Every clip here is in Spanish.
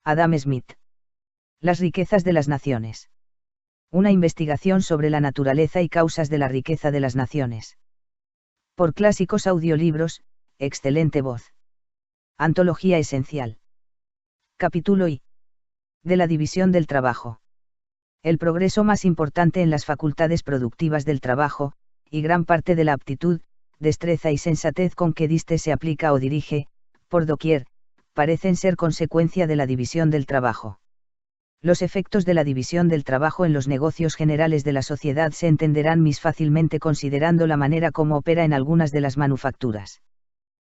Adam Smith. Las riquezas de las naciones. Una investigación sobre la naturaleza y causas de la riqueza de las naciones. Por Clásicos Audiolibros, excelente voz. Antología esencial. Capítulo I. De la división del trabajo. El progreso más importante en las facultades productivas del trabajo, y gran parte de la aptitud, destreza y sensatez con que diste se aplica o dirige, por doquier, parecen ser consecuencia de la división del trabajo. Los efectos de la división del trabajo en los negocios generales de la sociedad se entenderán más fácilmente considerando la manera como opera en algunas de las manufacturas.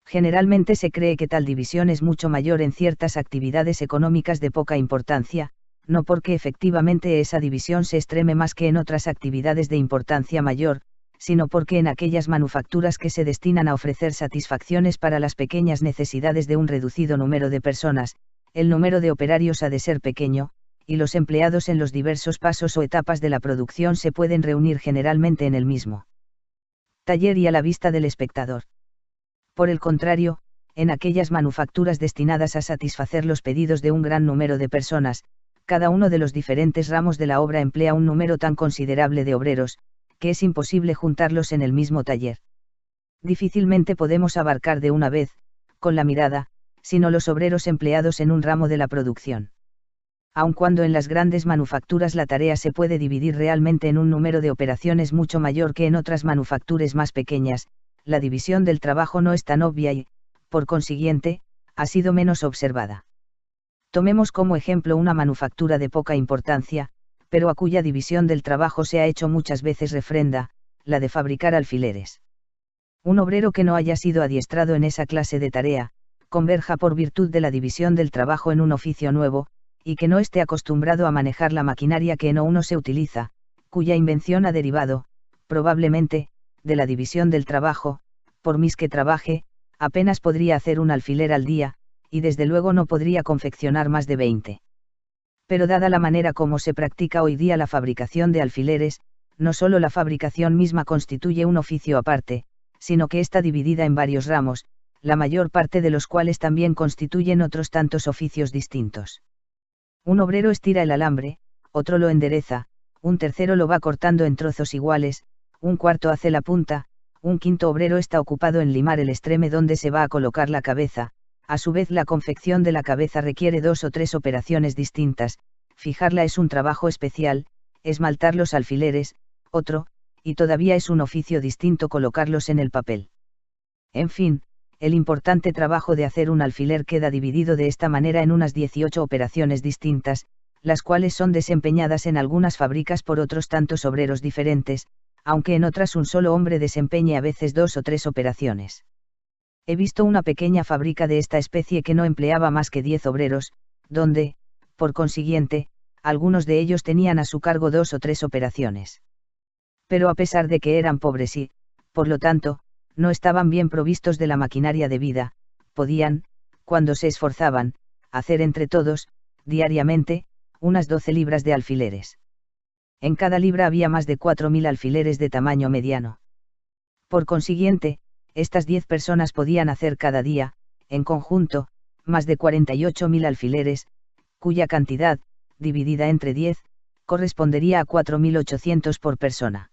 Generalmente se cree que tal división es mucho mayor en ciertas actividades económicas de poca importancia, no porque efectivamente esa división se extreme más que en otras actividades de importancia mayor, sino porque en aquellas manufacturas que se destinan a ofrecer satisfacciones para las pequeñas necesidades de un reducido número de personas, el número de operarios ha de ser pequeño, y los empleados en los diversos pasos o etapas de la producción se pueden reunir generalmente en el mismo taller y a la vista del espectador. Por el contrario, en aquellas manufacturas destinadas a satisfacer los pedidos de un gran número de personas, cada uno de los diferentes ramos de la obra emplea un número tan considerable de obreros, que es imposible juntarlos en el mismo taller. Difícilmente podemos abarcar de una vez, con la mirada, sino los obreros empleados en un ramo de la producción. Aun cuando en las grandes manufacturas la tarea se puede dividir realmente en un número de operaciones mucho mayor que en otras manufacturas más pequeñas, la división del trabajo no es tan obvia y, por consiguiente, ha sido menos observada. Tomemos como ejemplo una manufactura de poca importancia, pero a cuya división del trabajo se ha hecho muchas veces refrenda, la de fabricar alfileres. Un obrero que no haya sido adiestrado en esa clase de tarea, converja por virtud de la división del trabajo en un oficio nuevo, y que no esté acostumbrado a manejar la maquinaria que en uno se utiliza, cuya invención ha derivado, probablemente, de la división del trabajo, por más que trabaje, apenas podría hacer un alfiler al día, y desde luego no podría confeccionar más de 20. Pero dada la manera como se practica hoy día la fabricación de alfileres, no solo la fabricación misma constituye un oficio aparte, sino que está dividida en varios ramos, la mayor parte de los cuales también constituyen otros tantos oficios distintos. Un obrero estira el alambre, otro lo endereza, un tercero lo va cortando en trozos iguales, un cuarto hace la punta, un quinto obrero está ocupado en limar el extreme donde se va a colocar la cabeza. A su vez la confección de la cabeza requiere 2 o 3 operaciones distintas, fijarla es un trabajo especial, esmaltar los alfileres, otro, y todavía es un oficio distinto colocarlos en el papel. En fin, el importante trabajo de hacer un alfiler queda dividido de esta manera en unas 18 operaciones distintas, las cuales son desempeñadas en algunas fábricas por otros tantos obreros diferentes, aunque en otras un solo hombre desempeñe a veces 2 o 3 operaciones. He visto una pequeña fábrica de esta especie que no empleaba más que 10 obreros, donde, por consiguiente, algunos de ellos tenían a su cargo 2 o 3 operaciones. Pero a pesar de que eran pobres y, por lo tanto, no estaban bien provistos de la maquinaria debida, podían, cuando se esforzaban, hacer entre todos, diariamente, unas 12 libras de alfileres. En cada libra había más de 4.000 alfileres de tamaño mediano. Por consiguiente, estas 10 personas podían hacer cada día, en conjunto, más de 48.000 alfileres, cuya cantidad, dividida entre 10, correspondería a 4.800 por persona.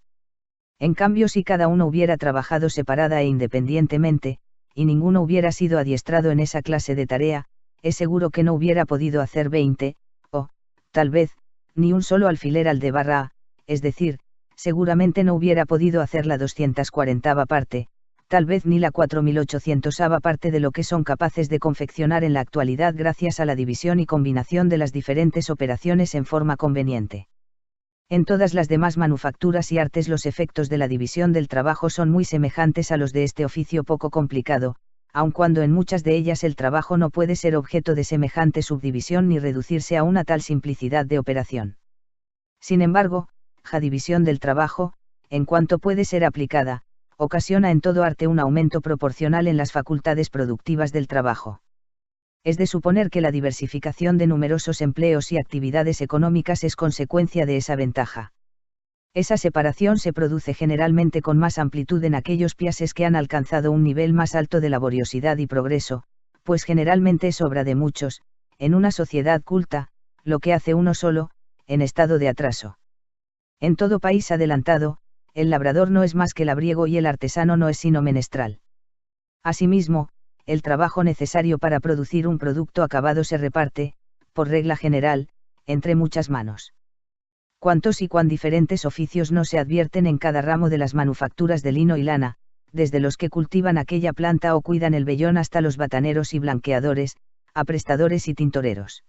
En cambio, si cada uno hubiera trabajado separada e independientemente, y ninguno hubiera sido adiestrado en esa clase de tarea, es seguro que no hubiera podido hacer 20, o, tal vez, ni un solo alfiler al de barra A, es decir, seguramente no hubiera podido hacer la 240ª parte, tal vez ni la 4800ª parte de lo que son capaces de confeccionar en la actualidad gracias a la división y combinación de las diferentes operaciones en forma conveniente. En todas las demás manufacturas y artes los efectos de la división del trabajo son muy semejantes a los de este oficio poco complicado, aun cuando en muchas de ellas el trabajo no puede ser objeto de semejante subdivisión ni reducirse a una tal simplicidad de operación. Sin embargo, la división del trabajo, en cuanto puede ser aplicada, ocasiona en todo arte un aumento proporcional en las facultades productivas del trabajo. Es de suponer que la diversificación de numerosos empleos y actividades económicas es consecuencia de esa ventaja. Esa separación se produce generalmente con más amplitud en aquellos países que han alcanzado un nivel más alto de laboriosidad y progreso, pues generalmente es obra de muchos, en una sociedad culta, lo que hace uno solo, en estado de atraso. En todo país adelantado, el labrador no es más que labriego y el artesano no es sino menestral. Asimismo, el trabajo necesario para producir un producto acabado se reparte, por regla general, entre muchas manos. Cuántos y cuán diferentes oficios no se advierten en cada ramo de las manufacturas de lino y lana, desde los que cultivan aquella planta o cuidan el vellón hasta los bataneros y blanqueadores, aprestadores y tintoreros.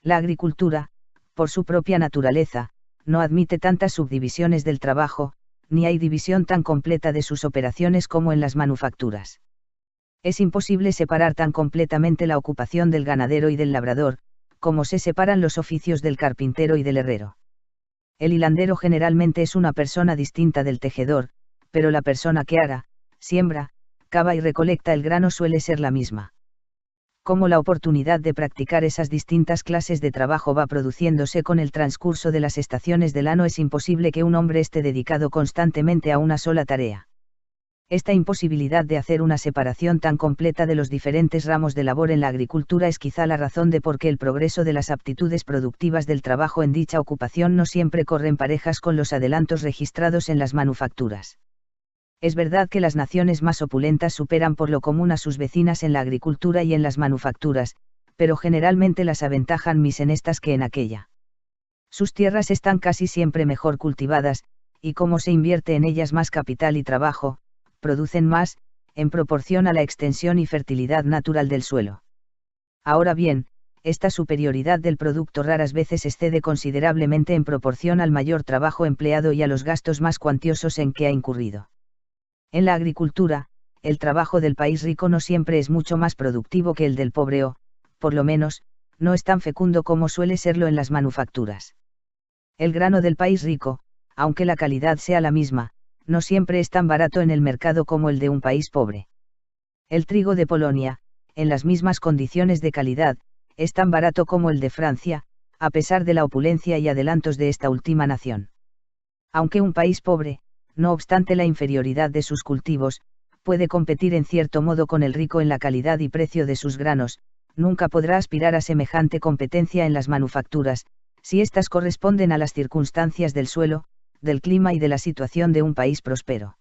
La agricultura, por su propia naturaleza, no admite tantas subdivisiones del trabajo, ni hay división tan completa de sus operaciones como en las manufacturas. Es imposible separar tan completamente la ocupación del ganadero y del labrador, como se separan los oficios del carpintero y del herrero. El hilandero generalmente es una persona distinta del tejedor, pero la persona que ara, siembra, cava y recolecta el grano suele ser la misma. Como la oportunidad de practicar esas distintas clases de trabajo va produciéndose con el transcurso de las estaciones del año, es imposible que un hombre esté dedicado constantemente a una sola tarea. Esta imposibilidad de hacer una separación tan completa de los diferentes ramos de labor en la agricultura es quizá la razón de por qué el progreso de las aptitudes productivas del trabajo en dicha ocupación no siempre corren parejas con los adelantos registrados en las manufacturas. Es verdad que las naciones más opulentas superan por lo común a sus vecinas en la agricultura y en las manufacturas, pero generalmente las aventajan más en estas que en aquella. Sus tierras están casi siempre mejor cultivadas, y como se invierte en ellas más capital y trabajo, producen más, en proporción a la extensión y fertilidad natural del suelo. Ahora bien, esta superioridad del producto raras veces excede considerablemente en proporción al mayor trabajo empleado y a los gastos más cuantiosos en que ha incurrido. En la agricultura, el trabajo del país rico no siempre es mucho más productivo que el del pobre o, por lo menos, no es tan fecundo como suele serlo en las manufacturas. El grano del país rico, aunque la calidad sea la misma, no siempre es tan barato en el mercado como el de un país pobre. El trigo de Polonia, en las mismas condiciones de calidad, es tan barato como el de Francia, a pesar de la opulencia y adelantos de esta última nación. Aunque un país pobre, no obstante la inferioridad de sus cultivos, puede competir en cierto modo con el rico en la calidad y precio de sus granos, nunca podrá aspirar a semejante competencia en las manufacturas, si éstas corresponden a las circunstancias del suelo, del clima y de la situación de un país próspero.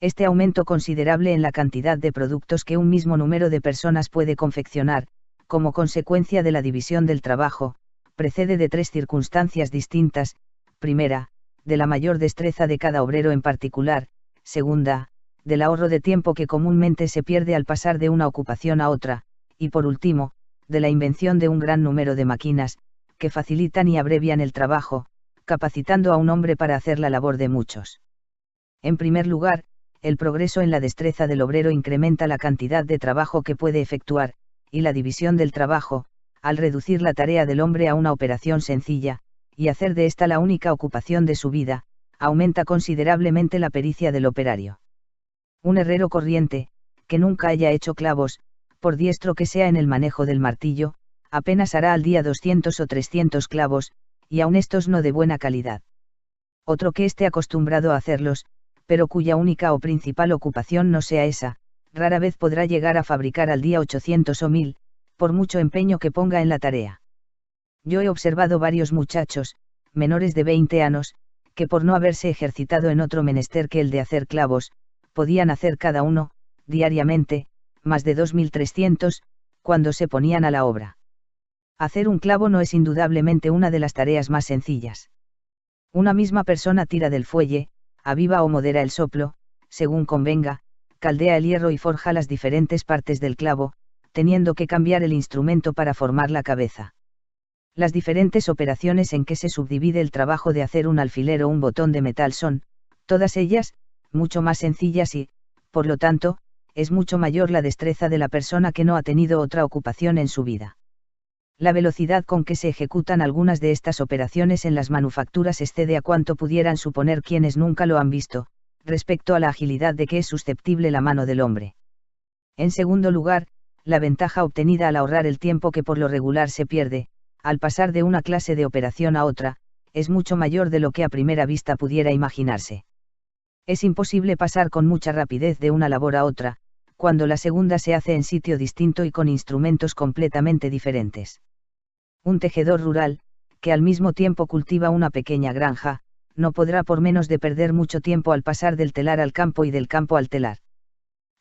Este aumento considerable en la cantidad de productos que un mismo número de personas puede confeccionar, como consecuencia de la división del trabajo, procede de tres circunstancias distintas: primera, de la mayor destreza de cada obrero en particular; segunda, del ahorro de tiempo que comúnmente se pierde al pasar de una ocupación a otra; y por último, de la invención de un gran número de máquinas, que facilitan y abrevian el trabajo, capacitando a un hombre para hacer la labor de muchos. En primer lugar, el progreso en la destreza del obrero incrementa la cantidad de trabajo que puede efectuar, y la división del trabajo, al reducir la tarea del hombre a una operación sencilla, y hacer de esta la única ocupación de su vida, aumenta considerablemente la pericia del operario. Un herrero corriente, que nunca haya hecho clavos, por diestro que sea en el manejo del martillo, apenas hará al día 200 o 300 clavos, y aun estos no de buena calidad. Otro que esté acostumbrado a hacerlos, pero cuya única o principal ocupación no sea esa, rara vez podrá llegar a fabricar al día 800 o 1000, por mucho empeño que ponga en la tarea. Yo he observado varios muchachos, menores de 20 años, que por no haberse ejercitado en otro menester que el de hacer clavos, podían hacer cada uno, diariamente, más de 2300, cuando se ponían a la obra. Hacer un clavo no es indudablemente una de las tareas más sencillas. Una misma persona tira del fuelle, aviva o modera el soplo, según convenga, caldea el hierro y forja las diferentes partes del clavo, teniendo que cambiar el instrumento para formar la cabeza. Las diferentes operaciones en que se subdivide el trabajo de hacer un alfiler o un botón de metal son, todas ellas, mucho más sencillas y, por lo tanto, es mucho mayor la destreza de la persona que no ha tenido otra ocupación en su vida. La velocidad con que se ejecutan algunas de estas operaciones en las manufacturas excede a cuanto pudieran suponer quienes nunca lo han visto, respecto a la agilidad de que es susceptible la mano del hombre. En segundo lugar, la ventaja obtenida al ahorrar el tiempo que por lo regular se pierde, al pasar de una clase de operación a otra, es mucho mayor de lo que a primera vista pudiera imaginarse. Es imposible pasar con mucha rapidez de una labor a otra, cuando la segunda se hace en sitio distinto y con instrumentos completamente diferentes. Un tejedor rural, que al mismo tiempo cultiva una pequeña granja, no podrá por menos de perder mucho tiempo al pasar del telar al campo y del campo al telar.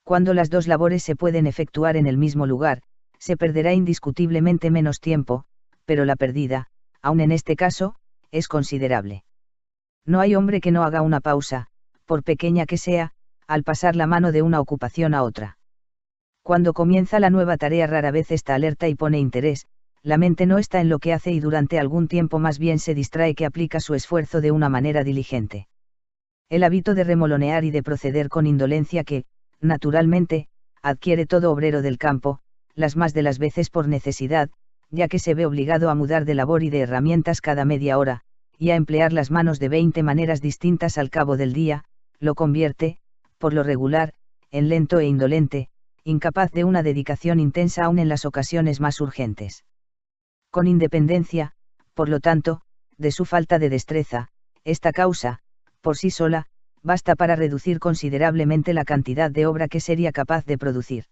Cuando las dos labores se pueden efectuar en el mismo lugar, se perderá indiscutiblemente menos tiempo, pero la pérdida, aun en este caso, es considerable. No hay hombre que no haga una pausa, por pequeña que sea, al pasar la mano de una ocupación a otra. Cuando comienza la nueva tarea rara vez está alerta y pone interés, la mente no está en lo que hace y durante algún tiempo más bien se distrae que aplica su esfuerzo de una manera diligente. El hábito de remolonear y de proceder con indolencia que, naturalmente, adquiere todo obrero del campo, las más de las veces por necesidad, ya que se ve obligado a mudar de labor y de herramientas cada media hora, y a emplear las manos de 20 maneras distintas al cabo del día, lo convierte, por lo regular, en lento e indolente, incapaz de una dedicación intensa aun en las ocasiones más urgentes. Con independencia, por lo tanto, de su falta de destreza, esta causa, por sí sola, basta para reducir considerablemente la cantidad de obra que sería capaz de producir.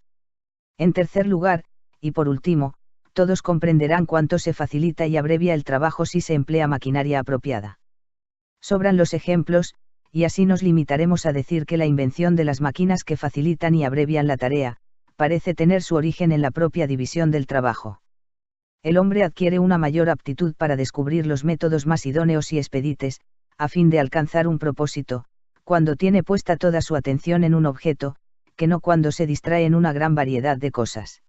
En tercer lugar, y por último, todos comprenderán cuánto se facilita y abrevia el trabajo si se emplea maquinaria apropiada. Sobran los ejemplos, y así nos limitaremos a decir que la invención de las máquinas que facilitan y abrevian la tarea, parece tener su origen en la propia división del trabajo. El hombre adquiere una mayor aptitud para descubrir los métodos más idóneos y expedites, a fin de alcanzar un propósito, cuando tiene puesta toda su atención en un objeto, que no cuando se distrae en una gran variedad de cosas.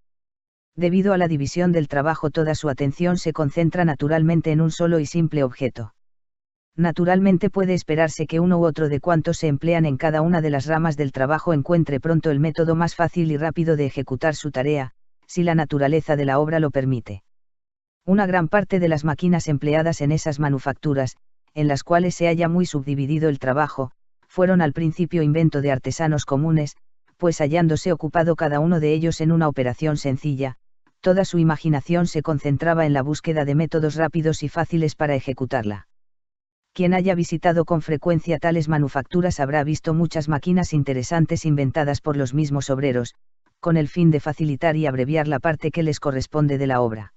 Debido a la división del trabajo, toda su atención se concentra naturalmente en un solo y simple objeto. Naturalmente puede esperarse que uno u otro de cuantos se emplean en cada una de las ramas del trabajo encuentre pronto el método más fácil y rápido de ejecutar su tarea, si la naturaleza de la obra lo permite. Una gran parte de las máquinas empleadas en esas manufacturas, en las cuales se haya muy subdividido el trabajo, fueron al principio invento de artesanos comunes, pues hallándose ocupado cada uno de ellos en una operación sencilla, toda su imaginación se concentraba en la búsqueda de métodos rápidos y fáciles para ejecutarla. Quien haya visitado con frecuencia tales manufacturas habrá visto muchas máquinas interesantes inventadas por los mismos obreros, con el fin de facilitar y abreviar la parte que les corresponde de la obra.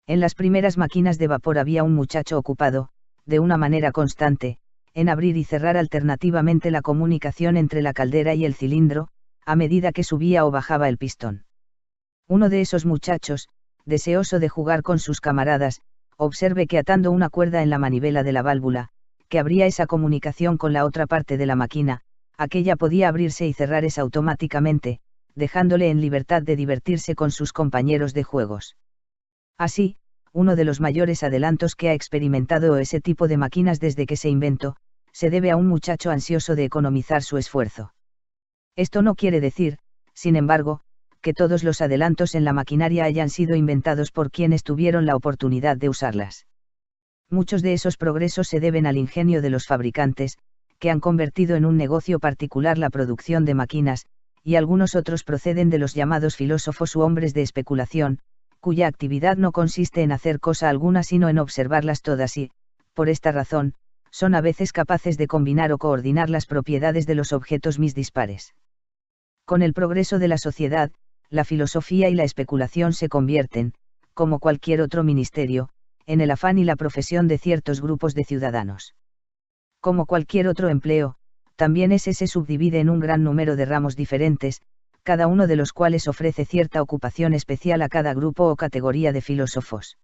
En las primeras máquinas de vapor había un muchacho ocupado, de una manera constante, en abrir y cerrar alternativamente la comunicación entre la caldera y el cilindro, a medida que subía o bajaba el pistón. Uno de esos muchachos, deseoso de jugar con sus camaradas, observe que atando una cuerda en la manivela de la válvula, que abría esa comunicación con la otra parte de la máquina, aquella podía abrirse y cerrar automáticamente, dejándole en libertad de divertirse con sus compañeros de juegos. Así, uno de los mayores adelantos que ha experimentado ese tipo de máquinas desde que se inventó, se debe a un muchacho ansioso de economizar su esfuerzo. Esto no quiere decir, sin embargo, que todos los adelantos en la maquinaria hayan sido inventados por quienes tuvieron la oportunidad de usarlas. Muchos de esos progresos se deben al ingenio de los fabricantes, que han convertido en un negocio particular la producción de máquinas, y algunos otros proceden de los llamados filósofos u hombres de especulación, cuya actividad no consiste en hacer cosa alguna sino en observarlas todas y, por esta razón, son a veces capaces de combinar o coordinar las propiedades de los objetos mis dispares. Con el progreso de la sociedad, la filosofía y la especulación se convierten, como cualquier otro ministerio, en el afán y la profesión de ciertos grupos de ciudadanos. Como cualquier otro empleo, también ese se subdivide en un gran número de ramos diferentes, cada uno de los cuales ofrece cierta ocupación especial a cada grupo o categoría de filósofos.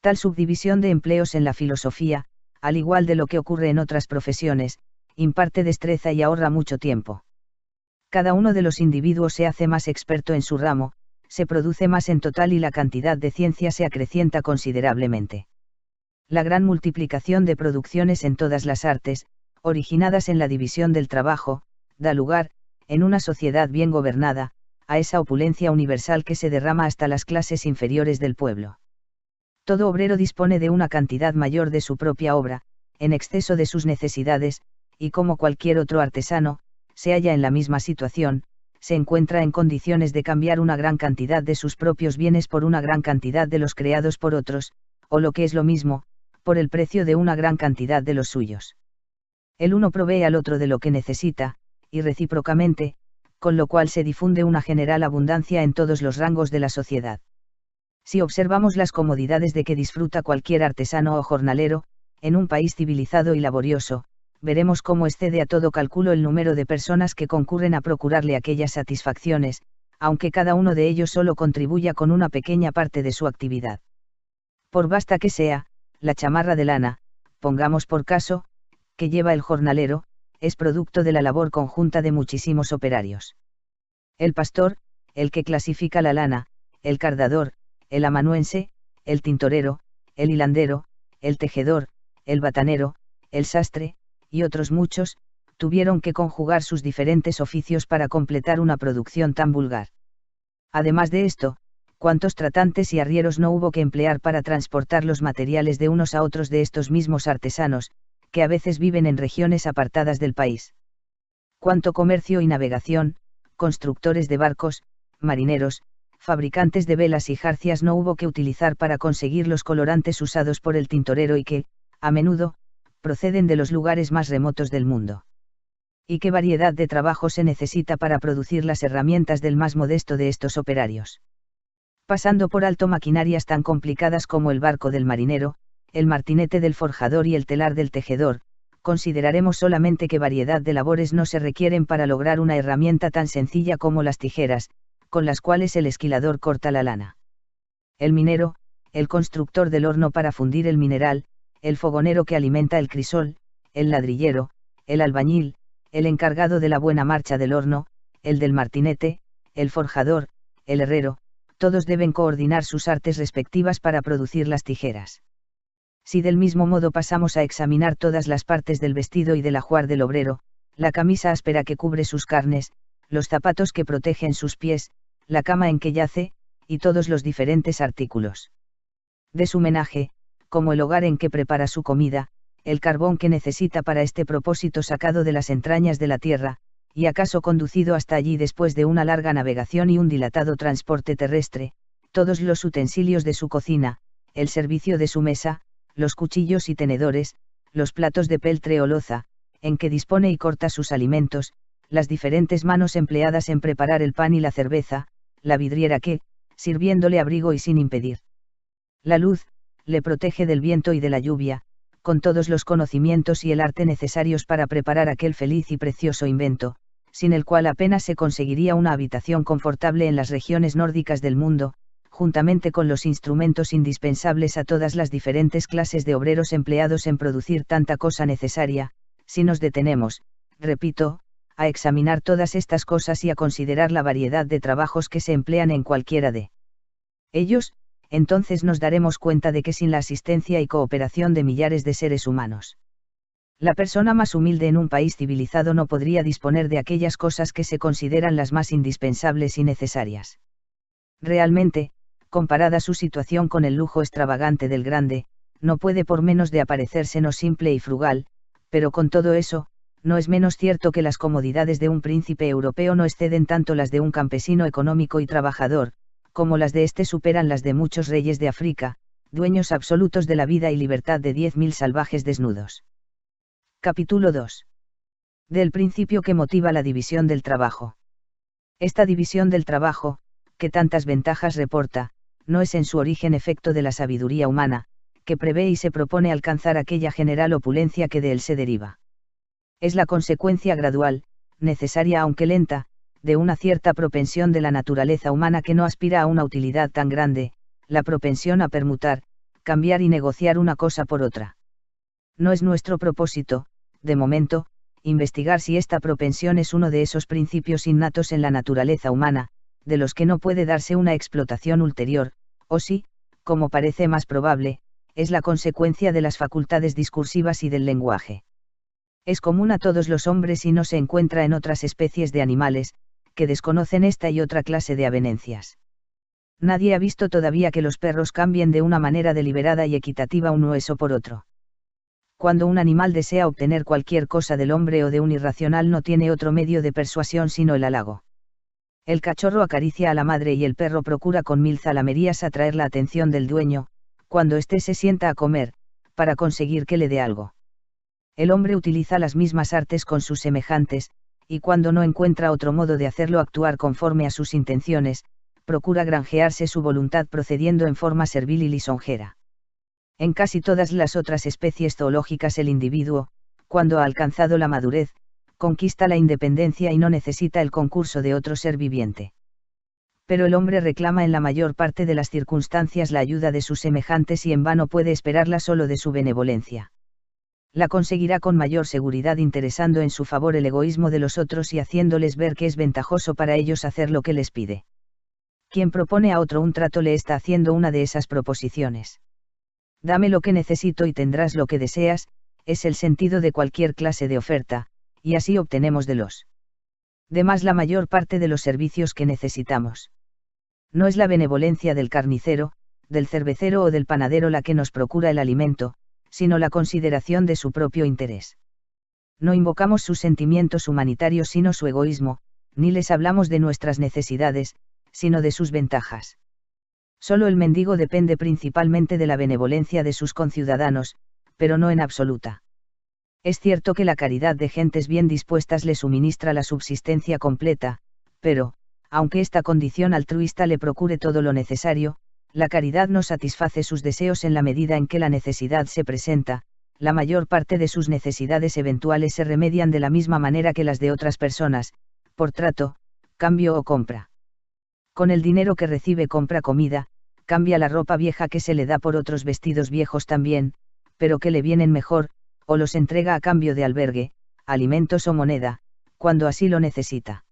Tal subdivisión de empleos en la filosofía, al igual de lo que ocurre en otras profesiones, imparte destreza y ahorra mucho tiempo. Cada uno de los individuos se hace más experto en su ramo, se produce más en total y la cantidad de ciencia se acrecienta considerablemente. La gran multiplicación de producciones en todas las artes, originadas en la división del trabajo, da lugar, en una sociedad bien gobernada, a esa opulencia universal que se derrama hasta las clases inferiores del pueblo. Todo obrero dispone de una cantidad mayor de su propia obra, en exceso de sus necesidades, y como cualquier otro artesano, se halla en la misma situación, se encuentra en condiciones de cambiar una gran cantidad de sus propios bienes por una gran cantidad de los creados por otros, o lo que es lo mismo, por el precio de una gran cantidad de los suyos. El uno provee al otro de lo que necesita, y recíprocamente, con lo cual se difunde una general abundancia en todos los rangos de la sociedad. Si observamos las comodidades de que disfruta cualquier artesano o jornalero, en un país civilizado y laborioso, veremos cómo excede a todo cálculo el número de personas que concurren a procurarle aquellas satisfacciones, aunque cada uno de ellos solo contribuya con una pequeña parte de su actividad. Por vasta que sea, la chamarra de lana, pongamos por caso, que lleva el jornalero, es producto de la labor conjunta de muchísimos operarios. El pastor, el que clasifica la lana, el cardador, el amanuense, el tintorero, el hilandero, el tejedor, el batanero, el sastre, y otros muchos, tuvieron que conjugar sus diferentes oficios para completar una producción tan vulgar. Además de esto, cuántos tratantes y arrieros no hubo que emplear para transportar los materiales de unos a otros de estos mismos artesanos, que a veces viven en regiones apartadas del país. Cuánto comercio y navegación, constructores de barcos, marineros, fabricantes de velas y jarcias no hubo que utilizar para conseguir los colorantes usados por el tintorero y que, a menudo, proceden de los lugares más remotos del mundo. Y qué variedad de trabajo se necesita para producir las herramientas del más modesto de estos operarios. Pasando por alto maquinarias tan complicadas como el barco del marinero, el martinete del forjador y el telar del tejedor, consideraremos solamente qué variedad de labores no se requieren para lograr una herramienta tan sencilla como las tijeras, con las cuales el esquilador corta la lana. El minero, el constructor del horno para fundir el mineral, el fogonero que alimenta el crisol, el ladrillero, el albañil, el encargado de la buena marcha del horno, el del martinete, el forjador, el herrero, todos deben coordinar sus artes respectivas para producir las tijeras. Si del mismo modo pasamos a examinar todas las partes del vestido y del ajuar del obrero, la camisa áspera que cubre sus carnes, los zapatos que protegen sus pies, la cama en que yace, y todos los diferentes artículos de su menaje, como el hogar en que prepara su comida, el carbón que necesita para este propósito sacado de las entrañas de la tierra, y acaso conducido hasta allí después de una larga navegación y un dilatado transporte terrestre, todos los utensilios de su cocina, el servicio de su mesa, los cuchillos y tenedores, los platos de peltre o loza, en que dispone y corta sus alimentos, las diferentes manos empleadas en preparar el pan y la cerveza, la vidriera que, sirviéndole abrigo y sin impedir la luz, le protege del viento y de la lluvia, con todos los conocimientos y el arte necesarios para preparar aquel feliz y precioso invento, sin el cual apenas se conseguiría una habitación confortable en las regiones nórdicas del mundo, juntamente con los instrumentos indispensables a todas las diferentes clases de obreros empleados en producir tanta cosa necesaria, si nos detenemos, repito, a examinar todas estas cosas y a considerar la variedad de trabajos que se emplean en cualquiera de ellos, entonces nos daremos cuenta de que sin la asistencia y cooperación de millares de seres humanos, la persona más humilde en un país civilizado no podría disponer de aquellas cosas que se consideran las más indispensables y necesarias. Realmente, comparada su situación con el lujo extravagante del grande, no puede por menos de aparecérsenos simple y frugal, pero con todo eso, no es menos cierto que las comodidades de un príncipe europeo no exceden tanto las de un campesino económico y trabajador, como las de éste superan las de muchos reyes de África, dueños absolutos de la vida y libertad de 10.000 salvajes desnudos. Capítulo 2. Del principio que motiva la división del trabajo. Esta división del trabajo, que tantas ventajas reporta, no es en su origen efecto de la sabiduría humana, que prevé y se propone alcanzar aquella general opulencia que de él se deriva. Es la consecuencia gradual, necesaria aunque lenta, de una cierta propensión de la naturaleza humana que no aspira a una utilidad tan grande, la propensión a permutar, cambiar y negociar una cosa por otra. No es nuestro propósito, de momento, investigar si esta propensión es uno de esos principios innatos en la naturaleza humana, de los que no puede darse una explotación ulterior, o si, como parece más probable, es la consecuencia de las facultades discursivas y del lenguaje. Es común a todos los hombres y no se encuentra en otras especies de animales, que desconocen esta y otra clase de avenencias. Nadie ha visto todavía que los perros cambien de una manera deliberada y equitativa un hueso por otro. Cuando un animal desea obtener cualquier cosa del hombre o de un irracional no tiene otro medio de persuasión sino el halago. El cachorro acaricia a la madre y el perro procura con 1000 zalamerías atraer la atención del dueño, cuando éste se sienta a comer, para conseguir que le dé algo. El hombre utiliza las mismas artes con sus semejantes, y cuando no encuentra otro modo de hacerlo actuar conforme a sus intenciones, procura granjearse su voluntad procediendo en forma servil y lisonjera. En casi todas las otras especies zoológicas el individuo, cuando ha alcanzado la madurez, conquista la independencia y no necesita el concurso de otro ser viviente. Pero el hombre reclama en la mayor parte de las circunstancias la ayuda de sus semejantes y en vano puede esperarla solo de su benevolencia. La conseguirá con mayor seguridad interesando en su favor el egoísmo de los otros y haciéndoles ver que es ventajoso para ellos hacer lo que les pide. Quien propone a otro un trato le está haciendo una de esas proposiciones. Dame lo que necesito y tendrás lo que deseas, es el sentido de cualquier clase de oferta, y así obtenemos de los demás la mayor parte de los servicios que necesitamos. No es la benevolencia del carnicero, del cervecero o del panadero la que nos procura el alimento, sino la consideración de su propio interés. No invocamos sus sentimientos humanitarios sino su egoísmo, ni les hablamos de nuestras necesidades, sino de sus ventajas. Solo el mendigo depende principalmente de la benevolencia de sus conciudadanos, pero no en absoluta. Es cierto que la caridad de gentes bien dispuestas le suministra la subsistencia completa, pero, aunque esta condición altruista le procure todo lo necesario, la caridad no satisface sus deseos en la medida en que la necesidad se presenta, la mayor parte de sus necesidades eventuales se remedian de la misma manera que las de otras personas, por trato, cambio o compra. Con el dinero que recibe compra comida, cambia la ropa vieja que se le da por otros vestidos viejos también, pero que le vienen mejor, o los entrega a cambio de albergue, alimentos o moneda, cuando así lo necesita.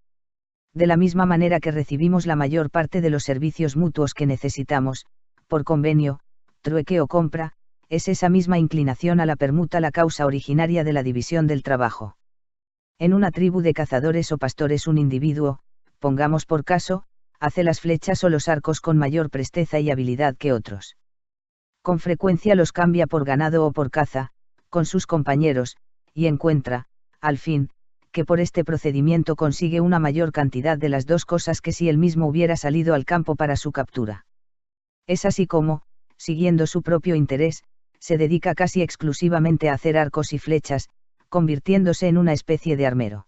De la misma manera que recibimos la mayor parte de los servicios mutuos que necesitamos, por convenio, trueque o compra, es esa misma inclinación a la permuta la causa originaria de la división del trabajo. En una tribu de cazadores o pastores un individuo, pongamos por caso, hace las flechas o los arcos con mayor presteza y habilidad que otros. Con frecuencia los cambia por ganado o por caza, con sus compañeros, y encuentra, al fin, que por este procedimiento consigue una mayor cantidad de las dos cosas que si él mismo hubiera salido al campo para su captura. Es así como, siguiendo su propio interés, se dedica casi exclusivamente a hacer arcos y flechas, convirtiéndose en una especie de armero.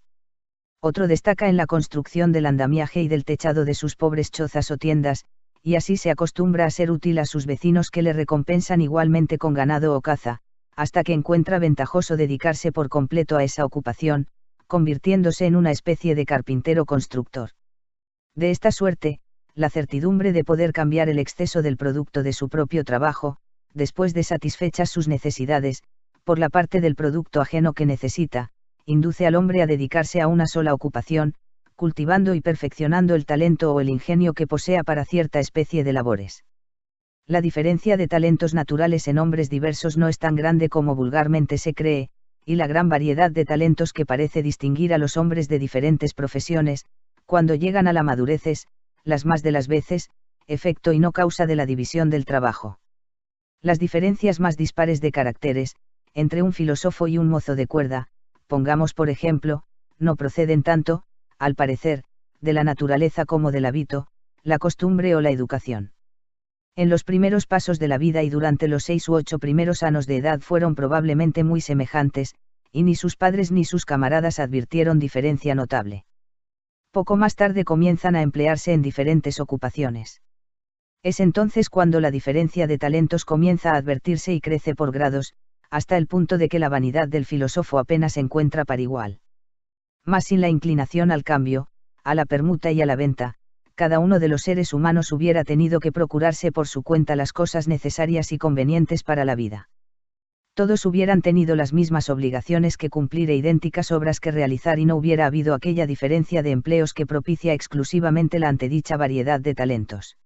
Otro destaca en la construcción del andamiaje y del techado de sus pobres chozas o tiendas, y así se acostumbra a ser útil a sus vecinos que le recompensan igualmente con ganado o caza, hasta que encuentra ventajoso dedicarse por completo a esa ocupación, convirtiéndose en una especie de carpintero constructor. De esta suerte, la certidumbre de poder cambiar el exceso del producto de su propio trabajo, después de satisfechas sus necesidades, por la parte del producto ajeno que necesita, induce al hombre a dedicarse a una sola ocupación, cultivando y perfeccionando el talento o el ingenio que posea para cierta especie de labores. La diferencia de talentos naturales en hombres diversos no es tan grande como vulgarmente se cree, y la gran variedad de talentos que parece distinguir a los hombres de diferentes profesiones, cuando llegan a la madurez es, las más de las veces, efecto y no causa de la división del trabajo. Las diferencias más dispares de caracteres, entre un filósofo y un mozo de cuerda, pongamos por ejemplo, no proceden tanto, al parecer, de la naturaleza como del hábito, la costumbre o la educación. En los primeros pasos de la vida y durante los 6 u 8 primeros años de edad fueron probablemente muy semejantes, y ni sus padres ni sus camaradas advirtieron diferencia notable. Poco más tarde comienzan a emplearse en diferentes ocupaciones. Es entonces cuando la diferencia de talentos comienza a advertirse y crece por grados, hasta el punto de que la vanidad del filósofo apenas se encuentra par igual. Mas sin la inclinación al cambio, a la permuta y a la venta, cada uno de los seres humanos hubiera tenido que procurarse por su cuenta las cosas necesarias y convenientes para la vida. Todos hubieran tenido las mismas obligaciones que cumplir e idénticas obras que realizar y no hubiera habido aquella diferencia de empleos que propicia exclusivamente la antedicha variedad de talentos.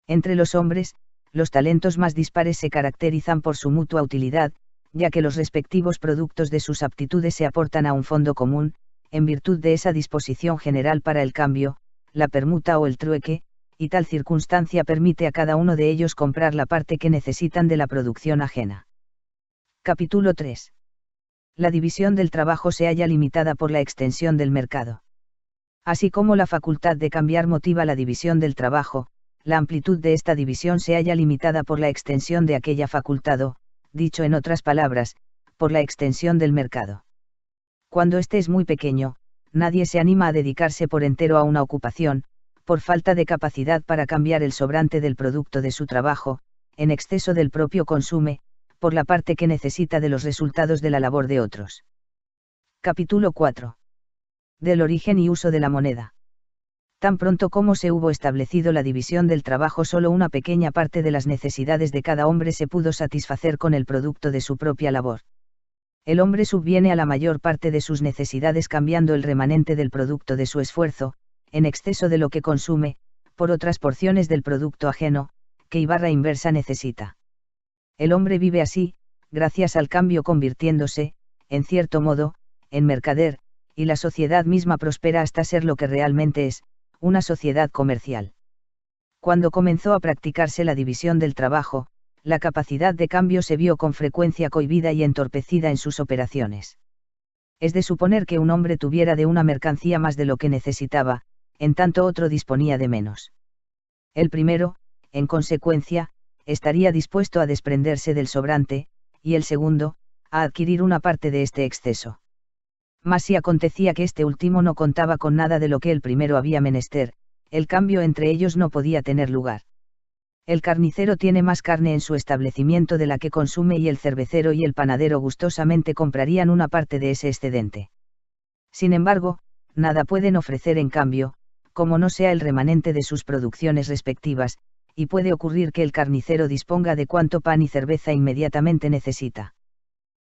Entre los hombres, los talentos más dispares se caracterizan por su mutua utilidad, ya que los respectivos productos de sus aptitudes se aportan a un fondo común, en virtud de esa disposición general para el cambio, la permuta o el trueque, y tal circunstancia permite a cada uno de ellos comprar la parte que necesitan de la producción ajena. Capítulo 3. La división del trabajo se halla limitada por la extensión del mercado. Así como la facultad de cambiar motiva la división del trabajo, la amplitud de esta división se halla limitada por la extensión de aquella facultad o, dicho en otras palabras, por la extensión del mercado. Cuando éste es muy pequeño, nadie se anima a dedicarse por entero a una ocupación, por falta de capacidad para cambiar el sobrante del producto de su trabajo, en exceso del propio consume, por la parte que necesita de los resultados de la labor de otros. Capítulo 4. Del origen y uso de la moneda. Tan pronto como se hubo establecido la división del trabajo, solo una pequeña parte de las necesidades de cada hombre se pudo satisfacer con el producto de su propia labor. El hombre subviene a la mayor parte de sus necesidades cambiando el remanente del producto de su esfuerzo, en exceso de lo que consume, por otras porciones del producto ajeno, que y inversa necesita. El hombre vive así, gracias al cambio, convirtiéndose, en cierto modo, en mercader, y la sociedad misma prospera hasta ser lo que realmente es, una sociedad comercial. Cuando comenzó a practicarse la división del trabajo, la capacidad de cambio se vio con frecuencia cohibida y entorpecida en sus operaciones. Es de suponer que un hombre tuviera de una mercancía más de lo que necesitaba, en tanto otro disponía de menos. El primero, en consecuencia, estaría dispuesto a desprenderse del sobrante, y el segundo, a adquirir una parte de este exceso. Mas si acontecía que este último no contaba con nada de lo que el primero había menester, el cambio entre ellos no podía tener lugar. El carnicero tiene más carne en su establecimiento de la que consume, y el cervecero y el panadero gustosamente comprarían una parte de ese excedente. Sin embargo, nada pueden ofrecer en cambio, como no sea el remanente de sus producciones respectivas, y puede ocurrir que el carnicero disponga de cuanto pan y cerveza inmediatamente necesita.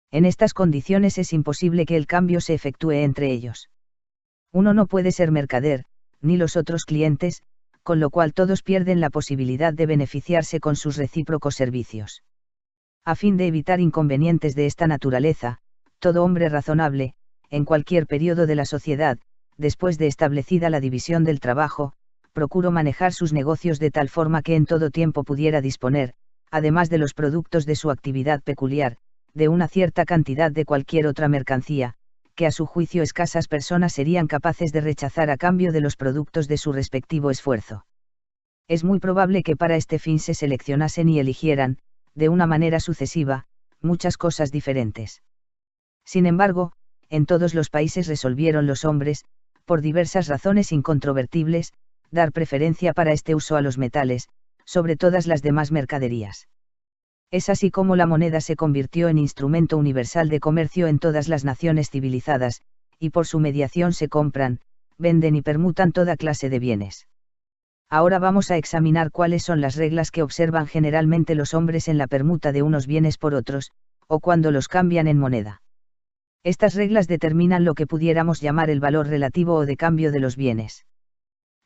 En estas condiciones es imposible que el cambio se efectúe entre ellos. Uno no puede ser mercader, ni los otros clientes, con lo cual todos pierden la posibilidad de beneficiarse con sus recíprocos servicios. A fin de evitar inconvenientes de esta naturaleza, todo hombre razonable, en cualquier periodo de la sociedad, después de establecida la división del trabajo, procuró manejar sus negocios de tal forma que en todo tiempo pudiera disponer, además de los productos de su actividad peculiar, de una cierta cantidad de cualquier otra mercancía, que a su juicio escasas personas serían capaces de rechazar a cambio de los productos de su respectivo esfuerzo. Es muy probable que para este fin se seleccionasen y eligieran, de una manera sucesiva, muchas cosas diferentes. Sin embargo, en todos los países resolvieron los hombres, por diversas razones incontrovertibles, dar preferencia para este uso a los metales, sobre todas las demás mercaderías. Es así como la moneda se convirtió en instrumento universal de comercio en todas las naciones civilizadas, y por su mediación se compran, venden y permutan toda clase de bienes. Ahora vamos a examinar cuáles son las reglas que observan generalmente los hombres en la permuta de unos bienes por otros, o cuando los cambian en moneda. Estas reglas determinan lo que pudiéramos llamar el valor relativo o de cambio de los bienes.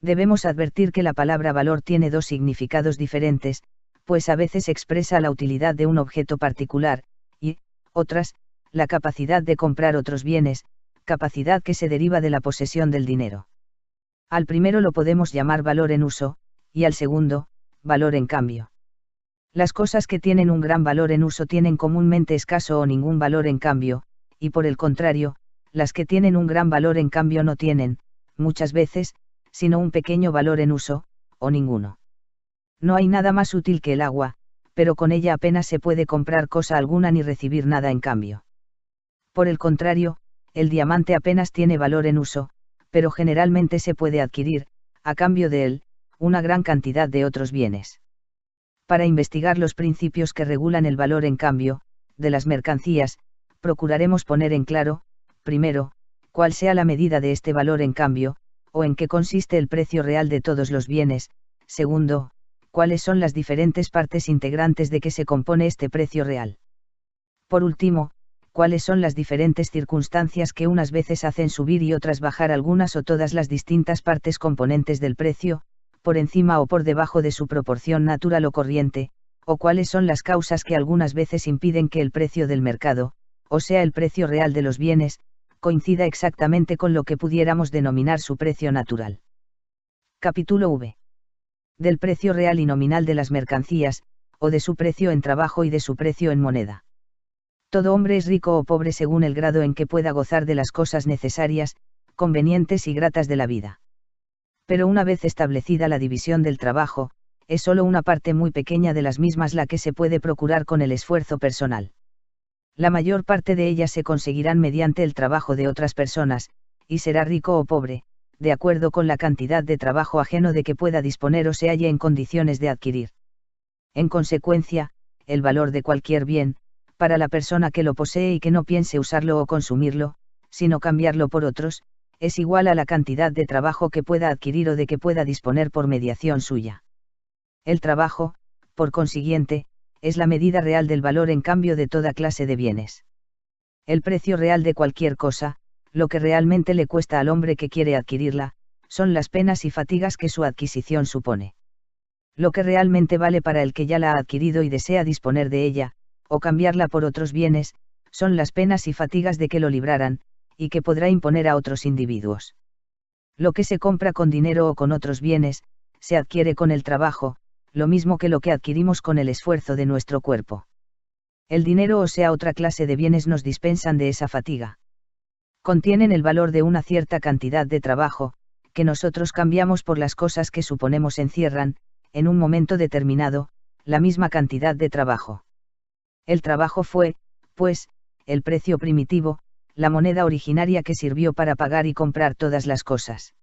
Debemos advertir que la palabra valor tiene dos significados diferentes, pues a veces expresa la utilidad de un objeto particular, y, otras, la capacidad de comprar otros bienes, capacidad que se deriva de la posesión del dinero. Al primero lo podemos llamar valor en uso, y al segundo, valor en cambio. Las cosas que tienen un gran valor en uso tienen comúnmente escaso o ningún valor en cambio, y por el contrario, las que tienen un gran valor en cambio no tienen, muchas veces, sino un pequeño valor en uso, o ninguno. No hay nada más útil que el agua, pero con ella apenas se puede comprar cosa alguna ni recibir nada en cambio. Por el contrario, el diamante apenas tiene valor en uso, pero generalmente se puede adquirir, a cambio de él, una gran cantidad de otros bienes. Para investigar los principios que regulan el valor en cambio, de las mercancías, procuraremos poner en claro, primero, cuál sea la medida de este valor en cambio, o en qué consiste el precio real de todos los bienes, segundo, cuáles son las diferentes partes integrantes de que se compone este precio real. Por último, cuáles son las diferentes circunstancias que unas veces hacen subir y otras bajar algunas o todas las distintas partes componentes del precio, por encima o por debajo de su proporción natural o corriente, o cuáles son las causas que algunas veces impiden que el precio del mercado, o sea el precio real de los bienes, coincida exactamente con lo que pudiéramos denominar su precio natural. Capítulo V. Del precio real y nominal de las mercancías, o de su precio en trabajo y de su precio en moneda. Todo hombre es rico o pobre según el grado en que pueda gozar de las cosas necesarias, convenientes y gratas de la vida. Pero una vez establecida la división del trabajo, es solo una parte muy pequeña de las mismas la que se puede procurar con el esfuerzo personal. La mayor parte de ellas se conseguirán mediante el trabajo de otras personas, y será rico o pobre, de acuerdo con la cantidad de trabajo ajeno de que pueda disponer o se halle en condiciones de adquirir. En consecuencia, el valor de cualquier bien, para la persona que lo posee y que no piense usarlo o consumirlo, sino cambiarlo por otros, es igual a la cantidad de trabajo que pueda adquirir o de que pueda disponer por mediación suya. El trabajo, por consiguiente, es la medida real del valor en cambio de toda clase de bienes. El precio real de cualquier cosa, lo que realmente le cuesta al hombre que quiere adquirirla, son las penas y fatigas que su adquisición supone. Lo que realmente vale para el que ya la ha adquirido y desea disponer de ella, o cambiarla por otros bienes, son las penas y fatigas de que lo libraran, y que podrá imponer a otros individuos. Lo que se compra con dinero o con otros bienes, se adquiere con el trabajo, lo mismo que lo que adquirimos con el esfuerzo de nuestro cuerpo. El dinero o sea otra clase de bienes nos dispensan de esa fatiga. Contienen el valor de una cierta cantidad de trabajo, que nosotros cambiamos por las cosas que suponemos encierran, en un momento determinado, la misma cantidad de trabajo. El trabajo fue, pues, el precio primitivo, la moneda originaria que sirvió para pagar y comprar todas las cosas.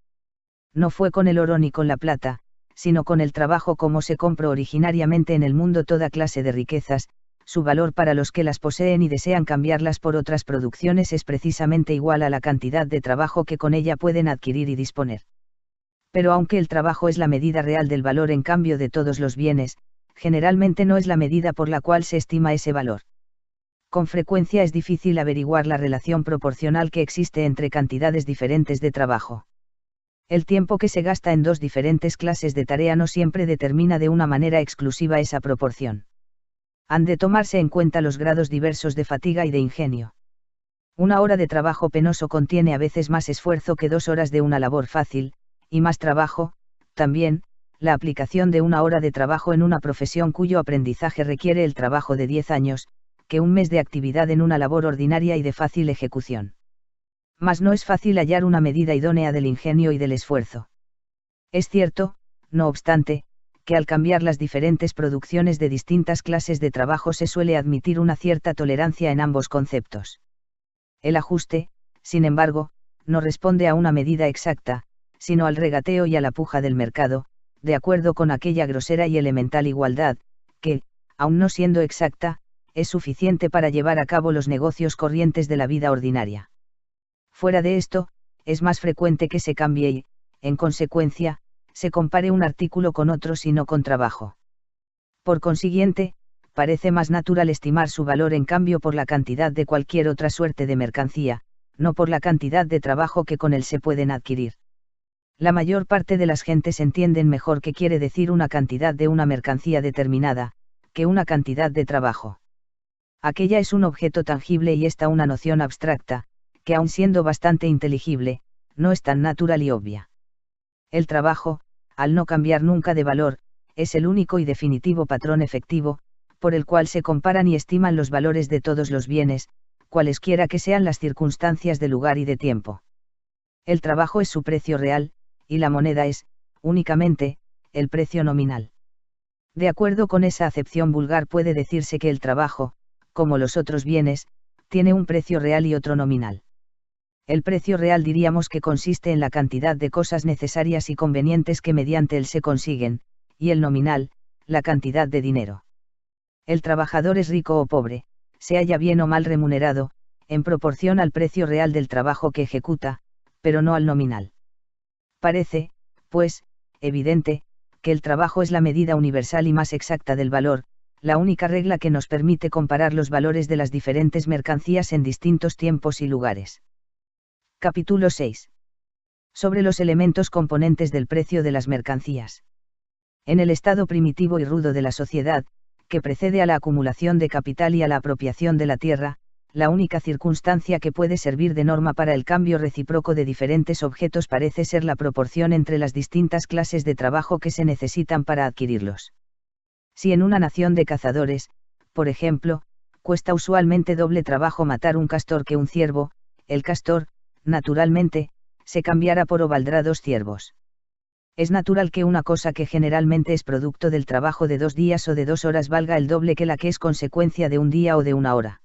No fue con el oro ni con la plata, sino con el trabajo como se compró originariamente en el mundo toda clase de riquezas, su valor para los que las poseen y desean cambiarlas por otras producciones es precisamente igual a la cantidad de trabajo que con ella pueden adquirir y disponer. Pero aunque el trabajo es la medida real del valor en cambio de todos los bienes, generalmente no es la medida por la cual se estima ese valor. Con frecuencia es difícil averiguar la relación proporcional que existe entre cantidades diferentes de trabajo. El tiempo que se gasta en dos diferentes clases de tarea no siempre determina de una manera exclusiva esa proporción. Han de tomarse en cuenta los grados diversos de fatiga y de ingenio. Una hora de trabajo penoso contiene a veces más esfuerzo que 2 horas de una labor fácil, y más trabajo, también, la aplicación de una hora de trabajo en una profesión cuyo aprendizaje requiere el trabajo de 10 años, que un mes de actividad en una labor ordinaria y de fácil ejecución. Mas no es fácil hallar una medida idónea del ingenio y del esfuerzo. Es cierto, no obstante, que al cambiar las diferentes producciones de distintas clases de trabajo se suele admitir una cierta tolerancia en ambos conceptos. El ajuste, sin embargo, no responde a una medida exacta, sino al regateo y a la puja del mercado, de acuerdo con aquella grosera y elemental igualdad, que, aun no siendo exacta, es suficiente para llevar a cabo los negocios corrientes de la vida ordinaria. Fuera de esto, es más frecuente que se cambie y, en consecuencia, se compare un artículo con otro y no con trabajo. Por consiguiente, parece más natural estimar su valor en cambio por la cantidad de cualquier otra suerte de mercancía, no por la cantidad de trabajo que con él se pueden adquirir. La mayor parte de las gentes entienden mejor qué quiere decir una cantidad de una mercancía determinada, que una cantidad de trabajo. Aquella es un objeto tangible y esta una noción abstracta, que aun siendo bastante inteligible, no es tan natural y obvia. El trabajo, al no cambiar nunca de valor, es el único y definitivo patrón efectivo, por el cual se comparan y estiman los valores de todos los bienes, cualesquiera que sean las circunstancias de lugar y de tiempo. El trabajo es su precio real, y la moneda es, únicamente, el precio nominal. De acuerdo con esa acepción vulgar puede decirse que el trabajo, como los otros bienes, tiene un precio real y otro nominal. El precio real diríamos que consiste en la cantidad de cosas necesarias y convenientes que mediante él se consiguen, y el nominal, la cantidad de dinero. El trabajador es rico o pobre, se halla bien o mal remunerado, en proporción al precio real del trabajo que ejecuta, pero no al nominal. Parece, pues, evidente, que el trabajo es la medida universal y más exacta del valor, la única regla que nos permite comparar los valores de las diferentes mercancías en distintos tiempos y lugares. Capítulo 6. Sobre los elementos componentes del precio de las mercancías. En el estado primitivo y rudo de la sociedad, que precede a la acumulación de capital y a la apropiación de la tierra, la única circunstancia que puede servir de norma para el cambio recíproco de diferentes objetos parece ser la proporción entre las distintas clases de trabajo que se necesitan para adquirirlos. Si en una nación de cazadores, por ejemplo, cuesta usualmente doble trabajo matar un castor que un ciervo, el castor, naturalmente, se cambiará por o valdrá 2 ciervos. Es natural que una cosa que generalmente es producto del trabajo de 2 días o de 2 horas valga el doble que la que es consecuencia de un día o de una hora.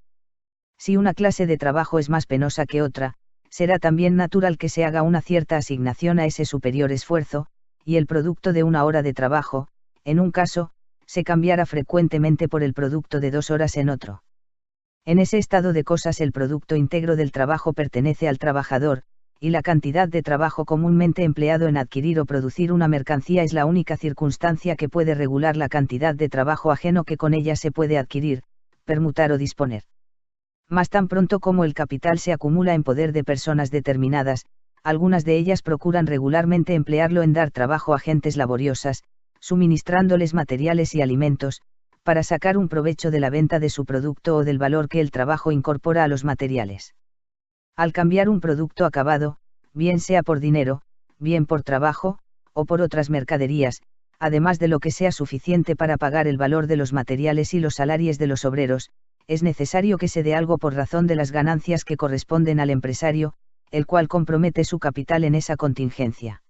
Si una clase de trabajo es más penosa que otra, será también natural que se haga una cierta asignación a ese superior esfuerzo, y el producto de una hora de trabajo, en un caso, se cambiará frecuentemente por el producto de 2 horas en otro. En ese estado de cosas el producto íntegro del trabajo pertenece al trabajador, y la cantidad de trabajo comúnmente empleado en adquirir o producir una mercancía es la única circunstancia que puede regular la cantidad de trabajo ajeno que con ella se puede adquirir, permutar o disponer. Mas tan pronto como el capital se acumula en poder de personas determinadas, algunas de ellas procuran regularmente emplearlo en dar trabajo a gentes laboriosas, suministrándoles materiales y alimentos, para sacar un provecho de la venta de su producto o del valor que el trabajo incorpora a los materiales. Al cambiar un producto acabado, bien sea por dinero, bien por trabajo, o por otras mercaderías, además de lo que sea suficiente para pagar el valor de los materiales y los salarios de los obreros, es necesario que se dé algo por razón de las ganancias que corresponden al empresario, el cual compromete su capital en esa contingencia.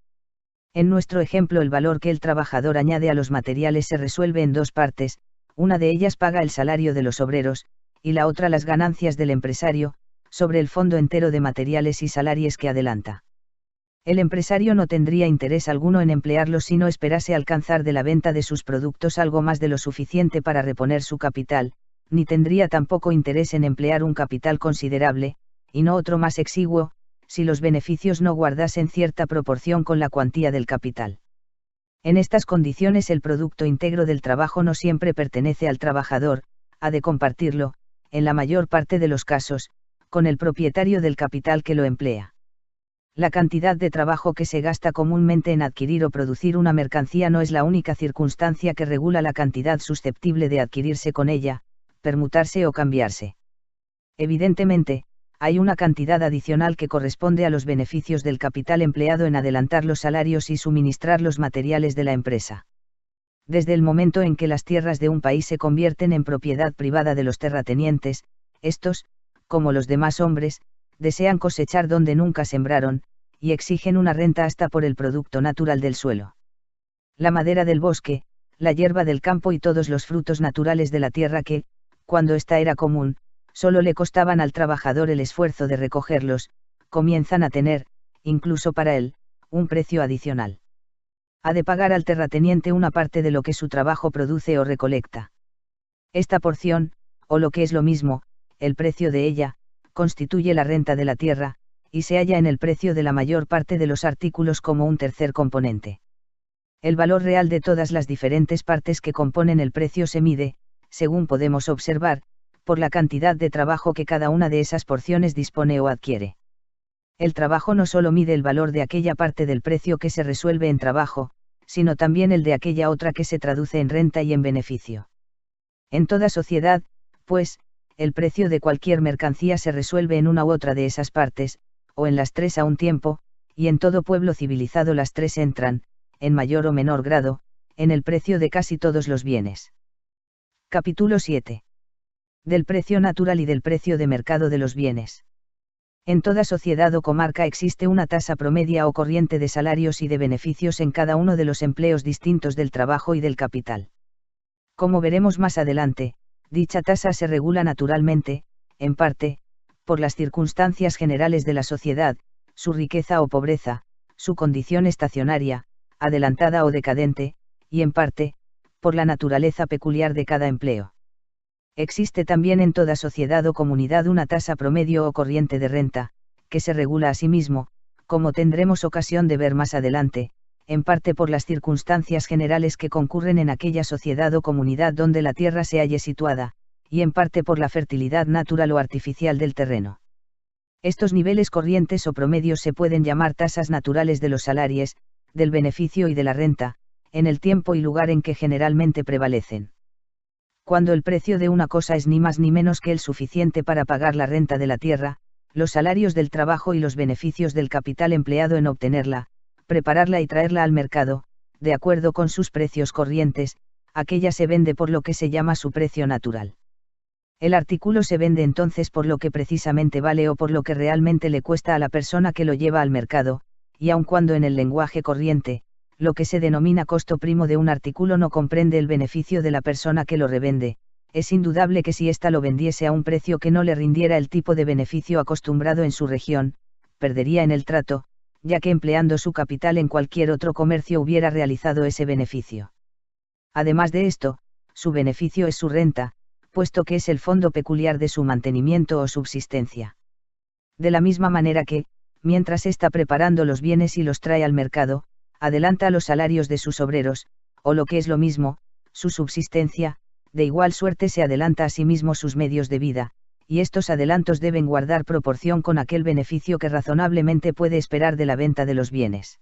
En nuestro ejemplo, el valor que el trabajador añade a los materiales se resuelve en 2 partes, una de ellas paga el salario de los obreros, y la otra las ganancias del empresario, sobre el fondo entero de materiales y salarios que adelanta. El empresario no tendría interés alguno en emplearlos si no esperase alcanzar de la venta de sus productos algo más de lo suficiente para reponer su capital, ni tendría tampoco interés en emplear un capital considerable, y no otro más exiguo, si los beneficios no guardasen cierta proporción con la cuantía del capital. En estas condiciones el producto íntegro del trabajo no siempre pertenece al trabajador, ha de compartirlo, en la mayor parte de los casos, con el propietario del capital que lo emplea. La cantidad de trabajo que se gasta comúnmente en adquirir o producir una mercancía no es la única circunstancia que regula la cantidad susceptible de adquirirse con ella, permutarse o cambiarse. Evidentemente, hay una cantidad adicional que corresponde a los beneficios del capital empleado en adelantar los salarios y suministrar los materiales de la empresa. Desde el momento en que las tierras de un país se convierten en propiedad privada de los terratenientes, estos, como los demás hombres, desean cosechar donde nunca sembraron, y exigen una renta hasta por el producto natural del suelo. La madera del bosque, la hierba del campo y todos los frutos naturales de la tierra que, cuando ésta era común, solo le costaban al trabajador el esfuerzo de recogerlos, comienzan a tener, incluso para él, un precio adicional. Ha de pagar al terrateniente una parte de lo que su trabajo produce o recolecta. Esta porción, o lo que es lo mismo, el precio de ella, constituye la renta de la tierra, y se halla en el precio de la mayor parte de los artículos como un tercer componente. El valor real de todas las diferentes partes que componen el precio se mide, según podemos observar, por la cantidad de trabajo que cada una de esas porciones dispone o adquiere. El trabajo no solo mide el valor de aquella parte del precio que se resuelve en trabajo, sino también el de aquella otra que se traduce en renta y en beneficio. En toda sociedad, pues, el precio de cualquier mercancía se resuelve en una u otra de esas partes, o en las 3 a un tiempo, y en todo pueblo civilizado las 3 entran, en mayor o menor grado, en el precio de casi todos los bienes. Capítulo 7. Del precio natural y del precio de mercado de los bienes. En toda sociedad o comarca existe una tasa promedia o corriente de salarios y de beneficios en cada uno de los empleos distintos del trabajo y del capital. Como veremos más adelante, dicha tasa se regula naturalmente, en parte, por las circunstancias generales de la sociedad, su riqueza o pobreza, su condición estacionaria, adelantada o decadente, y en parte, por la naturaleza peculiar de cada empleo. Existe también en toda sociedad o comunidad una tasa promedio o corriente de renta, que se regula a sí mismo, como tendremos ocasión de ver más adelante, en parte por las circunstancias generales que concurren en aquella sociedad o comunidad donde la tierra se halle situada, y en parte por la fertilidad natural o artificial del terreno. Estos niveles corrientes o promedios se pueden llamar tasas naturales de los salarios, del beneficio y de la renta, en el tiempo y lugar en que generalmente prevalecen. Cuando el precio de una cosa es ni más ni menos que el suficiente para pagar la renta de la tierra, los salarios del trabajo y los beneficios del capital empleado en obtenerla, prepararla y traerla al mercado, de acuerdo con sus precios corrientes, aquella se vende por lo que se llama su precio natural. El artículo se vende entonces por lo que precisamente vale o por lo que realmente le cuesta a la persona que lo lleva al mercado, y aun cuando en el lenguaje corriente, lo que se denomina costo primo de un artículo no comprende el beneficio de la persona que lo revende, es indudable que si ésta lo vendiese a un precio que no le rindiera el tipo de beneficio acostumbrado en su región, perdería en el trato, ya que empleando su capital en cualquier otro comercio hubiera realizado ese beneficio. Además de esto, su beneficio es su renta, puesto que es el fondo peculiar de su mantenimiento o subsistencia. De la misma manera que, mientras está preparando los bienes y los trae al mercado, adelanta los salarios de sus obreros, o lo que es lo mismo, su subsistencia, de igual suerte se adelanta a sí mismo sus medios de vida, y estos adelantos deben guardar proporción con aquel beneficio que razonablemente puede esperar de la venta de los bienes.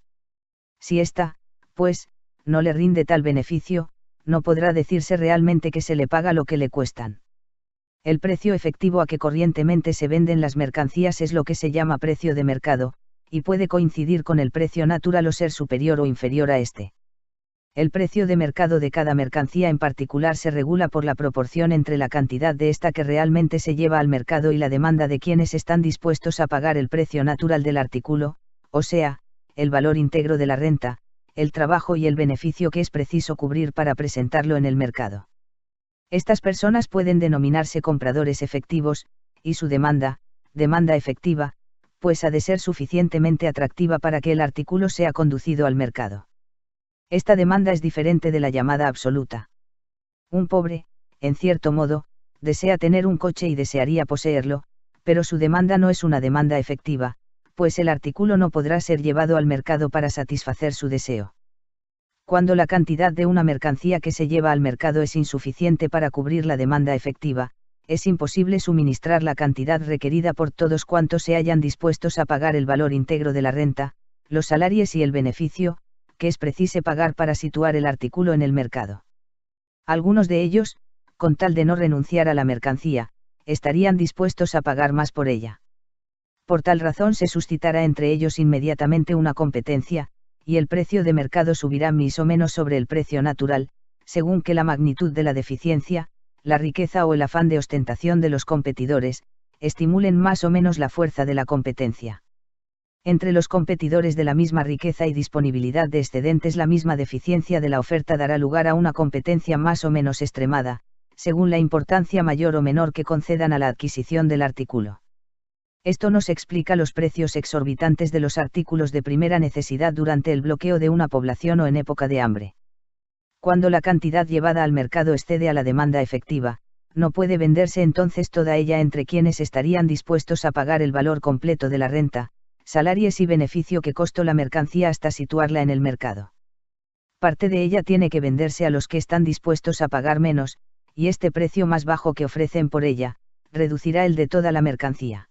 Si ésta, pues, no le rinde tal beneficio, no podrá decirse realmente que se le paga lo que le cuestan. El precio efectivo a que corrientemente se venden las mercancías es lo que se llama precio de mercado, y puede coincidir con el precio natural o ser superior o inferior a este. El precio de mercado de cada mercancía en particular se regula por la proporción entre la cantidad de esta que realmente se lleva al mercado y la demanda de quienes están dispuestos a pagar el precio natural del artículo, o sea, el valor íntegro de la renta, el trabajo y el beneficio que es preciso cubrir para presentarlo en el mercado. Estas personas pueden denominarse compradores efectivos, y su demanda efectiva, pues ha de ser suficientemente atractiva para que el artículo sea conducido al mercado. Esta demanda es diferente de la llamada absoluta. Un pobre, en cierto modo, desea tener un coche y desearía poseerlo, pero su demanda no es una demanda efectiva, pues el artículo no podrá ser llevado al mercado para satisfacer su deseo. Cuando la cantidad de una mercancía que se lleva al mercado es insuficiente para cubrir la demanda efectiva, es imposible suministrar la cantidad requerida por todos cuantos se hayan dispuestos a pagar el valor íntegro de la renta, los salarios y el beneficio, que es preciso pagar para situar el artículo en el mercado. Algunos de ellos, con tal de no renunciar a la mercancía, estarían dispuestos a pagar más por ella. Por tal razón se suscitará entre ellos inmediatamente una competencia, y el precio de mercado subirá más o menos sobre el precio natural, según que la magnitud de la deficiencia, la riqueza o el afán de ostentación de los competidores, estimulen más o menos la fuerza de la competencia. Entre los competidores de la misma riqueza y disponibilidad de excedentes la misma deficiencia de la oferta dará lugar a una competencia más o menos extremada, según la importancia mayor o menor que concedan a la adquisición del artículo. Esto nos explica los precios exorbitantes de los artículos de primera necesidad durante el bloqueo de una población o en época de hambre. Cuando la cantidad llevada al mercado excede a la demanda efectiva, no puede venderse entonces toda ella entre quienes estarían dispuestos a pagar el valor completo de la renta, salarios y beneficio que costó la mercancía hasta situarla en el mercado. Parte de ella tiene que venderse a los que están dispuestos a pagar menos, y este precio más bajo que ofrecen por ella, reducirá el de toda la mercancía.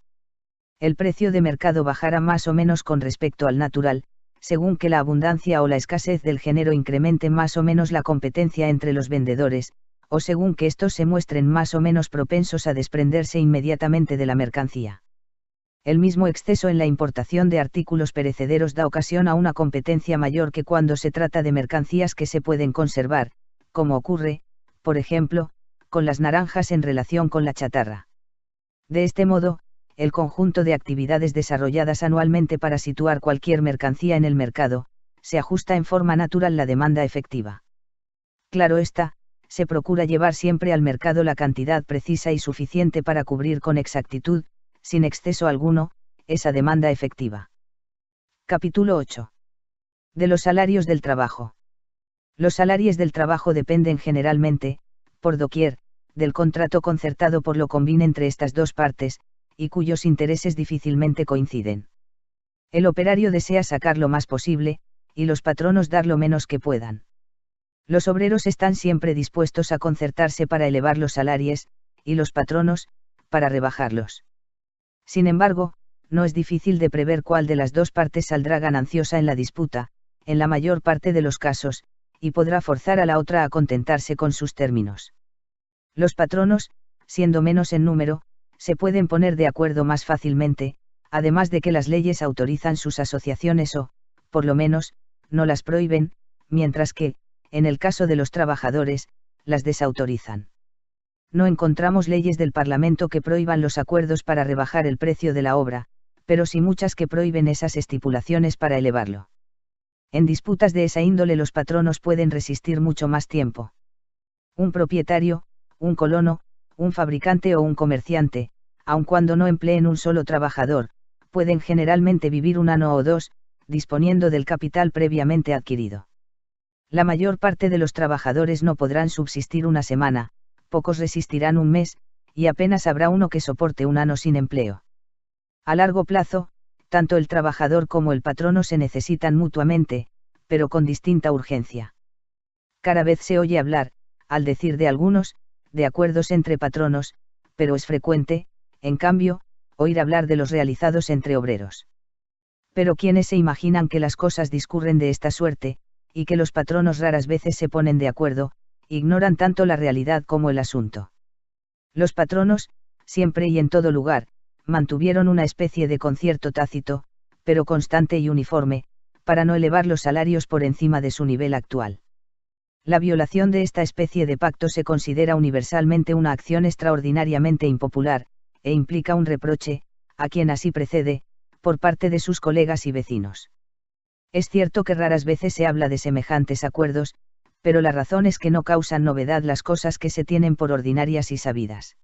El precio de mercado bajará más o menos con respecto al natural, según que la abundancia o la escasez del género incremente más o menos la competencia entre los vendedores, o según que estos se muestren más o menos propensos a desprenderse inmediatamente de la mercancía. El mismo exceso en la importación de artículos perecederos da ocasión a una competencia mayor que cuando se trata de mercancías que se pueden conservar, como ocurre, por ejemplo, con las naranjas en relación con la chatarra. De este modo, el conjunto de actividades desarrolladas anualmente para situar cualquier mercancía en el mercado, se ajusta en forma natural la demanda efectiva. Claro está, se procura llevar siempre al mercado la cantidad precisa y suficiente para cubrir con exactitud, sin exceso alguno, esa demanda efectiva. Capítulo 8. De los salarios del trabajo. Los salarios del trabajo dependen generalmente, por doquier, del contrato concertado por lo convine entre estas dos partes, y cuyos intereses difícilmente coinciden. El operario desea sacar lo más posible, y los patronos dar lo menos que puedan. Los obreros están siempre dispuestos a concertarse para elevar los salarios, y los patronos, para rebajarlos. Sin embargo, no es difícil de prever cuál de las dos partes saldrá gananciosa en la disputa, en la mayor parte de los casos, y podrá forzar a la otra a contentarse con sus términos. Los patronos, siendo menos en número, se pueden poner de acuerdo más fácilmente, además de que las leyes autorizan sus asociaciones o, por lo menos, no las prohíben, mientras que, en el caso de los trabajadores, las desautorizan. No encontramos leyes del Parlamento que prohíban los acuerdos para rebajar el precio de la obra, pero sí muchas que prohíben esas estipulaciones para elevarlo. En disputas de esa índole los patronos pueden resistir mucho más tiempo. Un propietario, un colono, un fabricante o un comerciante, aun cuando no empleen un solo trabajador, pueden generalmente vivir un año o dos, disponiendo del capital previamente adquirido. La mayor parte de los trabajadores no podrán subsistir una semana, pocos resistirán un mes, y apenas habrá uno que soporte un año sin empleo. A largo plazo, tanto el trabajador como el patrono se necesitan mutuamente, pero con distinta urgencia. Cada vez se oye hablar, al decir de algunos, de acuerdos entre patronos, pero es frecuente, en cambio, oír hablar de los realizados entre obreros. Pero quienes se imaginan que las cosas discurren de esta suerte, y que los patronos raras veces se ponen de acuerdo, ignoran tanto la realidad como el asunto. Los patronos, siempre y en todo lugar, mantuvieron una especie de concierto tácito, pero constante y uniforme, para no elevar los salarios por encima de su nivel actual. La violación de esta especie de pacto se considera universalmente una acción extraordinariamente impopular, e implica un reproche, a quien así precede, por parte de sus colegas y vecinos. Es cierto que raras veces se habla de semejantes acuerdos, pero la razón es que no causan novedad las cosas que se tienen por ordinarias y sabidas.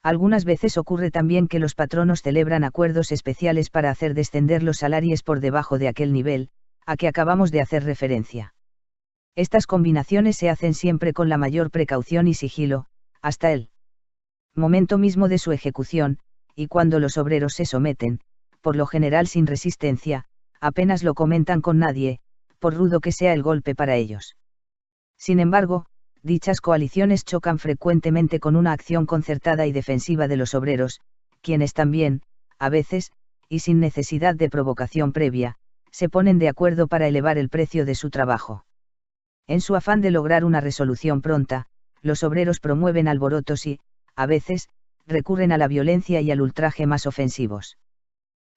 Algunas veces ocurre también que los patronos celebran acuerdos especiales para hacer descender los salarios por debajo de aquel nivel, a que acabamos de hacer referencia. Estas combinaciones se hacen siempre con la mayor precaución y sigilo, hasta el momento mismo de su ejecución, y cuando los obreros se someten, por lo general sin resistencia, apenas lo comentan con nadie, por rudo que sea el golpe para ellos. Sin embargo, dichas coaliciones chocan frecuentemente con una acción concertada y defensiva de los obreros, quienes también, a veces, y sin necesidad de provocación previa, se ponen de acuerdo para elevar el precio de su trabajo. En su afán de lograr una resolución pronta, los obreros promueven alborotos y, a veces, recurren a la violencia y al ultraje más ofensivos.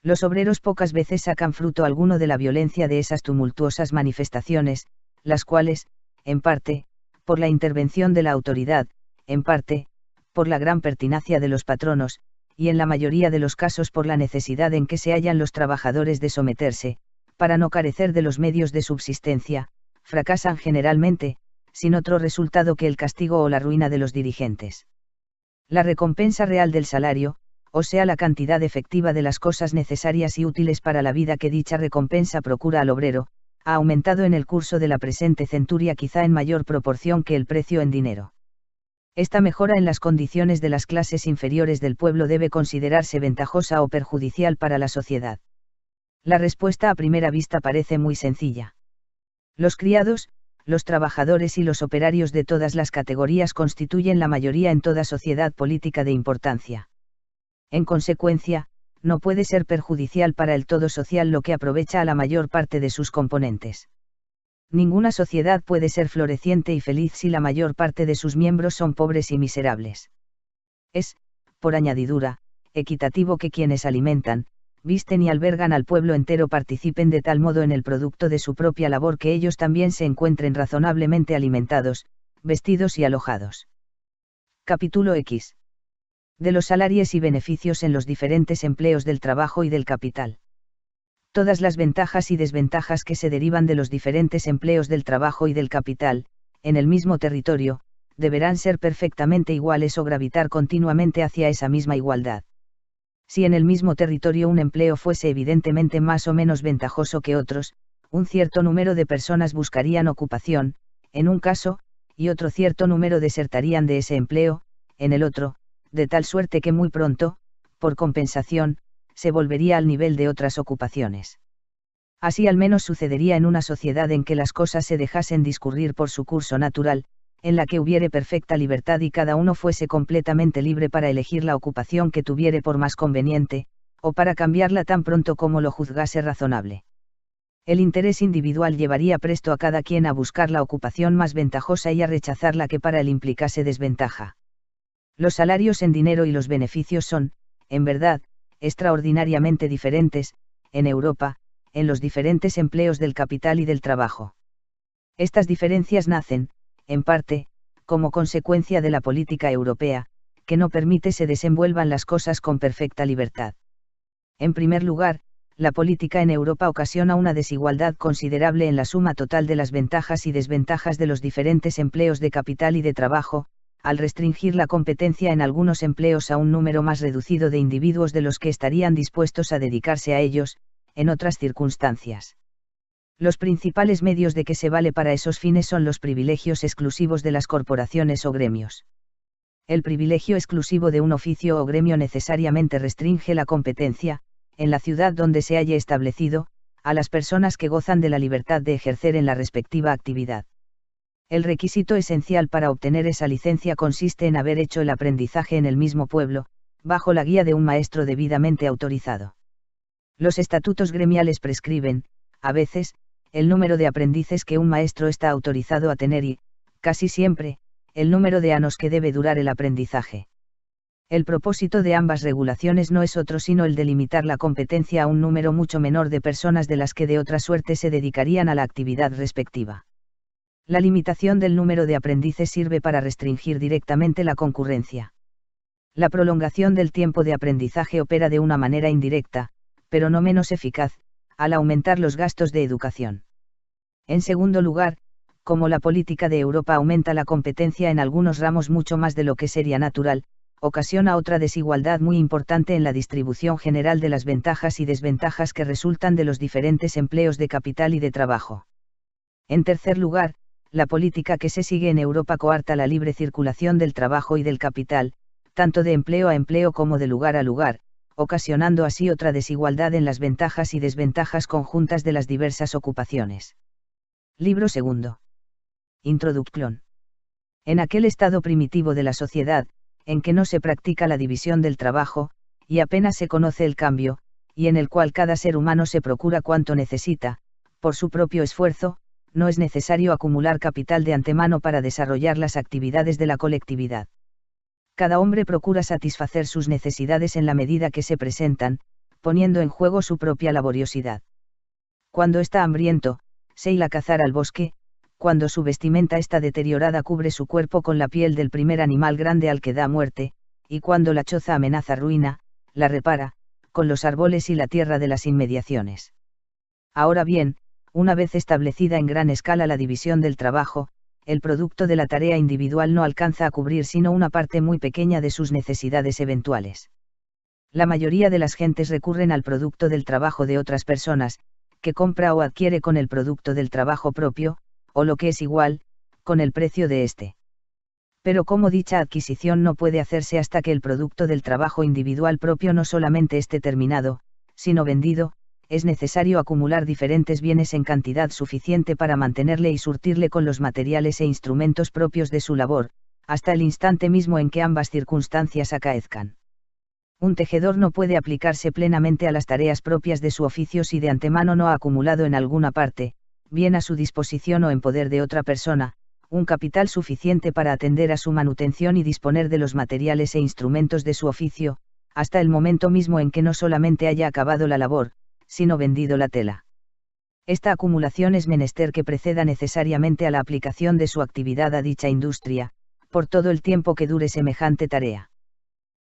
Los obreros pocas veces sacan fruto alguno de la violencia de esas tumultuosas manifestaciones, las cuales, en parte, por la intervención de la autoridad, en parte, por la gran pertinacia de los patronos, y en la mayoría de los casos por la necesidad en que se hallan los trabajadores de someterse, para no carecer de los medios de subsistencia, fracasan generalmente, sin otro resultado que el castigo o la ruina de los dirigentes. La recompensa real del salario, o sea la cantidad efectiva de las cosas necesarias y útiles para la vida que dicha recompensa procura al obrero, ha aumentado en el curso de la presente centuria quizá en mayor proporción que el precio en dinero. Esta mejora en las condiciones de las clases inferiores del pueblo debe considerarse ventajosa o perjudicial para la sociedad. La respuesta a primera vista parece muy sencilla. Los criados, los trabajadores y los operarios de todas las categorías constituyen la mayoría en toda sociedad política de importancia. En consecuencia, no puede ser perjudicial para el todo social lo que aprovecha a la mayor parte de sus componentes. Ninguna sociedad puede ser floreciente y feliz si la mayor parte de sus miembros son pobres y miserables. Es, por añadidura, equitativo que quienes alimentan, visten y albergan al pueblo entero participen de tal modo en el producto de su propia labor que ellos también se encuentren razonablemente alimentados, vestidos y alojados. Capítulo X. De los salarios y beneficios en los diferentes empleos del trabajo y del capital. Todas las ventajas y desventajas que se derivan de los diferentes empleos del trabajo y del capital, en el mismo territorio, deberán ser perfectamente iguales o gravitar continuamente hacia esa misma igualdad. Si en el mismo territorio un empleo fuese evidentemente más o menos ventajoso que otros, un cierto número de personas buscarían ocupación, en un caso, y otro cierto número desertarían de ese empleo, en el otro, de tal suerte que muy pronto, por compensación, se volvería al nivel de otras ocupaciones. Así al menos sucedería en una sociedad en que las cosas se dejasen discurrir por su curso natural, en la que hubiere perfecta libertad y cada uno fuese completamente libre para elegir la ocupación que tuviere por más conveniente, o para cambiarla tan pronto como lo juzgase razonable. El interés individual llevaría presto a cada quien a buscar la ocupación más ventajosa y a rechazar la que para él implicase desventaja. Los salarios en dinero y los beneficios son, en verdad, extraordinariamente diferentes, en Europa, en los diferentes empleos del capital y del trabajo. Estas diferencias nacen, en parte, como consecuencia de la política europea, que no permite se desenvuelvan las cosas con perfecta libertad. En primer lugar, la política en Europa ocasiona una desigualdad considerable en la suma total de las ventajas y desventajas de los diferentes empleos de capital y de trabajo, al restringir la competencia en algunos empleos a un número más reducido de individuos de los que estarían dispuestos a dedicarse a ellos, en otras circunstancias. Los principales medios de que se vale para esos fines son los privilegios exclusivos de las corporaciones o gremios. El privilegio exclusivo de un oficio o gremio necesariamente restringe la competencia, en la ciudad donde se haya establecido, a las personas que gozan de la libertad de ejercer en la respectiva actividad. El requisito esencial para obtener esa licencia consiste en haber hecho el aprendizaje en el mismo pueblo, bajo la guía de un maestro debidamente autorizado. Los estatutos gremiales prescriben, a veces, el número de aprendices que un maestro está autorizado a tener y, casi siempre, el número de años que debe durar el aprendizaje. El propósito de ambas regulaciones no es otro sino el de limitar la competencia a un número mucho menor de personas de las que de otra suerte se dedicarían a la actividad respectiva. La limitación del número de aprendices sirve para restringir directamente la concurrencia. La prolongación del tiempo de aprendizaje opera de una manera indirecta, pero no menos eficaz, al aumentar los gastos de educación. En segundo lugar, como la política de Europa aumenta la competencia en algunos ramos mucho más de lo que sería natural, ocasiona otra desigualdad muy importante en la distribución general de las ventajas y desventajas que resultan de los diferentes empleos de capital y de trabajo. En tercer lugar, la política que se sigue en Europa coarta la libre circulación del trabajo y del capital, tanto de empleo a empleo como de lugar a lugar, ocasionando así otra desigualdad en las ventajas y desventajas conjuntas de las diversas ocupaciones. Libro segundo. Introducción. En aquel estado primitivo de la sociedad, en que no se practica la división del trabajo, y apenas se conoce el cambio, y en el cual cada ser humano se procura cuanto necesita, por su propio esfuerzo, no es necesario acumular capital de antemano para desarrollar las actividades de la colectividad. Cada hombre procura satisfacer sus necesidades en la medida que se presentan, poniendo en juego su propia laboriosidad. Cuando está hambriento, se irá a cazar al bosque, cuando su vestimenta está deteriorada cubre su cuerpo con la piel del primer animal grande al que da muerte, y cuando la choza amenaza ruina, la repara, con los árboles y la tierra de las inmediaciones. Ahora bien, una vez establecida en gran escala la división del trabajo, el producto de la tarea individual no alcanza a cubrir sino una parte muy pequeña de sus necesidades eventuales. La mayoría de las gentes recurren al producto del trabajo de otras personas, que compra o adquiere con el producto del trabajo propio, o lo que es igual, con el precio de éste. Pero como dicha adquisición no puede hacerse hasta que el producto del trabajo individual propio no solamente esté terminado, sino vendido, es necesario acumular diferentes bienes en cantidad suficiente para mantenerle y surtirle con los materiales e instrumentos propios de su labor, hasta el instante mismo en que ambas circunstancias acaezcan. Un tejedor no puede aplicarse plenamente a las tareas propias de su oficio si de antemano no ha acumulado en alguna parte, bien a su disposición o en poder de otra persona, un capital suficiente para atender a su manutención y disponer de los materiales e instrumentos de su oficio, hasta el momento mismo en que no solamente haya acabado la labor, sino vendido la tela. Esta acumulación es menester que preceda necesariamente a la aplicación de su actividad a dicha industria, por todo el tiempo que dure semejante tarea.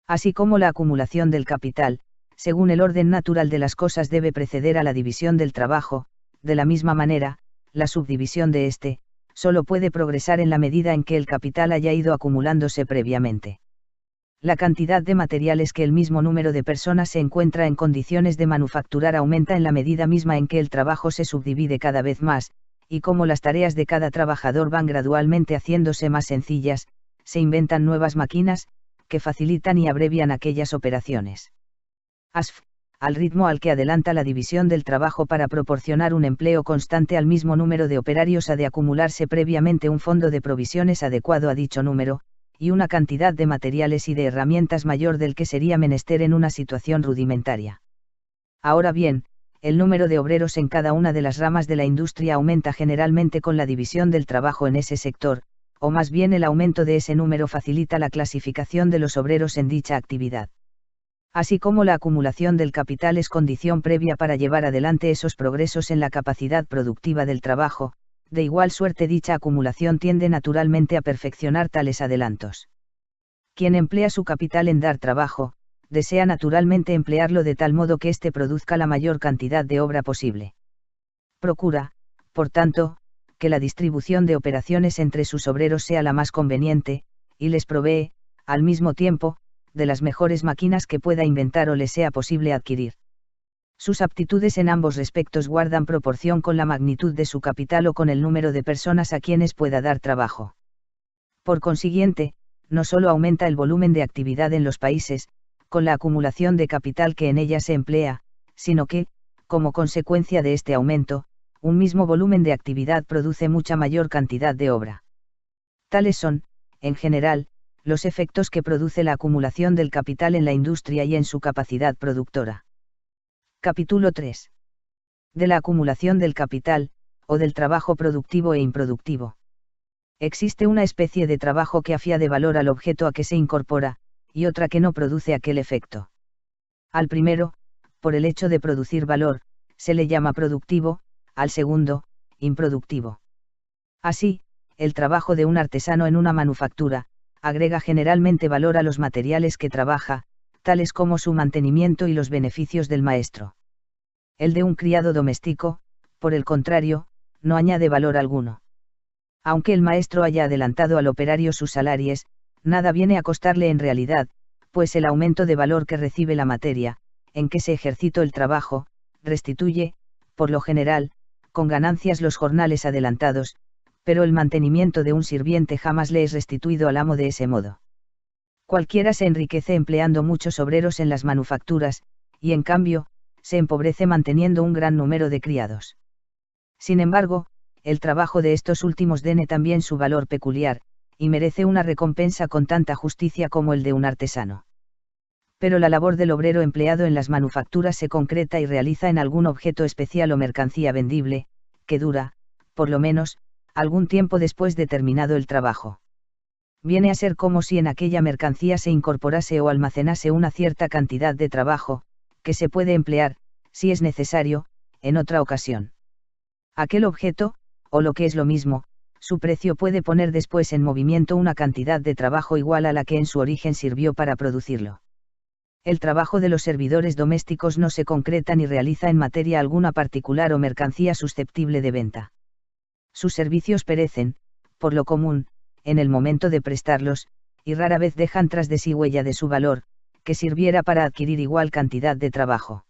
Así como la acumulación del capital, según el orden natural de las cosas debe preceder a la división del trabajo, de la misma manera, la subdivisión de éste, solo puede progresar en la medida en que el capital haya ido acumulándose previamente. La cantidad de materiales que el mismo número de personas se encuentra en condiciones de manufacturar aumenta en la medida misma en que el trabajo se subdivide cada vez más, y como las tareas de cada trabajador van gradualmente haciéndose más sencillas, se inventan nuevas máquinas, que facilitan y abrevian aquellas operaciones. ASF, al ritmo al que adelanta la división del trabajo para proporcionar un empleo constante al mismo número de operarios ha de acumularse previamente un fondo de provisiones adecuado a dicho número, y una cantidad de materiales y de herramientas mayor del que sería menester en una situación rudimentaria. Ahora bien, el número de obreros en cada una de las ramas de la industria aumenta generalmente con la división del trabajo en ese sector, o más bien el aumento de ese número facilita la clasificación de los obreros en dicha actividad. Así como la acumulación del capital es condición previa para llevar adelante esos progresos en la capacidad productiva del trabajo, de igual suerte dicha acumulación tiende naturalmente a perfeccionar tales adelantos. Quien emplea su capital en dar trabajo, desea naturalmente emplearlo de tal modo que éste produzca la mayor cantidad de obra posible. Procura, por tanto, que la distribución de operaciones entre sus obreros sea la más conveniente, y les provee, al mismo tiempo, de las mejores máquinas que pueda inventar o les sea posible adquirir. Sus aptitudes en ambos respectos guardan proporción con la magnitud de su capital o con el número de personas a quienes pueda dar trabajo. Por consiguiente, no solo aumenta el volumen de actividad en los países, con la acumulación de capital que en ella se emplea, sino que, como consecuencia de este aumento, un mismo volumen de actividad produce mucha mayor cantidad de obra. Tales son, en general, los efectos que produce la acumulación del capital en la industria y en su capacidad productora. Capítulo 3. De la acumulación del capital, o del trabajo productivo e improductivo. Existe una especie de trabajo que afiade valor al objeto a que se incorpora, y otra que no produce aquel efecto. Al primero, por el hecho de producir valor, se le llama productivo, al segundo, improductivo. Así, el trabajo de un artesano en una manufactura, agrega generalmente valor a los materiales que trabaja, tales como su mantenimiento y los beneficios del maestro. El de un criado doméstico, por el contrario, no añade valor alguno. Aunque el maestro haya adelantado al operario sus salarios, nada viene a costarle en realidad, pues el aumento de valor que recibe la materia, en que se ejercitó el trabajo, restituye, por lo general, con ganancias los jornales adelantados, pero el mantenimiento de un sirviente jamás le es restituido al amo de ese modo. Cualquiera se enriquece empleando muchos obreros en las manufacturas, y en cambio, se empobrece manteniendo un gran número de criados. Sin embargo, el trabajo de estos últimos tiene también su valor peculiar, y merece una recompensa con tanta justicia como el de un artesano. Pero la labor del obrero empleado en las manufacturas se concreta y realiza en algún objeto especial o mercancía vendible, que dura, por lo menos, algún tiempo después de terminado el trabajo. Viene a ser como si en aquella mercancía se incorporase o almacenase una cierta cantidad de trabajo, que se puede emplear, si es necesario, en otra ocasión. Aquel objeto, o lo que es lo mismo, su precio puede poner después en movimiento una cantidad de trabajo igual a la que en su origen sirvió para producirlo. El trabajo de los servidores domésticos no se concreta ni realiza en materia alguna particular o mercancía susceptible de venta. Sus servicios perecen, por lo común, en el momento de prestarlos, y rara vez dejan tras de sí huella de su valor, que sirviera para adquirir igual cantidad de trabajo.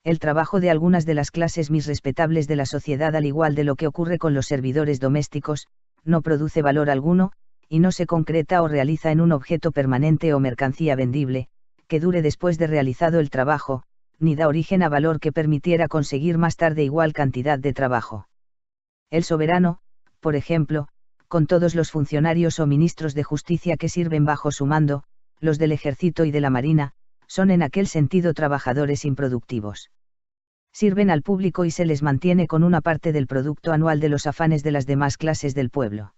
El trabajo de algunas de las clases más respetables de la sociedad, al igual de lo que ocurre con los servidores domésticos, no produce valor alguno, y no se concreta o realiza en un objeto permanente o mercancía vendible, que dure después de realizado el trabajo, ni da origen a valor que permitiera conseguir más tarde igual cantidad de trabajo. El soberano, por ejemplo, con todos los funcionarios o ministros de justicia que sirven bajo su mando, los del ejército y de la marina, son en aquel sentido trabajadores improductivos. Sirven al público y se les mantiene con una parte del producto anual de los afanes de las demás clases del pueblo.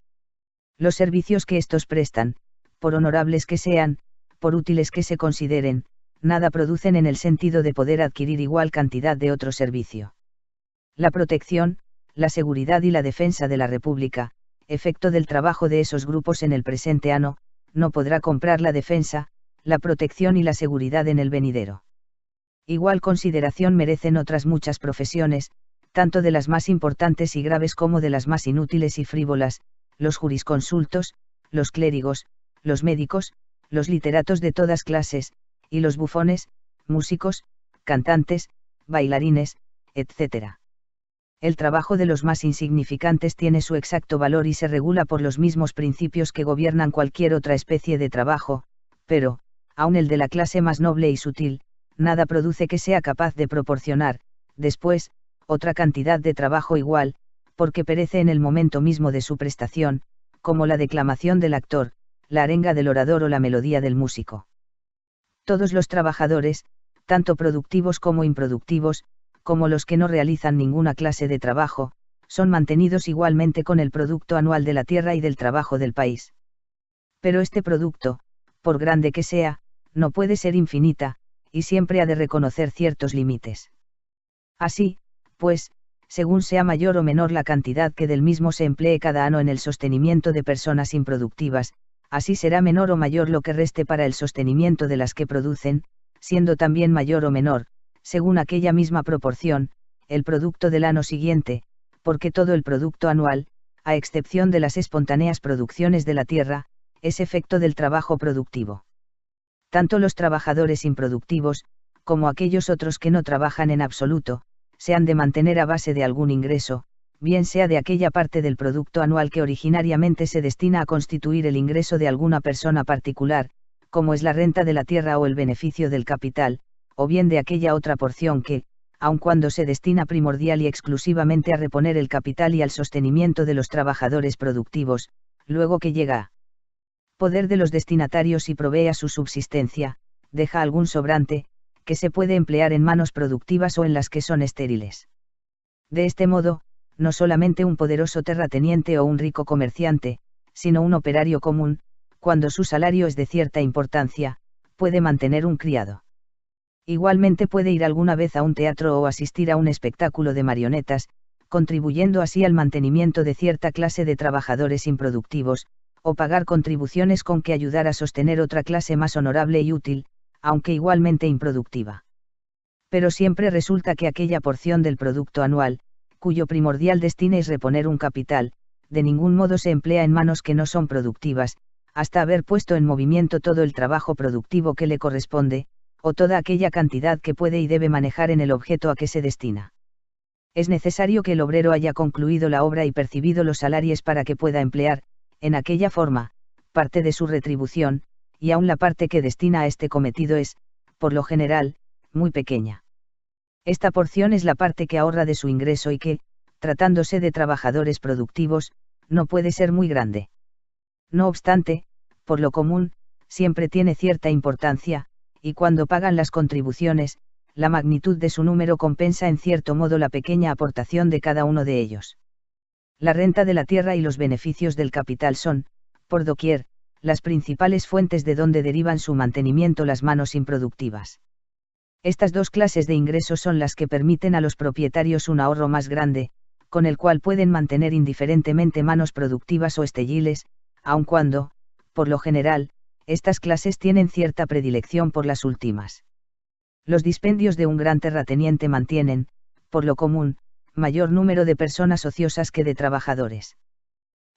Los servicios que estos prestan, por honorables que sean, por útiles que se consideren, nada producen en el sentido de poder adquirir igual cantidad de otro servicio. La protección, la seguridad y la defensa de la República, efecto del trabajo de esos grupos en el presente ano, no podrá comprar la defensa, la protección y la seguridad en el venidero. Igual consideración merecen otras muchas profesiones, tanto de las más importantes y graves como de las más inútiles y frívolas, los jurisconsultos, los clérigos, los médicos, los literatos de todas clases, y los bufones, músicos, cantantes, bailarines, etc. El trabajo de los más insignificantes tiene su exacto valor y se regula por los mismos principios que gobiernan cualquier otra especie de trabajo, pero, aun el de la clase más noble y sutil, nada produce que sea capaz de proporcionar, después, otra cantidad de trabajo igual, porque perece en el momento mismo de su prestación, como la declamación del actor, la arenga del orador o la melodía del músico. Todos los trabajadores, tanto productivos como improductivos, como los que no realizan ninguna clase de trabajo, son mantenidos igualmente con el producto anual de la tierra y del trabajo del país. Pero este producto, por grande que sea, no puede ser infinita, y siempre ha de reconocer ciertos límites. Así, pues, según sea mayor o menor la cantidad que del mismo se emplee cada año en el sostenimiento de personas improductivas, así será menor o mayor lo que reste para el sostenimiento de las que producen, siendo también mayor o menor, según aquella misma proporción, el producto del año siguiente, porque todo el producto anual, a excepción de las espontáneas producciones de la tierra, es efecto del trabajo productivo. Tanto los trabajadores improductivos, como aquellos otros que no trabajan en absoluto, se han de mantener a base de algún ingreso, bien sea de aquella parte del producto anual que originariamente se destina a constituir el ingreso de alguna persona particular, como es la renta de la tierra o el beneficio del capital, o bien de aquella otra porción que, aun cuando se destina primordial y exclusivamente a reponer el capital y al sostenimiento de los trabajadores productivos, luego que llega a poder de los destinatarios y provee a su subsistencia, deja algún sobrante, que se puede emplear en manos productivas o en las que son estériles. De este modo, no solamente un poderoso terrateniente o un rico comerciante, sino un operario común, cuando su salario es de cierta importancia, puede mantener un criado. Igualmente puede ir alguna vez a un teatro o asistir a un espectáculo de marionetas, contribuyendo así al mantenimiento de cierta clase de trabajadores improductivos, o pagar contribuciones con que ayudar a sostener otra clase más honorable y útil, aunque igualmente improductiva. Pero siempre resulta que aquella porción del producto anual, cuyo primordial destino es reponer un capital, de ningún modo se emplea en manos que no son productivas, hasta haber puesto en movimiento todo el trabajo productivo que le corresponde, o toda aquella cantidad que puede y debe manejar en el objeto a que se destina. Es necesario que el obrero haya concluido la obra y percibido los salarios para que pueda emplear, en aquella forma, parte de su retribución, y aun la parte que destina a este cometido es, por lo general, muy pequeña. Esta porción es la parte que ahorra de su ingreso y que, tratándose de trabajadores productivos, no puede ser muy grande. No obstante, por lo común, siempre tiene cierta importancia, y cuando pagan las contribuciones, la magnitud de su número compensa en cierto modo la pequeña aportación de cada uno de ellos. La renta de la tierra y los beneficios del capital son, por doquier, las principales fuentes de donde derivan su mantenimiento las manos improductivas. Estas dos clases de ingresos son las que permiten a los propietarios un ahorro más grande, con el cual pueden mantener indiferentemente manos productivas o estelliles, aun cuando, por lo general, estas clases tienen cierta predilección por las últimas. Los dispendios de un gran terrateniente mantienen, por lo común, mayor número de personas ociosas que de trabajadores.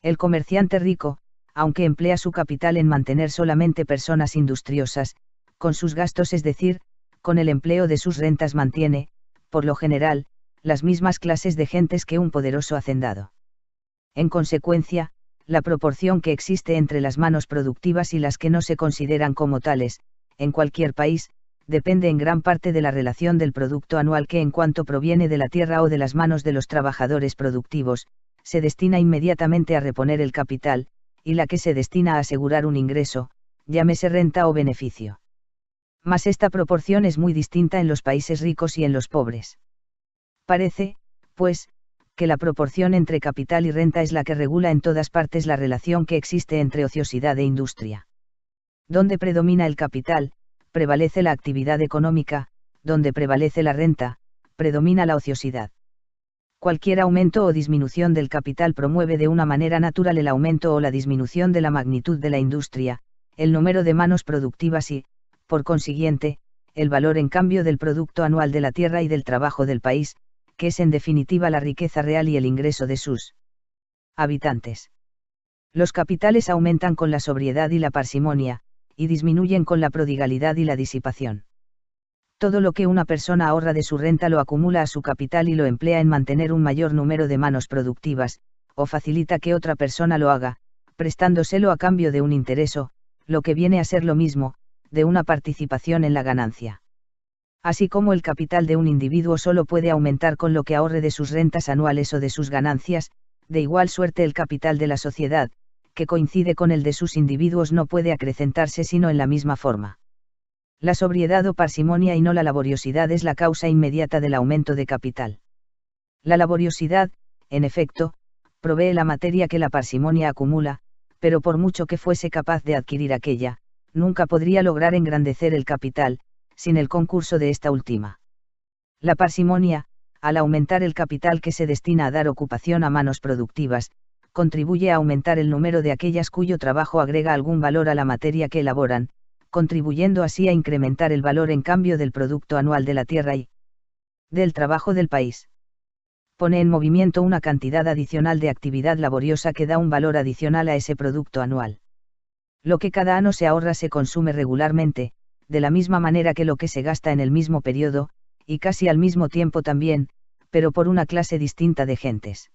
El comerciante rico, aunque emplea su capital en mantener solamente personas industriosas, con sus gastos, es decir, con el empleo de sus rentas mantiene, por lo general, las mismas clases de gentes que un poderoso hacendado. En consecuencia, la proporción que existe entre las manos productivas y las que no se consideran como tales, en cualquier país, depende en gran parte de la relación del producto anual que en cuanto proviene de la tierra o de las manos de los trabajadores productivos, se destina inmediatamente a reponer el capital, y la que se destina a asegurar un ingreso, llámese renta o beneficio. Mas esta proporción es muy distinta en los países ricos y en los pobres. Parece, pues, que la proporción entre capital y renta es la que regula en todas partes la relación que existe entre ociosidad e industria. Donde predomina el capital, prevalece la actividad económica; donde prevalece la renta, predomina la ociosidad. Cualquier aumento o disminución del capital promueve de una manera natural el aumento o la disminución de la magnitud de la industria, el número de manos productivas y, por consiguiente, el valor en cambio del producto anual de la tierra y del trabajo del país, que es en definitiva la riqueza real y el ingreso de sus habitantes. Los capitales aumentan con la sobriedad y la parsimonia, y disminuyen con la prodigalidad y la disipación. Todo lo que una persona ahorra de su renta lo acumula a su capital y lo emplea en mantener un mayor número de manos productivas, o facilita que otra persona lo haga, prestándoselo a cambio de un interés o, lo que viene a ser lo mismo, de una participación en la ganancia. Así como el capital de un individuo solo puede aumentar con lo que ahorre de sus rentas anuales o de sus ganancias, de igual suerte el capital de la sociedad, que coincide con el de sus individuos, no puede acrecentarse sino en la misma forma. La sobriedad o parsimonia y no la laboriosidad es la causa inmediata del aumento de capital. La laboriosidad, en efecto, provee la materia que la parsimonia acumula, pero por mucho que fuese capaz de adquirir aquella, nunca podría lograr engrandecer el capital, sin el concurso de esta última. La parsimonia, al aumentar el capital que se destina a dar ocupación a manos productivas, contribuye a aumentar el número de aquellas cuyo trabajo agrega algún valor a la materia que elaboran, contribuyendo así a incrementar el valor en cambio del producto anual de la tierra y del trabajo del país. Pone en movimiento una cantidad adicional de actividad laboriosa que da un valor adicional a ese producto anual. Lo que cada año se ahorra se consume regularmente, de la misma manera que lo que se gasta en el mismo periodo, y casi al mismo tiempo también, pero por una clase distinta de gentes.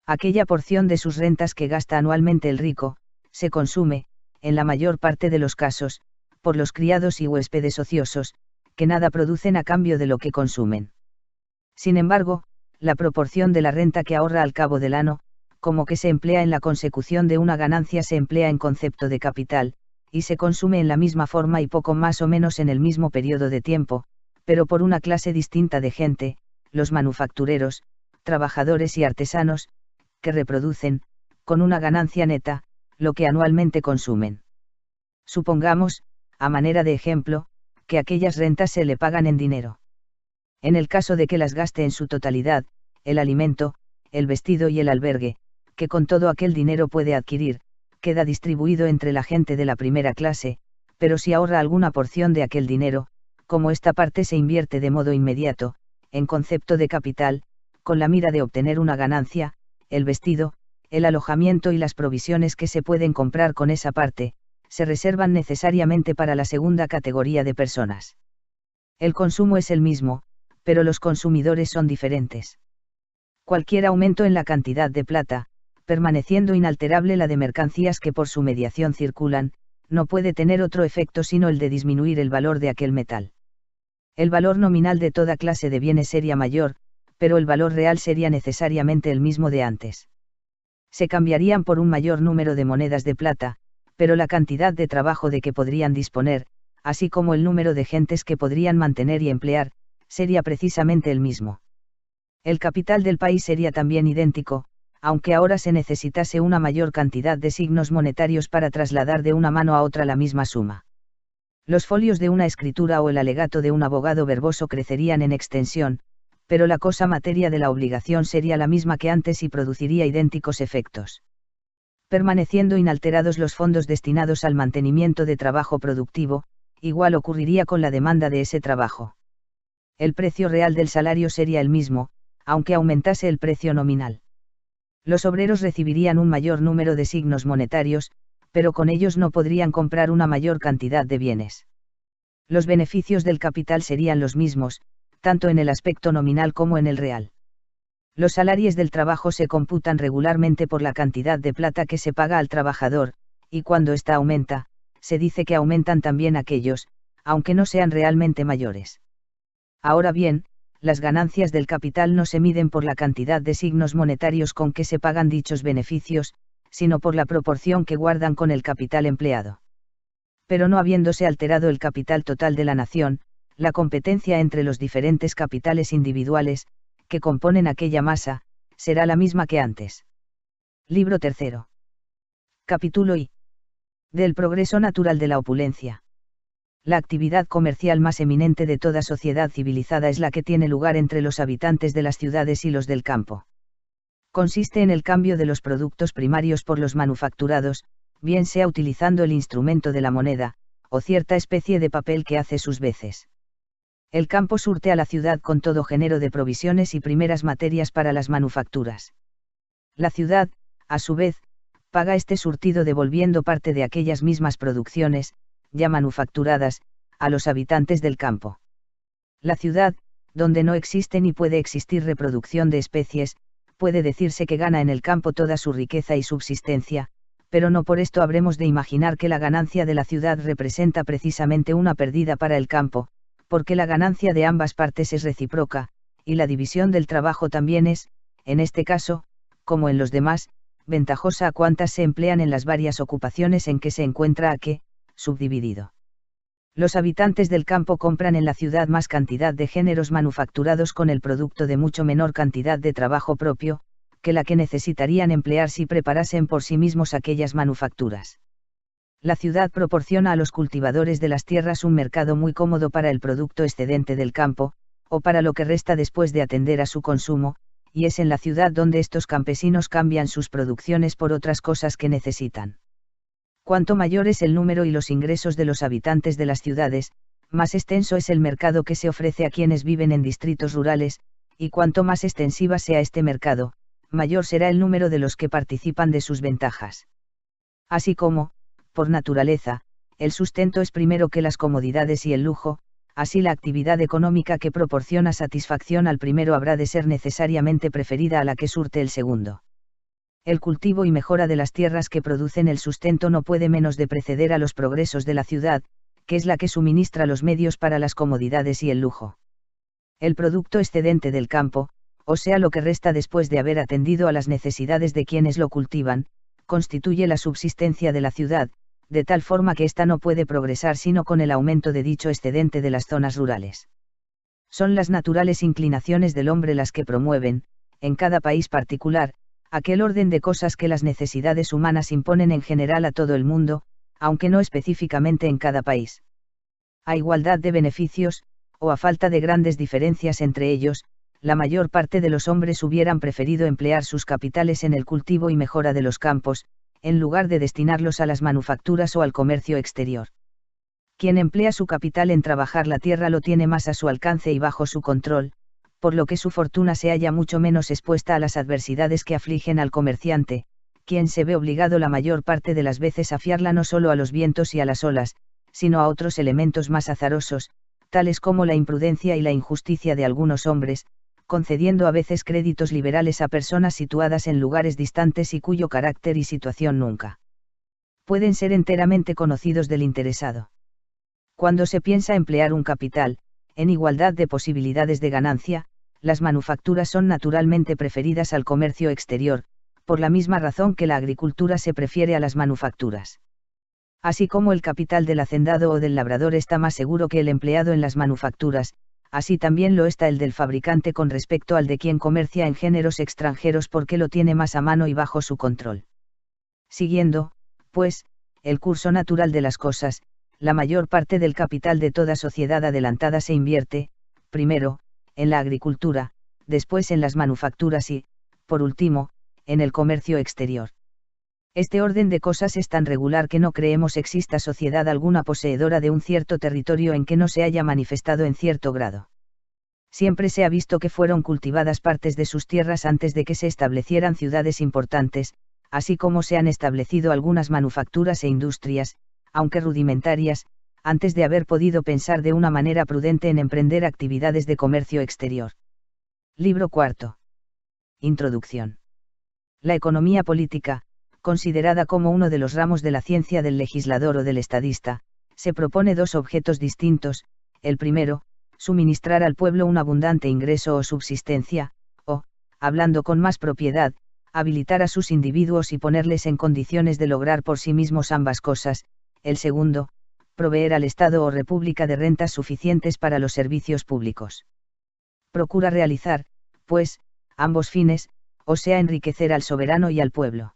Aquella porción de sus rentas que gasta anualmente el rico, se consume, en la mayor parte de los casos, por los criados y huéspedes ociosos, que nada producen a cambio de lo que consumen. Sin embargo, la proporción de la renta que ahorra al cabo del año, como que se emplea en la consecución de una ganancia se emplea en concepto de capital, y se consume en la misma forma y poco más o menos en el mismo periodo de tiempo, pero por una clase distinta de gente, los manufactureros, trabajadores y artesanos, que reproducen, con una ganancia neta, lo que anualmente consumen. Supongamos, a manera de ejemplo, que aquellas rentas se le pagan en dinero. En el caso de que las gaste en su totalidad, el alimento, el vestido y el albergue, que con todo aquel dinero puede adquirir, queda distribuido entre la gente de la primera clase, pero si ahorra alguna porción de aquel dinero, como esta parte se invierte de modo inmediato, en concepto de capital, con la mira de obtener una ganancia, el vestido, el alojamiento y las provisiones que se pueden comprar con esa parte, se reservan necesariamente para la segunda categoría de personas. El consumo es el mismo, pero los consumidores son diferentes. Cualquier aumento en la cantidad de plata, permaneciendo inalterable la de mercancías que por su mediación circulan, no puede tener otro efecto sino el de disminuir el valor de aquel metal. El valor nominal de toda clase de bienes sería mayor, pero el valor real sería necesariamente el mismo de antes. Se cambiarían por un mayor número de monedas de plata, pero la cantidad de trabajo de que podrían disponer, así como el número de gentes que podrían mantener y emplear, sería precisamente el mismo. El capital del país sería también idéntico, aunque ahora se necesitase una mayor cantidad de signos monetarios para trasladar de una mano a otra la misma suma. Los folios de una escritura o el alegato de un abogado verboso crecerían en extensión, pero la cosa materia de la obligación sería la misma que antes y produciría idénticos efectos. Permaneciendo inalterados los fondos destinados al mantenimiento de trabajo productivo, igual ocurriría con la demanda de ese trabajo. El precio real del salario sería el mismo, aunque aumentase el precio nominal. Los obreros recibirían un mayor número de signos monetarios, pero con ellos no podrían comprar una mayor cantidad de bienes. Los beneficios del capital serían los mismos, tanto en el aspecto nominal como en el real. Los salarios del trabajo se computan regularmente por la cantidad de plata que se paga al trabajador, y cuando ésta aumenta, se dice que aumentan también aquellos, aunque no sean realmente mayores. Ahora bien, las ganancias del capital no se miden por la cantidad de signos monetarios con que se pagan dichos beneficios, sino por la proporción que guardan con el capital empleado. Pero no habiéndose alterado el capital total de la nación, la competencia entre los diferentes capitales individuales, que componen aquella masa, será la misma que antes. Libro tercero. Capítulo I. Del progreso natural de la opulencia. La actividad comercial más eminente de toda sociedad civilizada es la que tiene lugar entre los habitantes de las ciudades y los del campo. Consiste en el cambio de los productos primarios por los manufacturados, bien sea utilizando el instrumento de la moneda, o cierta especie de papel que hace sus veces. El campo surte a la ciudad con todo género de provisiones y primeras materias para las manufacturas. La ciudad, a su vez, paga este surtido devolviendo parte de aquellas mismas producciones, ya manufacturadas, a los habitantes del campo. La ciudad, donde no existe ni puede existir reproducción de especies, puede decirse que gana en el campo toda su riqueza y subsistencia, pero no por esto habremos de imaginar que la ganancia de la ciudad representa precisamente una pérdida para el campo, porque la ganancia de ambas partes es recíproca, y la división del trabajo también es, en este caso, como en los demás, ventajosa a cuantas se emplean en las varias ocupaciones en que se encuentra aquel subdividido. Los habitantes del campo compran en la ciudad más cantidad de géneros manufacturados con el producto de mucho menor cantidad de trabajo propio, que la que necesitarían emplear si preparasen por sí mismos aquellas manufacturas. La ciudad proporciona a los cultivadores de las tierras un mercado muy cómodo para el producto excedente del campo, o para lo que resta después de atender a su consumo, y es en la ciudad donde estos campesinos cambian sus producciones por otras cosas que necesitan. Cuanto mayor es el número y los ingresos de los habitantes de las ciudades, más extenso es el mercado que se ofrece a quienes viven en distritos rurales, y cuanto más extensiva sea este mercado, mayor será el número de los que participan de sus ventajas. Así como, Por naturaleza, el sustento es primero que las comodidades y el lujo, así la actividad económica que proporciona satisfacción al primero habrá de ser necesariamente preferida a la que surte el segundo. El cultivo y mejora de las tierras que producen el sustento no puede menos de preceder a los progresos de la ciudad, que es la que suministra los medios para las comodidades y el lujo. El producto excedente del campo, o sea lo que resta después de haber atendido a las necesidades de quienes lo cultivan, constituye la subsistencia de la ciudad, de tal forma que ésta no puede progresar sino con el aumento de dicho excedente de las zonas rurales. Son las naturales inclinaciones del hombre las que promueven, en cada país particular, aquel orden de cosas que las necesidades humanas imponen en general a todo el mundo, aunque no específicamente en cada país. A igualdad de beneficios, o a falta de grandes diferencias entre ellos, la mayor parte de los hombres hubieran preferido emplear sus capitales en el cultivo y mejora de los campos, en lugar de destinarlos a las manufacturas o al comercio exterior. Quien emplea su capital en trabajar la tierra lo tiene más a su alcance y bajo su control, por lo que su fortuna se halla mucho menos expuesta a las adversidades que afligen al comerciante, quien se ve obligado la mayor parte de las veces a fiarla no solo a los vientos y a las olas, sino a otros elementos más azarosos, tales como la imprudencia y la injusticia de algunos hombres, concediendo a veces créditos liberales a personas situadas en lugares distantes y cuyo carácter y situación nunca pueden ser enteramente conocidos del interesado. Cuando se piensa emplear un capital, en igualdad de posibilidades de ganancia, las manufacturas son naturalmente preferidas al comercio exterior, por la misma razón que la agricultura se prefiere a las manufacturas. Así como el capital del hacendado o del labrador está más seguro que el empleado en las manufacturas, así también lo está el del fabricante con respecto al de quien comercia en géneros extranjeros porque lo tiene más a mano y bajo su control. Siguiendo, pues, el curso natural de las cosas, la mayor parte del capital de toda sociedad adelantada se invierte, primero, en la agricultura, después en las manufacturas y, por último, en el comercio exterior. Este orden de cosas es tan regular que no creemos exista sociedad alguna poseedora de un cierto territorio en que no se haya manifestado en cierto grado. Siempre se ha visto que fueron cultivadas partes de sus tierras antes de que se establecieran ciudades importantes, así como se han establecido algunas manufacturas e industrias, aunque rudimentarias, antes de haber podido pensar de una manera prudente en emprender actividades de comercio exterior. Libro cuarto. Introducción. La economía política, considerada como uno de los ramos de la ciencia del legislador o del estadista, se propone dos objetos distintos: el primero, suministrar al pueblo un abundante ingreso o subsistencia, o, hablando con más propiedad, habilitar a sus individuos y ponerles en condiciones de lograr por sí mismos ambas cosas; el segundo, proveer al Estado o República de rentas suficientes para los servicios públicos. Procura realizar, pues, ambos fines, o sea enriquecer al soberano y al pueblo.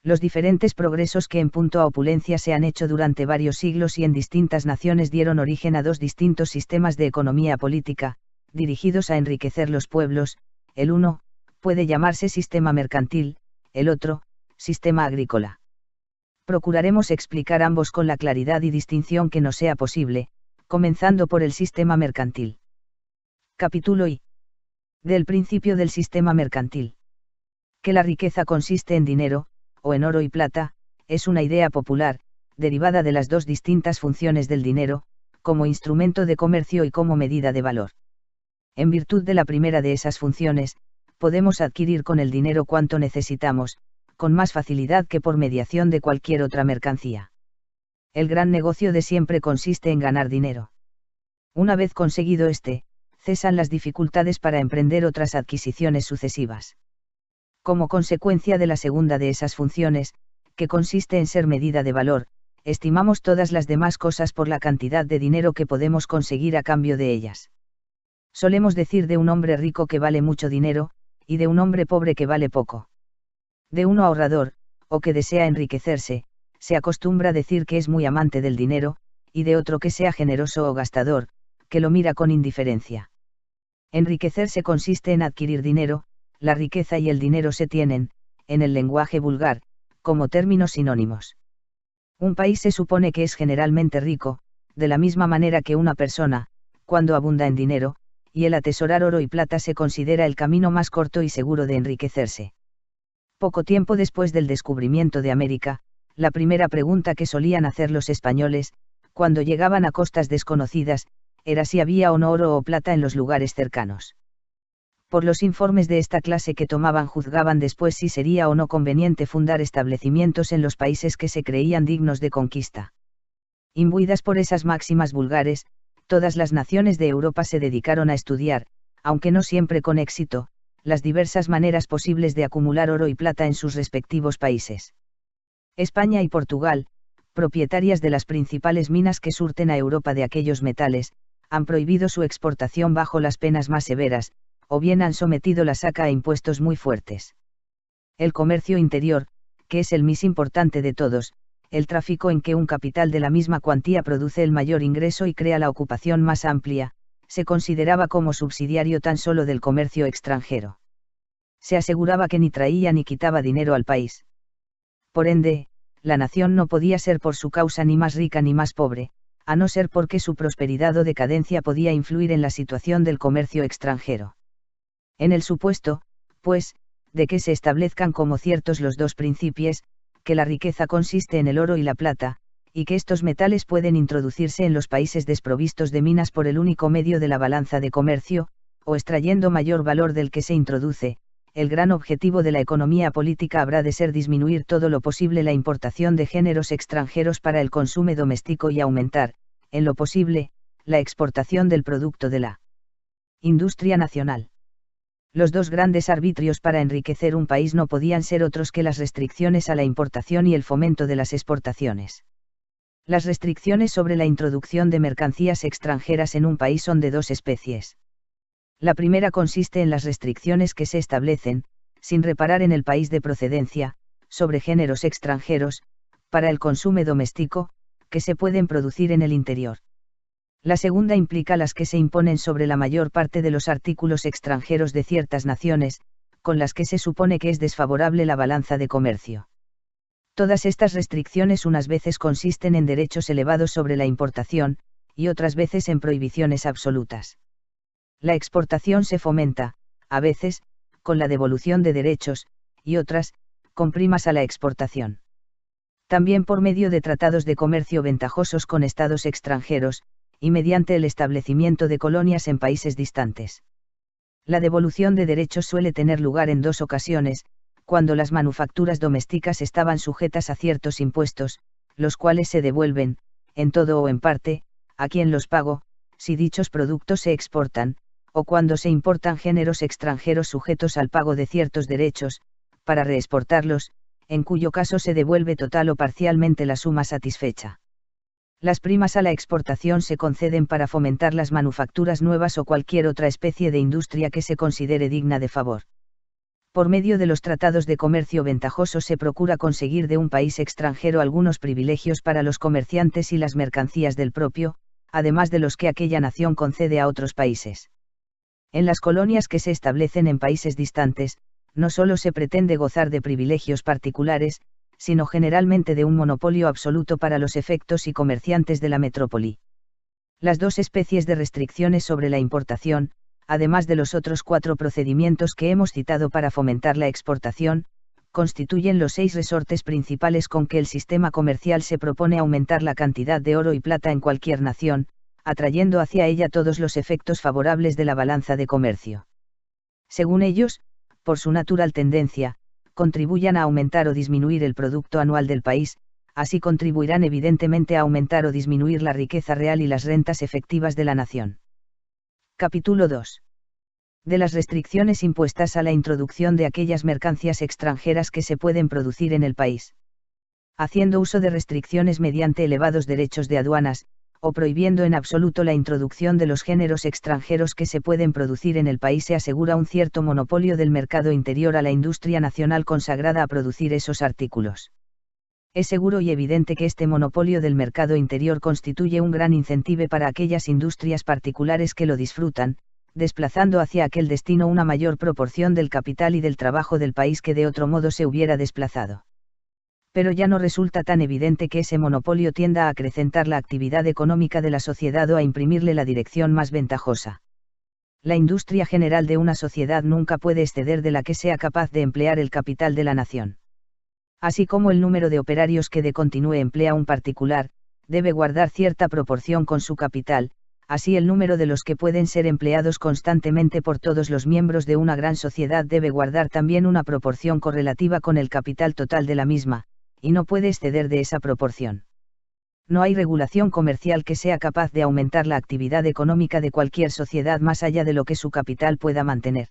Los diferentes progresos que en punto a opulencia se han hecho durante varios siglos y en distintas naciones dieron origen a dos distintos sistemas de economía política, dirigidos a enriquecer los pueblos. El uno, puede llamarse sistema mercantil, el otro, sistema agrícola. Procuraremos explicar ambos con la claridad y distinción que nos sea posible, comenzando por el sistema mercantil. Capítulo I. Del principio del sistema mercantil. Que la riqueza consiste en dinero, o en oro y plata, es una idea popular, derivada de las dos distintas funciones del dinero, como instrumento de comercio y como medida de valor. En virtud de la primera de esas funciones, podemos adquirir con el dinero cuanto necesitamos, con más facilidad que por mediación de cualquier otra mercancía. El gran negocio de siempre consiste en ganar dinero. Una vez conseguido este, cesan las dificultades para emprender otras adquisiciones sucesivas. Como consecuencia de la segunda de esas funciones, que consiste en ser medida de valor, estimamos todas las demás cosas por la cantidad de dinero que podemos conseguir a cambio de ellas. Solemos decir de un hombre rico que vale mucho dinero, y de un hombre pobre que vale poco. De uno ahorrador, o que desea enriquecerse, se acostumbra decir que es muy amante del dinero, y de otro que sea generoso o gastador, que lo mira con indiferencia. Enriquecerse consiste en adquirir dinero. La riqueza y el dinero se tienen, en el lenguaje vulgar, como términos sinónimos. Un país se supone que es generalmente rico, de la misma manera que una persona, cuando abunda en dinero, y el atesorar oro y plata se considera el camino más corto y seguro de enriquecerse. Poco tiempo después del descubrimiento de América, La primera pregunta que solían hacer los españoles, cuando llegaban a costas desconocidas, era si había o no oro o plata en los lugares cercanos. Por los informes de esta clase que tomaban juzgaban después si sería o no conveniente fundar establecimientos en los países que se creían dignos de conquista. Imbuidas por esas máximas vulgares, todas las naciones de Europa se dedicaron a estudiar, aunque no siempre con éxito, las diversas maneras posibles de acumular oro y plata en sus respectivos países. España y Portugal, propietarias de las principales minas que surten a Europa de aquellos metales, han prohibido su exportación bajo las penas más severas, o bien han sometido la saca a impuestos muy fuertes. El comercio interior, que es el más importante de todos, el tráfico en que un capital de la misma cuantía produce el mayor ingreso y crea la ocupación más amplia, se consideraba como subsidiario tan solo del comercio extranjero. Se aseguraba que ni traía ni quitaba dinero al país. Por ende, la nación no podía ser por su causa ni más rica ni más pobre, a no ser porque su prosperidad o decadencia podía influir en la situación del comercio extranjero. En el supuesto, pues, de que se establezcan como ciertos los dos principios, que la riqueza consiste en el oro y la plata, y que estos metales pueden introducirse en los países desprovistos de minas por el único medio de la balanza de comercio, o extrayendo mayor valor del que se introduce, el gran objetivo de la economía política habrá de ser disminuir todo lo posible la importación de géneros extranjeros para el consumo doméstico y aumentar, en lo posible, la exportación del producto de la industria nacional. Los dos grandes arbitrios para enriquecer un país no podían ser otros que las restricciones a la importación y el fomento de las exportaciones. Las restricciones sobre la introducción de mercancías extranjeras en un país son de dos especies. La primera consiste en las restricciones que se establecen, sin reparar en el país de procedencia, sobre géneros extranjeros, para el consumo doméstico, que se pueden producir en el interior. La segunda implica las que se imponen sobre la mayor parte de los artículos extranjeros de ciertas naciones, con las que se supone que es desfavorable la balanza de comercio. Todas estas restricciones unas veces consisten en derechos elevados sobre la importación, y otras veces en prohibiciones absolutas. La exportación se fomenta, a veces, con la devolución de derechos, y otras, con primas a la exportación. También por medio de tratados de comercio ventajosos con estados extranjeros, y mediante el establecimiento de colonias en países distantes. La devolución de derechos suele tener lugar en dos ocasiones, cuando las manufacturas domésticas estaban sujetas a ciertos impuestos, los cuales se devuelven, en todo o en parte, a quien los pagó, si dichos productos se exportan, o cuando se importan géneros extranjeros sujetos al pago de ciertos derechos, para reexportarlos, en cuyo caso se devuelve total o parcialmente la suma satisfecha. Las primas a la exportación se conceden para fomentar las manufacturas nuevas o cualquier otra especie de industria que se considere digna de favor. Por medio de los tratados de comercio ventajosos se procura conseguir de un país extranjero algunos privilegios para los comerciantes y las mercancías del propio, además de los que aquella nación concede a otros países. En las colonias que se establecen en países distantes, no solo se pretende gozar de privilegios particulares, sino generalmente de un monopolio absoluto para los efectos y comerciantes de la metrópoli. Las dos especies de restricciones sobre la importación, además de los otros 4 procedimientos que hemos citado para fomentar la exportación, constituyen los 6 resortes principales con que el sistema comercial se propone aumentar la cantidad de oro y plata en cualquier nación, atrayendo hacia ella todos los efectos favorables de la balanza de comercio. Según ellos, por su natural tendencia, contribuyan a aumentar o disminuir el producto anual del país, así contribuirán evidentemente a aumentar o disminuir la riqueza real y las rentas efectivas de la nación. Capítulo 2. De las restricciones impuestas a la introducción de aquellas mercancías extranjeras que se pueden producir en el país. Haciendo uso de restricciones mediante elevados derechos de aduanas, o prohibiendo en absoluto la introducción de los géneros extranjeros que se pueden producir en el país, se asegura un cierto monopolio del mercado interior a la industria nacional consagrada a producir esos artículos. Es seguro y evidente que este monopolio del mercado interior constituye un gran incentivo para aquellas industrias particulares que lo disfrutan, desplazando hacia aquel destino una mayor proporción del capital y del trabajo del país que de otro modo se hubiera desplazado. Pero ya no resulta tan evidente que ese monopolio tienda a acrecentar la actividad económica de la sociedad o a imprimirle la dirección más ventajosa. La industria general de una sociedad nunca puede exceder de la que sea capaz de emplear el capital de la nación. Así como el número de operarios que de continuo emplea un particular, debe guardar cierta proporción con su capital, así el número de los que pueden ser empleados constantemente por todos los miembros de una gran sociedad debe guardar también una proporción correlativa con el capital total de la misma, y no puede exceder de esa proporción. No hay regulación comercial que sea capaz de aumentar la actividad económica de cualquier sociedad más allá de lo que su capital pueda mantener.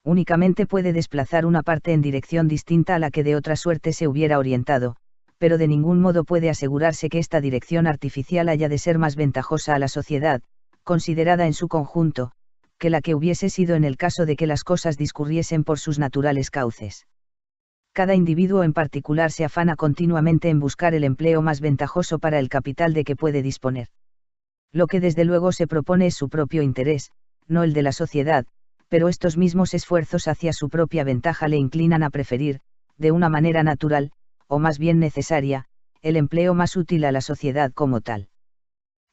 Únicamente puede desplazar una parte en dirección distinta a la que de otra suerte se hubiera orientado, pero de ningún modo puede asegurarse que esta dirección artificial haya de ser más ventajosa a la sociedad, considerada en su conjunto, que la que hubiese sido en el caso de que las cosas discurriesen por sus naturales cauces. Cada individuo en particular se afana continuamente en buscar el empleo más ventajoso para el capital de que puede disponer. Lo que desde luego se propone es su propio interés, no el de la sociedad, pero estos mismos esfuerzos hacia su propia ventaja le inclinan a preferir, de una manera natural, o más bien necesaria, el empleo más útil a la sociedad como tal.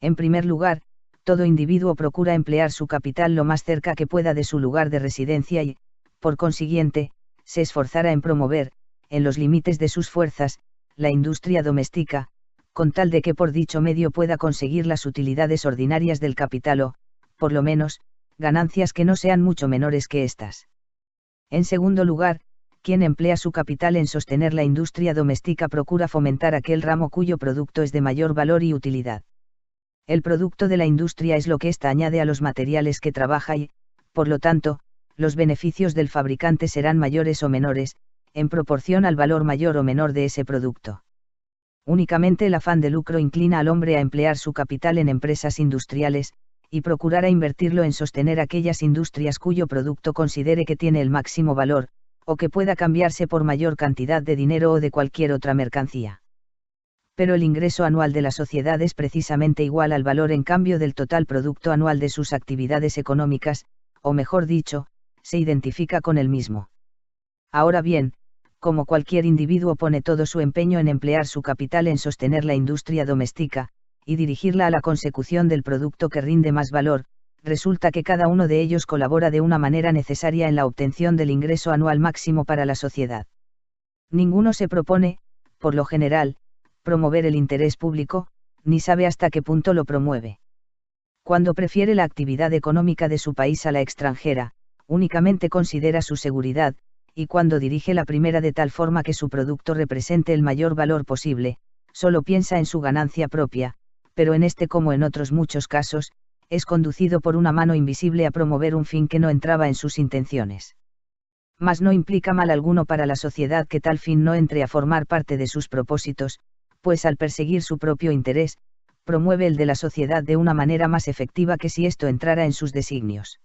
En primer lugar, todo individuo procura emplear su capital lo más cerca que pueda de su lugar de residencia y, por consiguiente, se esforzará en promover, en los límites de sus fuerzas, la industria doméstica, con tal de que por dicho medio pueda conseguir las utilidades ordinarias del capital o, por lo menos, ganancias que no sean mucho menores que éstas. En segundo lugar, quien emplea su capital en sostener la industria doméstica procura fomentar aquel ramo cuyo producto es de mayor valor y utilidad. El producto de la industria es lo que ésta añade a los materiales que trabaja y, por lo tanto, los beneficios del fabricante serán mayores o menores, en proporción al valor mayor o menor de ese producto. Únicamente el afán de lucro inclina al hombre a emplear su capital en empresas industriales, y procurar a invertirlo en sostener aquellas industrias cuyo producto considere que tiene el máximo valor, o que pueda cambiarse por mayor cantidad de dinero o de cualquier otra mercancía. Pero el ingreso anual de la sociedad es precisamente igual al valor en cambio del total producto anual de sus actividades económicas, o mejor dicho, se identifica con el mismo. Ahora bien, como cualquier individuo pone todo su empeño en emplear su capital en sostener la industria doméstica, y dirigirla a la consecución del producto que rinde más valor, resulta que cada uno de ellos colabora de una manera necesaria en la obtención del ingreso anual máximo para la sociedad. Ninguno se propone, por lo general, promover el interés público, ni sabe hasta qué punto lo promueve. Cuando prefiere la actividad económica de su país a la extranjera, únicamente considera su seguridad, y cuando dirige la primera de tal forma que su producto represente el mayor valor posible, solo piensa en su ganancia propia, pero en este como en otros muchos casos, es conducido por una mano invisible a promover un fin que no entraba en sus intenciones. Mas no implica mal alguno para la sociedad que tal fin no entre a formar parte de sus propósitos, pues al perseguir su propio interés, promueve el de la sociedad de una manera más efectiva que si esto entrara en sus designios.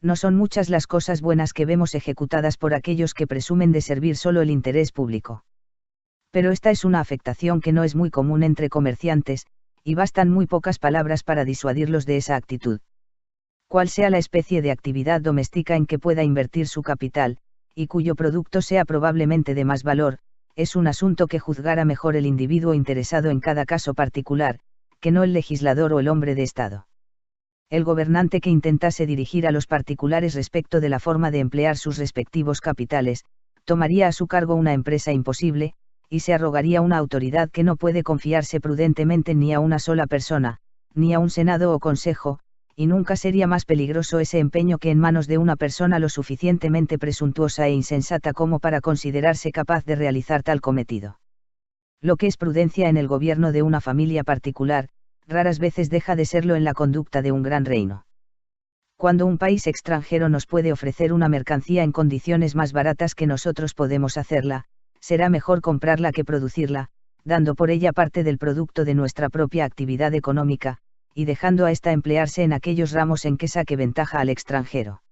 No son muchas las cosas buenas que vemos ejecutadas por aquellos que presumen de servir solo el interés público. Pero esta es una afectación que no es muy común entre comerciantes, y bastan muy pocas palabras para disuadirlos de esa actitud. Cual sea la especie de actividad doméstica en que pueda invertir su capital, y cuyo producto sea probablemente de más valor, es un asunto que juzgará mejor el individuo interesado en cada caso particular, que no el legislador o el hombre de Estado. El gobernante que intentase dirigir a los particulares respecto de la forma de emplear sus respectivos capitales, tomaría a su cargo una empresa imposible, y se arrogaría una autoridad que no puede confiarse prudentemente ni a una sola persona, ni a un senado o consejo, y nunca sería más peligroso ese empeño que en manos de una persona lo suficientemente presuntuosa e insensata como para considerarse capaz de realizar tal cometido. Lo que es prudencia en el gobierno de una familia particular, raras veces deja de serlo en la conducta de un gran reino. Cuando un país extranjero nos puede ofrecer una mercancía en condiciones más baratas que nosotros podemos hacerla, será mejor comprarla que producirla, dando por ella parte del producto de nuestra propia actividad económica, y dejando a ésta emplearse en aquellos ramos en que saque ventaja al extranjero.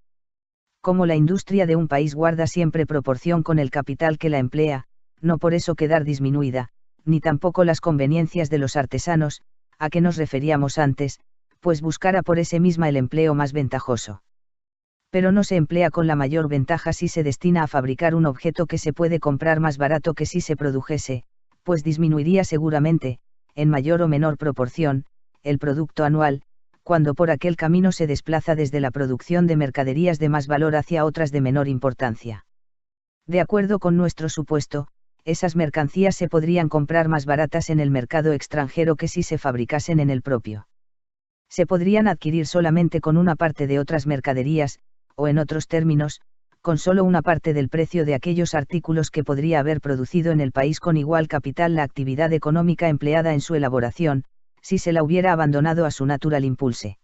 Como la industria de un país guarda siempre proporción con el capital que la emplea, no por eso quedar disminuida, ni tampoco las conveniencias de los artesanos, a que nos referíamos antes, pues buscará por ese misma el empleo más ventajoso. Pero no se emplea con la mayor ventaja si se destina a fabricar un objeto que se puede comprar más barato que si se produjese, pues disminuiría seguramente, en mayor o menor proporción, el producto anual, cuando por aquel camino se desplaza desde la producción de mercaderías de más valor hacia otras de menor importancia. De acuerdo con nuestro supuesto, esas mercancías se podrían comprar más baratas en el mercado extranjero que si se fabricasen en el propio. Se podrían adquirir solamente con una parte de otras mercaderías, o en otros términos, con solo una parte del precio de aquellos artículos que podría haber producido en el país con igual capital la actividad económica empleada en su elaboración, si se la hubiera abandonado a su natural impulse.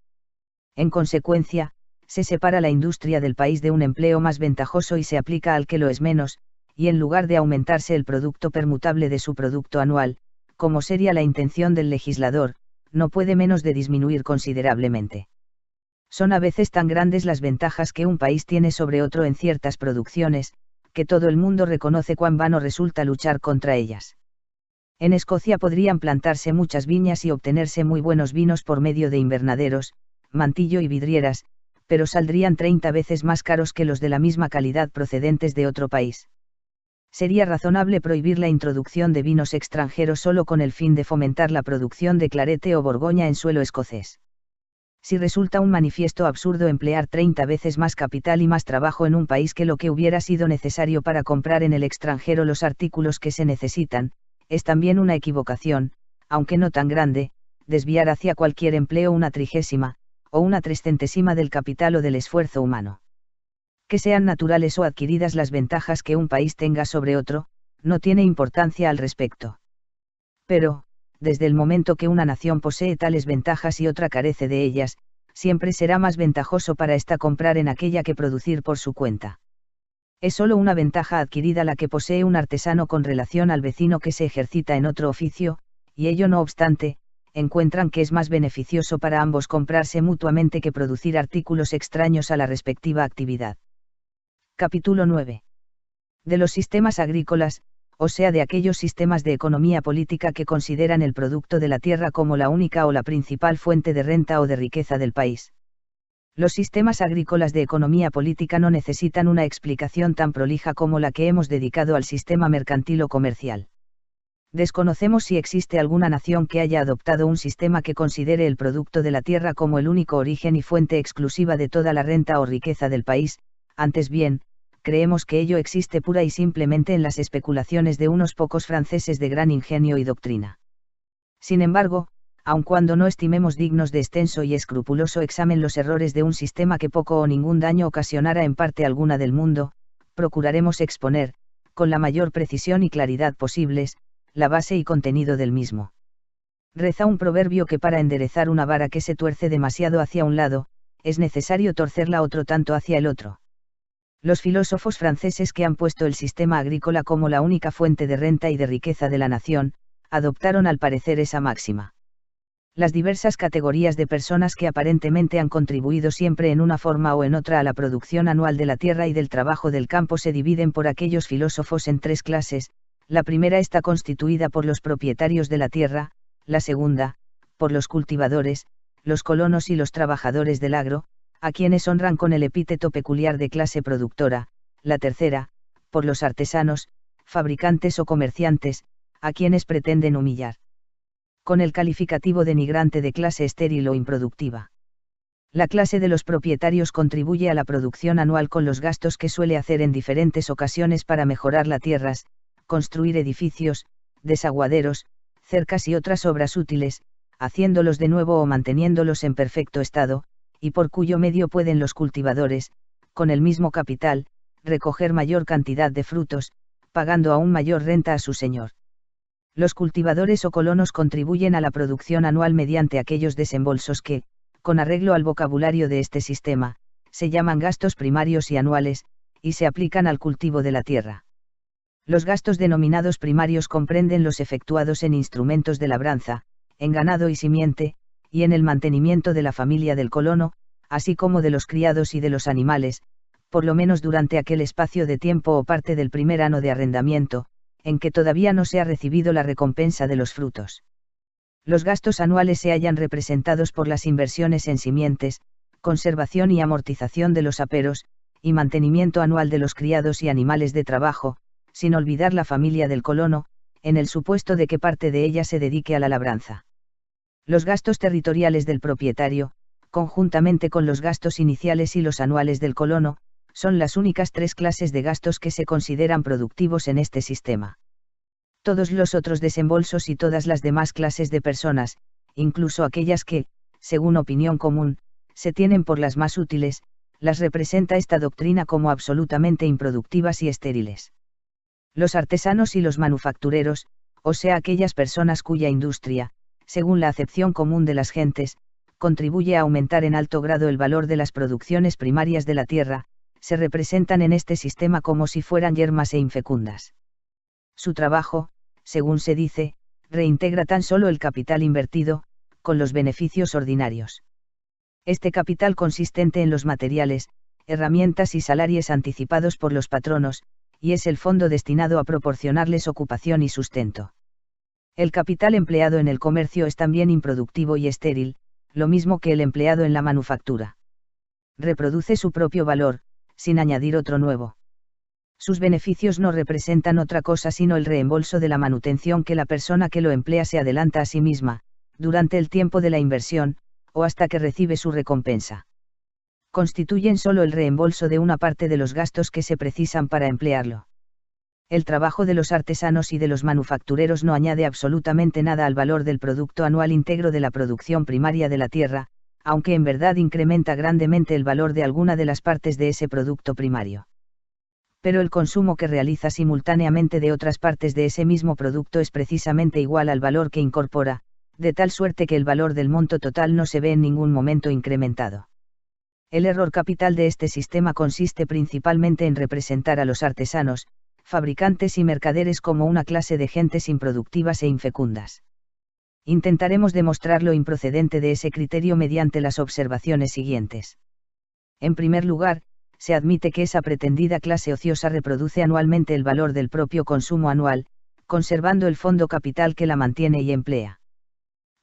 En consecuencia, se separa la industria del país de un empleo más ventajoso y se aplica al que lo es menos, y en lugar de aumentarse el producto permutable de su producto anual, como sería la intención del legislador, no puede menos de disminuir considerablemente. Son a veces tan grandes las ventajas que un país tiene sobre otro en ciertas producciones, que todo el mundo reconoce cuán vano resulta luchar contra ellas. En Escocia podrían plantarse muchas viñas y obtenerse muy buenos vinos por medio de invernaderos, mantillo y vidrieras, pero saldrían 30 veces más caros que los de la misma calidad procedentes de otro país. Sería razonable prohibir la introducción de vinos extranjeros solo con el fin de fomentar la producción de clarete o borgoña en suelo escocés. Si resulta un manifiesto absurdo emplear 30 veces más capital y más trabajo en un país que lo que hubiera sido necesario para comprar en el extranjero los artículos que se necesitan, es también una equivocación, aunque no tan grande, desviar hacia cualquier empleo una trigésima, o una trescentésima del capital o del esfuerzo humano. Que sean naturales o adquiridas las ventajas que un país tenga sobre otro, no tiene importancia al respecto. Pero, desde el momento que una nación posee tales ventajas y otra carece de ellas, siempre será más ventajoso para ésta comprar en aquella que producir por su cuenta. Es solo una ventaja adquirida la que posee un artesano con relación al vecino que se ejercita en otro oficio, y ello no obstante, encuentran que es más beneficioso para ambos comprarse mutuamente que producir artículos extraños a la respectiva actividad. Capítulo 9. De los sistemas agrícolas, o sea de aquellos sistemas de economía política que consideran el producto de la tierra como la única o la principal fuente de renta o de riqueza del país. Los sistemas agrícolas de economía política no necesitan una explicación tan prolija como la que hemos dedicado al sistema mercantil o comercial. Desconocemos si existe alguna nación que haya adoptado un sistema que considere el producto de la tierra como el único origen y fuente exclusiva de toda la renta o riqueza del país, antes bien, creemos que ello existe pura y simplemente en las especulaciones de unos pocos franceses de gran ingenio y doctrina. Sin embargo, aun cuando no estimemos dignos de extenso y escrupuloso examen los errores de un sistema que poco o ningún daño ocasionara en parte alguna del mundo, procuraremos exponer, con la mayor precisión y claridad posibles, la base y contenido del mismo. Reza un proverbio que para enderezar una vara que se tuerce demasiado hacia un lado, es necesario torcerla otro tanto hacia el otro. Los filósofos franceses que han puesto el sistema agrícola como la única fuente de renta y de riqueza de la nación, adoptaron al parecer esa máxima. Las diversas categorías de personas que aparentemente han contribuido siempre en una forma o en otra a la producción anual de la tierra y del trabajo del campo se dividen por aquellos filósofos en tres clases: la primera está constituida por los propietarios de la tierra, la segunda, por los cultivadores, los colonos y los trabajadores del agro, a quienes honran con el epíteto peculiar de clase productora, la tercera, por los artesanos, fabricantes o comerciantes, a quienes pretenden humillar con el calificativo denigrante de clase estéril o improductiva. La clase de los propietarios contribuye a la producción anual con los gastos que suele hacer en diferentes ocasiones para mejorar las tierras, construir edificios, desaguaderos, cercas y otras obras útiles, haciéndolos de nuevo o manteniéndolos en perfecto estado, y por cuyo medio pueden los cultivadores, con el mismo capital, recoger mayor cantidad de frutos, pagando aún mayor renta a su señor. Los cultivadores o colonos contribuyen a la producción anual mediante aquellos desembolsos que, con arreglo al vocabulario de este sistema, se llaman gastos primarios y anuales, y se aplican al cultivo de la tierra. Los gastos denominados primarios comprenden los efectuados en instrumentos de labranza, en ganado y simiente, y en el mantenimiento de la familia del colono, así como de los criados y de los animales, por lo menos durante aquel espacio de tiempo o parte del primer año de arrendamiento, en que todavía no se ha recibido la recompensa de los frutos. Los gastos anuales se hallan representados por las inversiones en simientes, conservación y amortización de los aperos, y mantenimiento anual de los criados y animales de trabajo, sin olvidar la familia del colono, en el supuesto de que parte de ella se dedique a la labranza. Los gastos territoriales del propietario, conjuntamente con los gastos iniciales y los anuales del colono, son las únicas tres clases de gastos que se consideran productivos en este sistema. Todos los otros desembolsos y todas las demás clases de personas, incluso aquellas que, según opinión común, se tienen por las más útiles, las representa esta doctrina como absolutamente improductivas y estériles. Los artesanos y los manufactureros, o sea aquellas personas cuya industria, según la acepción común de las gentes, contribuye a aumentar en alto grado el valor de las producciones primarias de la tierra, se representan en este sistema como si fueran yermas e infecundas. Su trabajo, según se dice, reintegra tan solo el capital invertido, con los beneficios ordinarios. Este capital consistente en los materiales, herramientas y salarios anticipados por los patronos, y es el fondo destinado a proporcionarles ocupación y sustento. El capital empleado en el comercio es también improductivo y estéril, lo mismo que el empleado en la manufactura. Reproduce su propio valor, sin añadir otro nuevo. Sus beneficios no representan otra cosa sino el reembolso de la manutención que la persona que lo emplea se adelanta a sí misma, durante el tiempo de la inversión, o hasta que recibe su recompensa. Constituyen solo el reembolso de una parte de los gastos que se precisan para emplearlo. El trabajo de los artesanos y de los manufactureros no añade absolutamente nada al valor del producto anual íntegro de la producción primaria de la tierra, aunque en verdad incrementa grandemente el valor de alguna de las partes de ese producto primario. Pero el consumo que realiza simultáneamente de otras partes de ese mismo producto es precisamente igual al valor que incorpora, de tal suerte que el valor del monto total no se ve en ningún momento incrementado. El error capital de este sistema consiste principalmente en representar a los artesanos, fabricantes y mercaderes como una clase de gentes improductivas e infecundas. Intentaremos demostrar lo improcedente de ese criterio mediante las observaciones siguientes. En primer lugar, se admite que esa pretendida clase ociosa reproduce anualmente el valor del propio consumo anual, conservando el fondo capital que la mantiene y emplea.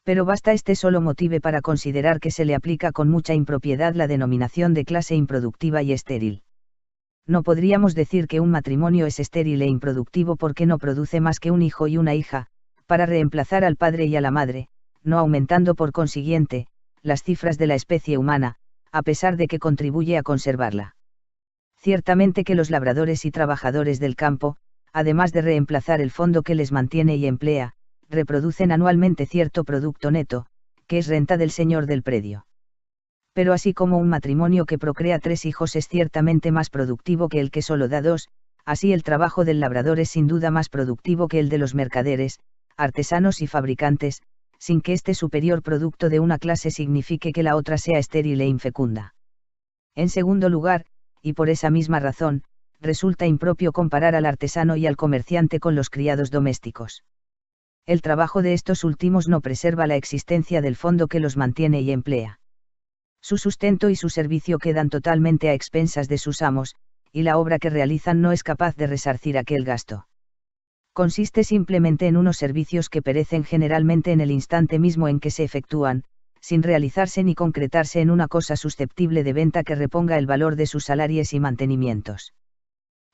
Pero basta este solo motive para considerar que se le aplica con mucha impropiedad la denominación de clase improductiva y estéril. No podríamos decir que un matrimonio es estéril e improductivo porque no produce más que un hijo y una hija, para reemplazar al padre y a la madre, no aumentando por consiguiente, las cifras de la especie humana, a pesar de que contribuye a conservarla. Ciertamente que los labradores y trabajadores del campo, además de reemplazar el fondo que les mantiene y emplea, reproducen anualmente cierto producto neto, que es renta del señor del predio. Pero así como un matrimonio que procrea 3 hijos es ciertamente más productivo que el que solo da 2, así el trabajo del labrador es sin duda más productivo que el de los mercaderes, artesanos y fabricantes, sin que este superior producto de una clase signifique que la otra sea estéril e infecunda. En segundo lugar, y por esa misma razón, resulta impropio comparar al artesano y al comerciante con los criados domésticos. El trabajo de estos últimos no preserva la existencia del fondo que los mantiene y emplea. Su sustento y su servicio quedan totalmente a expensas de sus amos, y la obra que realizan no es capaz de resarcir aquel gasto. Consiste simplemente en unos servicios que perecen generalmente en el instante mismo en que se efectúan, sin realizarse ni concretarse en una cosa susceptible de venta que reponga el valor de sus salarios y mantenimientos.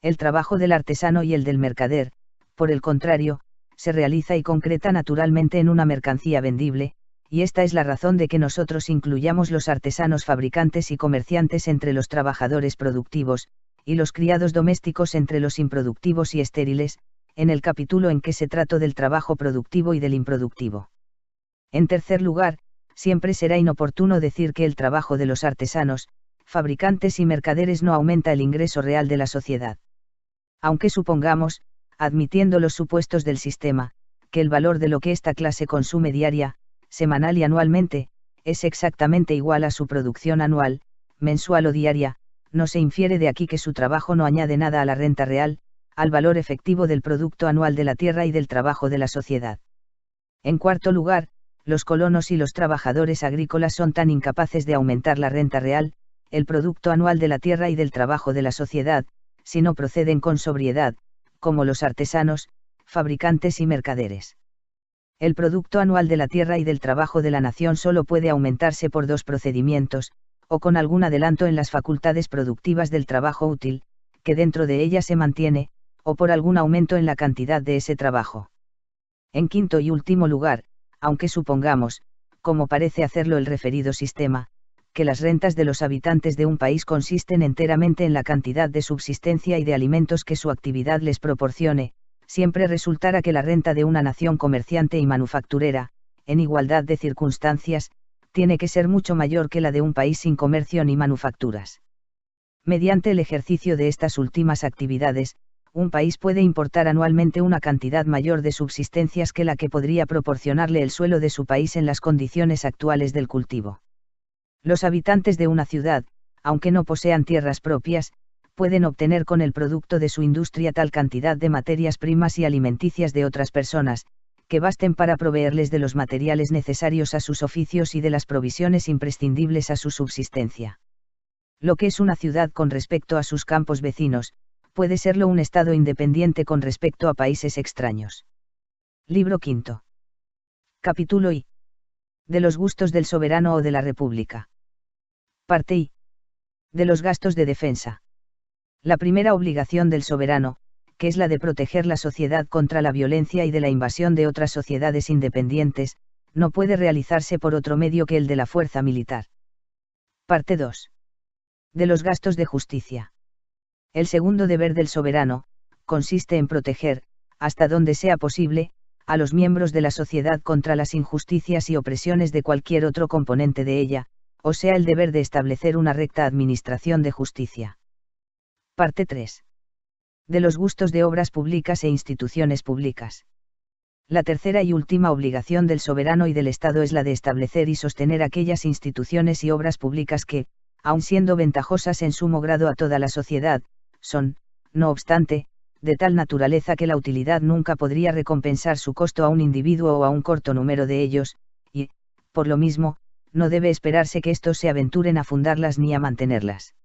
El trabajo del artesano y el del mercader, por el contrario, se realiza y concreta naturalmente en una mercancía vendible, y esta es la razón de que nosotros incluyamos los artesanos fabricantes y comerciantes entre los trabajadores productivos, y los criados domésticos entre los improductivos y estériles, en el capítulo en que se trata del trabajo productivo y del improductivo. En tercer lugar, siempre será inoportuno decir que el trabajo de los artesanos, fabricantes y mercaderes no aumenta el ingreso real de la sociedad. Aunque supongamos, admitiendo los supuestos del sistema, que el valor de lo que esta clase consume diaria, semanal y anualmente, es exactamente igual a su producción anual, mensual o diaria, no se infiere de aquí que su trabajo no añade nada a la renta real, al valor efectivo del producto anual de la tierra y del trabajo de la sociedad. En cuarto lugar, los colonos y los trabajadores agrícolas son tan incapaces de aumentar la renta real, el producto anual de la tierra y del trabajo de la sociedad, si no proceden con sobriedad, como los artesanos, fabricantes y mercaderes. El producto anual de la tierra y del trabajo de la nación solo puede aumentarse por 2 procedimientos, o con algún adelanto en las facultades productivas del trabajo útil, que dentro de ella se mantiene, o por algún aumento en la cantidad de ese trabajo. En quinto y último lugar, aunque supongamos, como parece hacerlo el referido sistema, que las rentas de los habitantes de un país consisten enteramente en la cantidad de subsistencia y de alimentos que su actividad les proporcione, siempre resultara que la renta de una nación comerciante y manufacturera, en igualdad de circunstancias, tiene que ser mucho mayor que la de un país sin comercio ni manufacturas. Mediante el ejercicio de estas últimas actividades, un país puede importar anualmente una cantidad mayor de subsistencias que la que podría proporcionarle el suelo de su país en las condiciones actuales del cultivo. Los habitantes de una ciudad, aunque no posean tierras propias, pueden obtener con el producto de su industria tal cantidad de materias primas y alimenticias de otras personas, que basten para proveerles de los materiales necesarios a sus oficios y de las provisiones imprescindibles a su subsistencia. Lo que es una ciudad con respecto a sus campos vecinos, puede serlo un estado independiente con respecto a países extraños. Libro V. Capítulo I. De los gustos del soberano o de la república. Parte I. De los gastos de defensa. La primera obligación del soberano, que es la de proteger la sociedad contra la violencia y de la invasión de otras sociedades independientes, no puede realizarse por otro medio que el de la fuerza militar. Parte 2. De los gastos de justicia. El segundo deber del soberano, consiste en proteger, hasta donde sea posible, a los miembros de la sociedad contra las injusticias y opresiones de cualquier otro componente de ella, o sea el deber de establecer una recta administración de justicia. Parte 3. De los gustos de obras públicas e instituciones públicas. La tercera y última obligación del soberano y del Estado es la de establecer y sostener aquellas instituciones y obras públicas que, aun siendo ventajosas en sumo grado a toda la sociedad, son, no obstante, de tal naturaleza que la utilidad nunca podría recompensar su costo a un individuo o a un corto número de ellos, y, por lo mismo, no debe esperarse que éstos se aventuren a fundarlas ni a mantenerlas.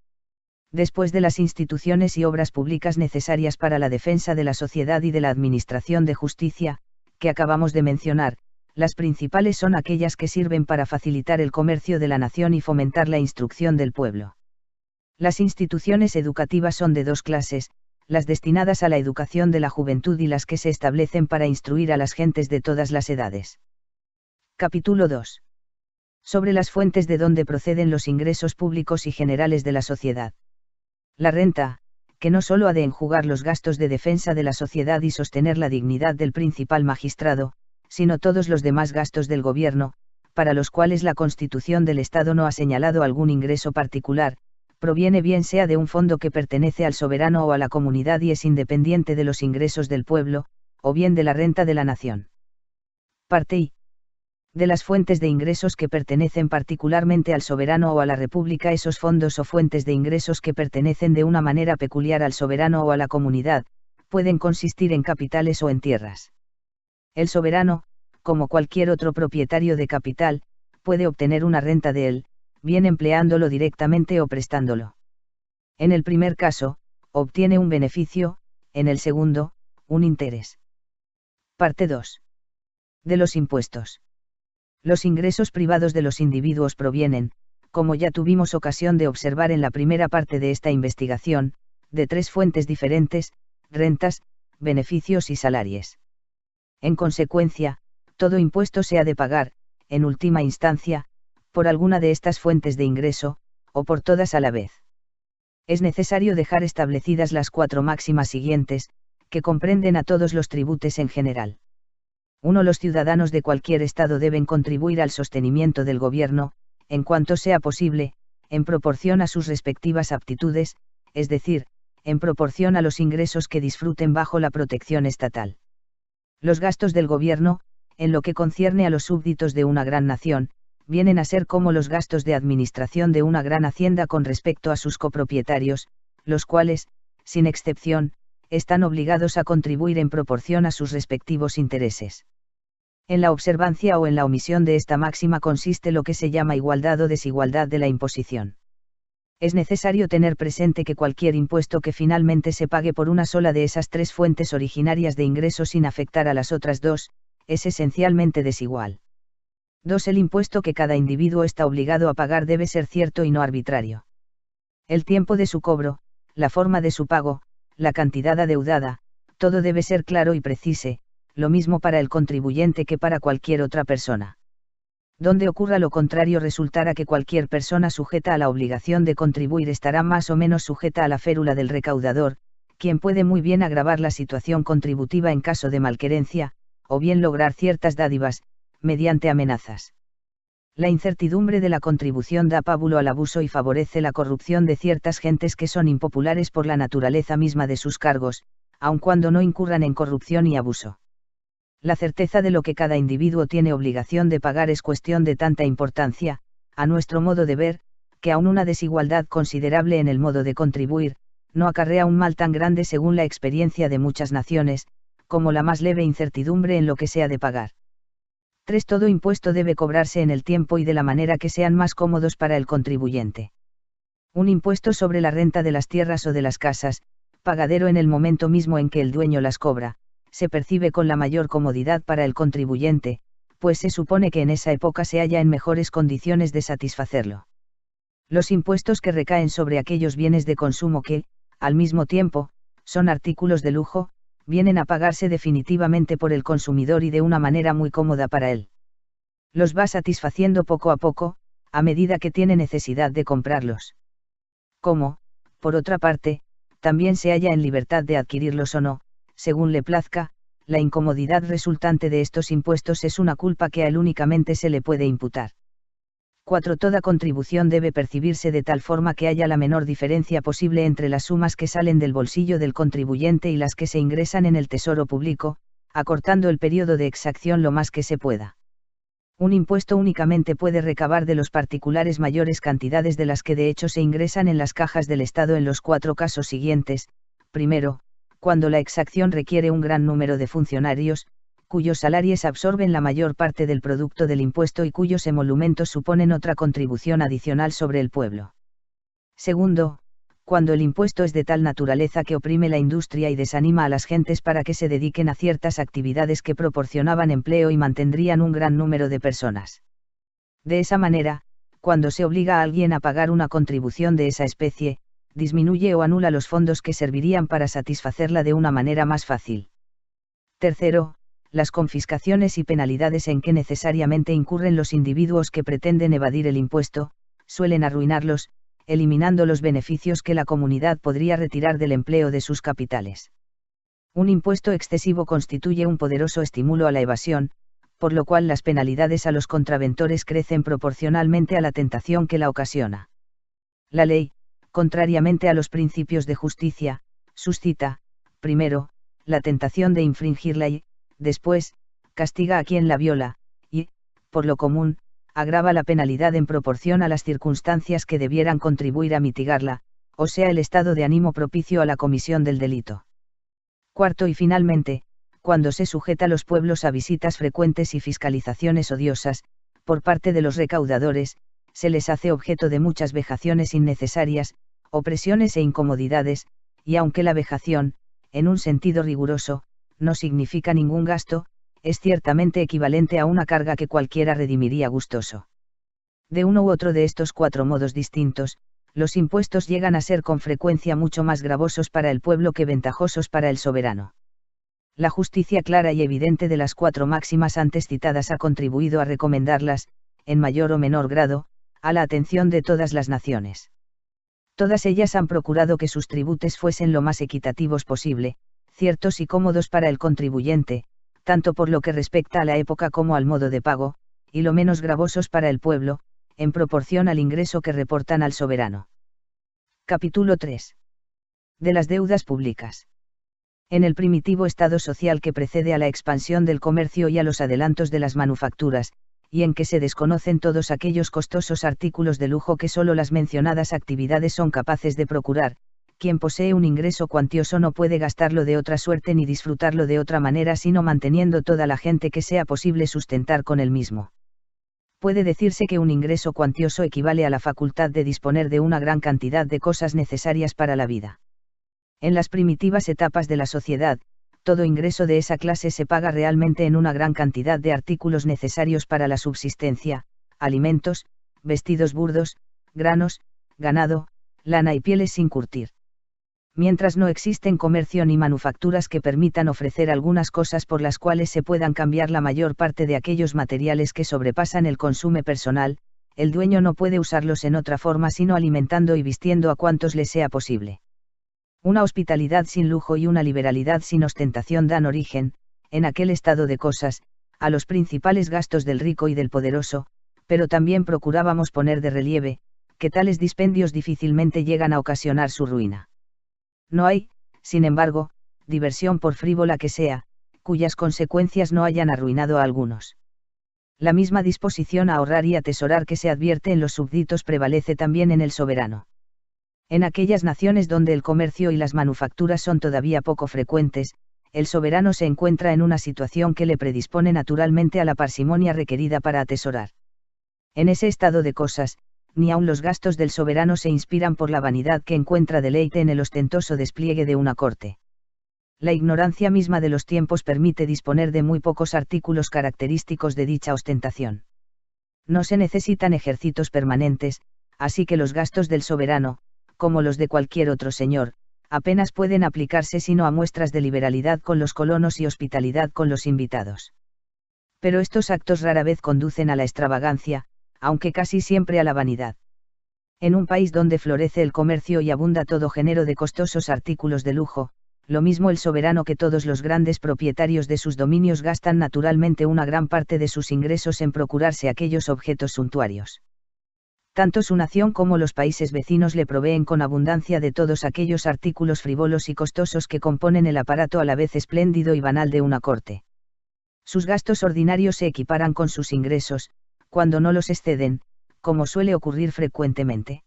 Después de las instituciones y obras públicas necesarias para la defensa de la sociedad y de la administración de justicia, que acabamos de mencionar, las principales son aquellas que sirven para facilitar el comercio de la nación y fomentar la instrucción del pueblo. Las instituciones educativas son de dos clases, las destinadas a la educación de la juventud y las que se establecen para instruir a las gentes de todas las edades. Capítulo 2. Sobre las fuentes de donde proceden los ingresos públicos y generales de la sociedad. La renta, que no sólo ha de enjugar los gastos de defensa de la sociedad y sostener la dignidad del principal magistrado, sino todos los demás gastos del gobierno, para los cuales la Constitución del Estado no ha señalado algún ingreso particular, proviene bien sea de un fondo que pertenece al soberano o a la comunidad y es independiente de los ingresos del pueblo, o bien de la renta de la nación. Parte I. De las fuentes de ingresos que pertenecen particularmente al soberano o a la república. Esos fondos o fuentes de ingresos que pertenecen de una manera peculiar al soberano o a la comunidad, pueden consistir en capitales o en tierras. El soberano, como cualquier otro propietario de capital, puede obtener una renta de él, bien empleándolo directamente o prestándolo. En el primer caso, obtiene un beneficio, en el segundo, un interés. Parte 2. De los impuestos. Los ingresos privados de los individuos provienen, como ya tuvimos ocasión de observar en la primera parte de esta investigación, de tres fuentes diferentes: rentas, beneficios y salarios. En consecuencia, todo impuesto se ha de pagar, en última instancia, por alguna de estas fuentes de ingreso, o por todas a la vez. Es necesario dejar establecidas las 4 máximas siguientes, que comprenden a todos los tributos en general. 1. Los ciudadanos de cualquier estado deben contribuir al sostenimiento del gobierno, en cuanto sea posible, en proporción a sus respectivas aptitudes, es decir, en proporción a los ingresos que disfruten bajo la protección estatal. Los gastos del gobierno, en lo que concierne a los súbditos de una gran nación, vienen a ser como los gastos de administración de una gran hacienda con respecto a sus copropietarios, los cuales, sin excepción, están obligados a contribuir en proporción a sus respectivos intereses. En la observancia o en la omisión de esta máxima consiste lo que se llama igualdad o desigualdad de la imposición. Es necesario tener presente que cualquier impuesto que finalmente se pague por una sola de esas 3 fuentes originarias de ingresos sin afectar a las otras 2, es esencialmente desigual. 2. El impuesto que cada individuo está obligado a pagar debe ser cierto y no arbitrario. El tiempo de su cobro, la forma de su pago, la cantidad adeudada, todo debe ser claro y preciso, lo mismo para el contribuyente que para cualquier otra persona. Donde ocurra lo contrario resultará que cualquier persona sujeta a la obligación de contribuir estará más o menos sujeta a la férula del recaudador, quien puede muy bien agravar la situación contributiva en caso de malquerencia, o bien lograr ciertas dádivas, mediante amenazas. La incertidumbre de la contribución da pábulo al abuso y favorece la corrupción de ciertas gentes que son impopulares por la naturaleza misma de sus cargos, aun cuando no incurran en corrupción y abuso. La certeza de lo que cada individuo tiene obligación de pagar es cuestión de tanta importancia, a nuestro modo de ver, que aun una desigualdad considerable en el modo de contribuir, no acarrea un mal tan grande según la experiencia de muchas naciones, como la más leve incertidumbre en lo que se ha de pagar. 3. Todo impuesto debe cobrarse en el tiempo y de la manera que sean más cómodos para el contribuyente. Un impuesto sobre la renta de las tierras o de las casas, pagadero en el momento mismo en que el dueño las cobra, se percibe con la mayor comodidad para el contribuyente, pues se supone que en esa época se halla en mejores condiciones de satisfacerlo. Los impuestos que recaen sobre aquellos bienes de consumo que, al mismo tiempo, son artículos de lujo, vienen a pagarse definitivamente por el consumidor y de una manera muy cómoda para él. Los va satisfaciendo poco a poco, a medida que tiene necesidad de comprarlos. Como, por otra parte, también se halla en libertad de adquirirlos o no, según le plazca, la incomodidad resultante de estos impuestos es una culpa que a él únicamente se le puede imputar. 4. Toda contribución debe percibirse de tal forma que haya la menor diferencia posible entre las sumas que salen del bolsillo del contribuyente y las que se ingresan en el tesoro público, acortando el periodo de exacción lo más que se pueda. Un impuesto únicamente puede recabar de los particulares mayores cantidades de las que de hecho se ingresan en las cajas del Estado en los 4 casos siguientes. Primero, cuando la exacción requiere un gran número de funcionarios, cuyos salarios absorben la mayor parte del producto del impuesto y cuyos emolumentos suponen otra contribución adicional sobre el pueblo. Segundo, cuando el impuesto es de tal naturaleza que oprime la industria y desanima a las gentes para que se dediquen a ciertas actividades que proporcionaban empleo y mantendrían un gran número de personas. De esa manera, cuando se obliga a alguien a pagar una contribución de esa especie, disminuye o anula los fondos que servirían para satisfacerla de una manera más fácil. Tercero, las confiscaciones y penalidades en que necesariamente incurren los individuos que pretenden evadir el impuesto, suelen arruinarlos, eliminando los beneficios que la comunidad podría retirar del empleo de sus capitales. Un impuesto excesivo constituye un poderoso estímulo a la evasión, por lo cual las penalidades a los contraventores crecen proporcionalmente a la tentación que la ocasiona. La ley, contrariamente a los principios de justicia, suscita, primero, la tentación de infringirla y, después, castiga a quien la viola, y, por lo común, agrava la penalidad en proporción a las circunstancias que debieran contribuir a mitigarla, o sea el estado de ánimo propicio a la comisión del delito. Cuarto y finalmente, cuando se sujeta a los pueblos a visitas frecuentes y fiscalizaciones odiosas, por parte de los recaudadores, se les hace objeto de muchas vejaciones innecesarias, opresiones e incomodidades, y aunque la vejación, en un sentido riguroso, no significa ningún gasto, es ciertamente equivalente a una carga que cualquiera redimiría gustoso. De uno u otro de estos 4 modos distintos, los impuestos llegan a ser con frecuencia mucho más gravosos para el pueblo que ventajosos para el soberano. La justicia clara y evidente de las 4 máximas antes citadas ha contribuido a recomendarlas, en mayor o menor grado, a la atención de todas las naciones. Todas ellas han procurado que sus tributos fuesen lo más equitativos posible, ciertos y cómodos para el contribuyente, tanto por lo que respecta a la época como al modo de pago, y lo menos gravosos para el pueblo, en proporción al ingreso que reportan al soberano. Capítulo 3. De las deudas públicas. En el primitivo estado social que precede a la expansión del comercio y a los adelantos de las manufacturas, y en que se desconocen todos aquellos costosos artículos de lujo que solo las mencionadas actividades son capaces de procurar, quien posee un ingreso cuantioso no puede gastarlo de otra suerte ni disfrutarlo de otra manera sino manteniendo toda la gente que sea posible sustentar con el mismo. Puede decirse que un ingreso cuantioso equivale a la facultad de disponer de una gran cantidad de cosas necesarias para la vida. En las primitivas etapas de la sociedad, todo ingreso de esa clase se paga realmente en una gran cantidad de artículos necesarios para la subsistencia, alimentos, vestidos burdos, granos, ganado, lana y pieles sin curtir. Mientras no existen comercio ni manufacturas que permitan ofrecer algunas cosas por las cuales se puedan cambiar la mayor parte de aquellos materiales que sobrepasan el consumo personal, el dueño no puede usarlos en otra forma sino alimentando y vistiendo a cuantos le sea posible. Una hospitalidad sin lujo y una liberalidad sin ostentación dan origen, en aquel estado de cosas, a los principales gastos del rico y del poderoso, pero también procurábamos poner de relieve, que tales dispendios difícilmente llegan a ocasionar su ruina. No hay, sin embargo, diversión por frívola que sea, cuyas consecuencias no hayan arruinado a algunos. La misma disposición a ahorrar y atesorar que se advierte en los súbditos prevalece también en el soberano. En aquellas naciones donde el comercio y las manufacturas son todavía poco frecuentes, el soberano se encuentra en una situación que le predispone naturalmente a la parsimonia requerida para atesorar. En ese estado de cosas, ni aun los gastos del soberano se inspiran por la vanidad que encuentra deleite en el ostentoso despliegue de una corte. La ignorancia misma de los tiempos permite disponer de muy pocos artículos característicos de dicha ostentación. No se necesitan ejércitos permanentes, así que los gastos del soberano, como los de cualquier otro señor, apenas pueden aplicarse sino a muestras de liberalidad con los colonos y hospitalidad con los invitados. Pero estos actos rara vez conducen a la extravagancia, aunque casi siempre a la vanidad. En un país donde florece el comercio y abunda todo género de costosos artículos de lujo, lo mismo el soberano que todos los grandes propietarios de sus dominios gastan naturalmente una gran parte de sus ingresos en procurarse aquellos objetos suntuarios. Tanto su nación como los países vecinos le proveen con abundancia de todos aquellos artículos frívolos y costosos que componen el aparato a la vez espléndido y banal de una corte. Sus gastos ordinarios se equiparan con sus ingresos, cuando no los exceden, como suele ocurrir frecuentemente.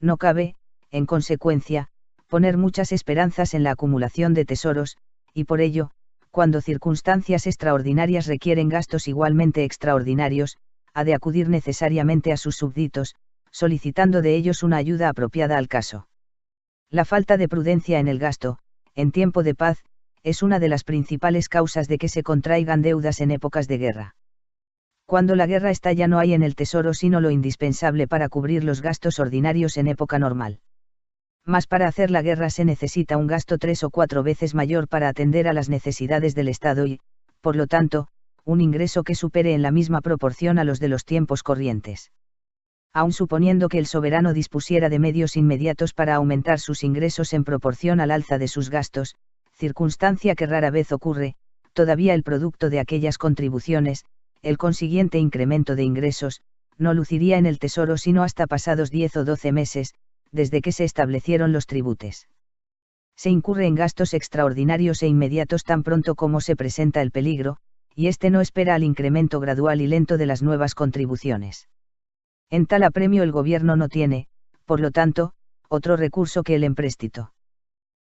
No cabe, en consecuencia, poner muchas esperanzas en la acumulación de tesoros, y por ello, cuando circunstancias extraordinarias requieren gastos igualmente extraordinarios, ha de acudir necesariamente a sus súbditos, solicitando de ellos una ayuda apropiada al caso. La falta de prudencia en el gasto, en tiempo de paz, es una de las principales causas de que se contraigan deudas en épocas de guerra. Cuando la guerra estalla no hay en el tesoro sino lo indispensable para cubrir los gastos ordinarios en época normal. Mas para hacer la guerra se necesita un gasto 3 o 4 veces mayor para atender a las necesidades del Estado y, por lo tanto, un ingreso que supere en la misma proporción a los de los tiempos corrientes. Aun suponiendo que el soberano dispusiera de medios inmediatos para aumentar sus ingresos en proporción al alza de sus gastos, circunstancia que rara vez ocurre, todavía el producto de aquellas contribuciones, el consiguiente incremento de ingresos, no luciría en el tesoro sino hasta pasados 10 o 12 meses, desde que se establecieron los tributes. Se incurre en gastos extraordinarios e inmediatos tan pronto como se presenta el peligro, y éste no espera al incremento gradual y lento de las nuevas contribuciones. En tal apremio el gobierno no tiene, por lo tanto, otro recurso que el empréstito.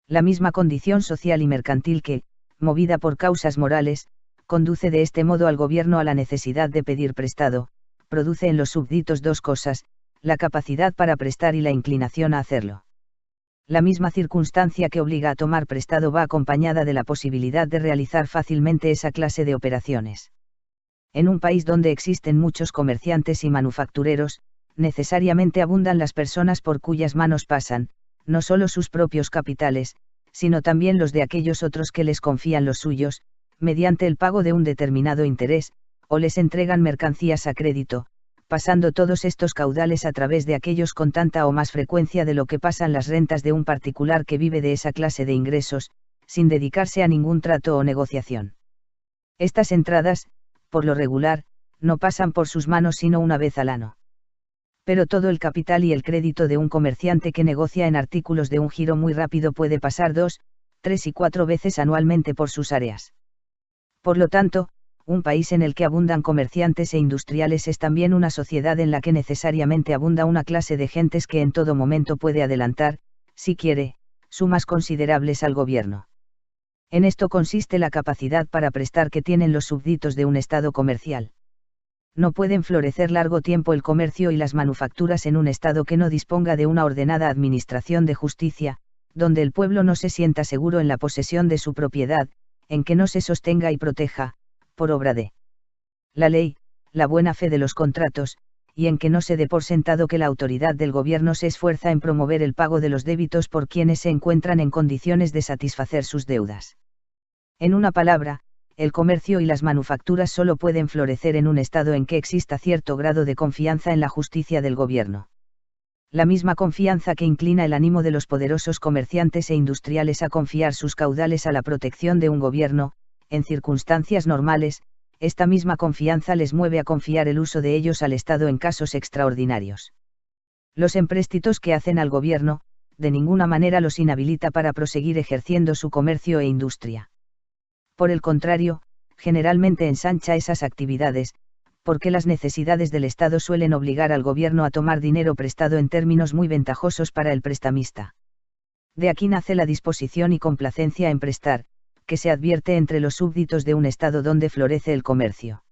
La misma condición social y mercantil que, movida por causas morales, conduce de este modo al gobierno a la necesidad de pedir prestado, produce en los súbditos dos cosas, la capacidad para prestar y la inclinación a hacerlo. La misma circunstancia que obliga a tomar prestado va acompañada de la posibilidad de realizar fácilmente esa clase de operaciones. En un país donde existen muchos comerciantes y manufactureros, necesariamente abundan las personas por cuyas manos pasan, no solo sus propios capitales, sino también los de aquellos otros que les confían los suyos, mediante el pago de un determinado interés, o les entregan mercancías a crédito, pasando todos estos caudales a través de aquellos con tanta o más frecuencia de lo que pasan las rentas de un particular que vive de esa clase de ingresos, sin dedicarse a ningún trato o negociación. Estas entradas, por lo regular, no pasan por sus manos sino una vez al año. Pero todo el capital y el crédito de un comerciante que negocia en artículos de un giro muy rápido puede pasar 2, 3 y 4 veces anualmente por sus áreas. Por lo tanto, un país en el que abundan comerciantes e industriales es también una sociedad en la que necesariamente abunda una clase de gentes que en todo momento puede adelantar, si quiere, sumas considerables al gobierno. En esto consiste la capacidad para prestar que tienen los súbditos de un estado comercial. No pueden florecer largo tiempo el comercio y las manufacturas en un estado que no disponga de una ordenada administración de justicia, donde el pueblo no se sienta seguro en la posesión de su propiedad, en que no se sostenga y proteja, por obra de la ley, la buena fe de los contratos, y en que no se dé por sentado que la autoridad del gobierno se esfuerza en promover el pago de los débitos por quienes se encuentran en condiciones de satisfacer sus deudas. En una palabra, el comercio y las manufacturas solo pueden florecer en un estado en que exista cierto grado de confianza en la justicia del gobierno. La misma confianza que inclina el ánimo de los poderosos comerciantes e industriales a confiar sus caudales a la protección de un gobierno, en circunstancias normales, esta misma confianza les mueve a confiar el uso de ellos al Estado en casos extraordinarios. Los empréstitos que hacen al gobierno, de ninguna manera los inhabilita para proseguir ejerciendo su comercio e industria. Por el contrario, generalmente ensancha esas actividades, porque las necesidades del Estado suelen obligar al gobierno a tomar dinero prestado en términos muy ventajosos para el prestamista. De aquí nace la disposición y complacencia en prestar, que se advierte entre los súbditos de un Estado donde florece el comercio.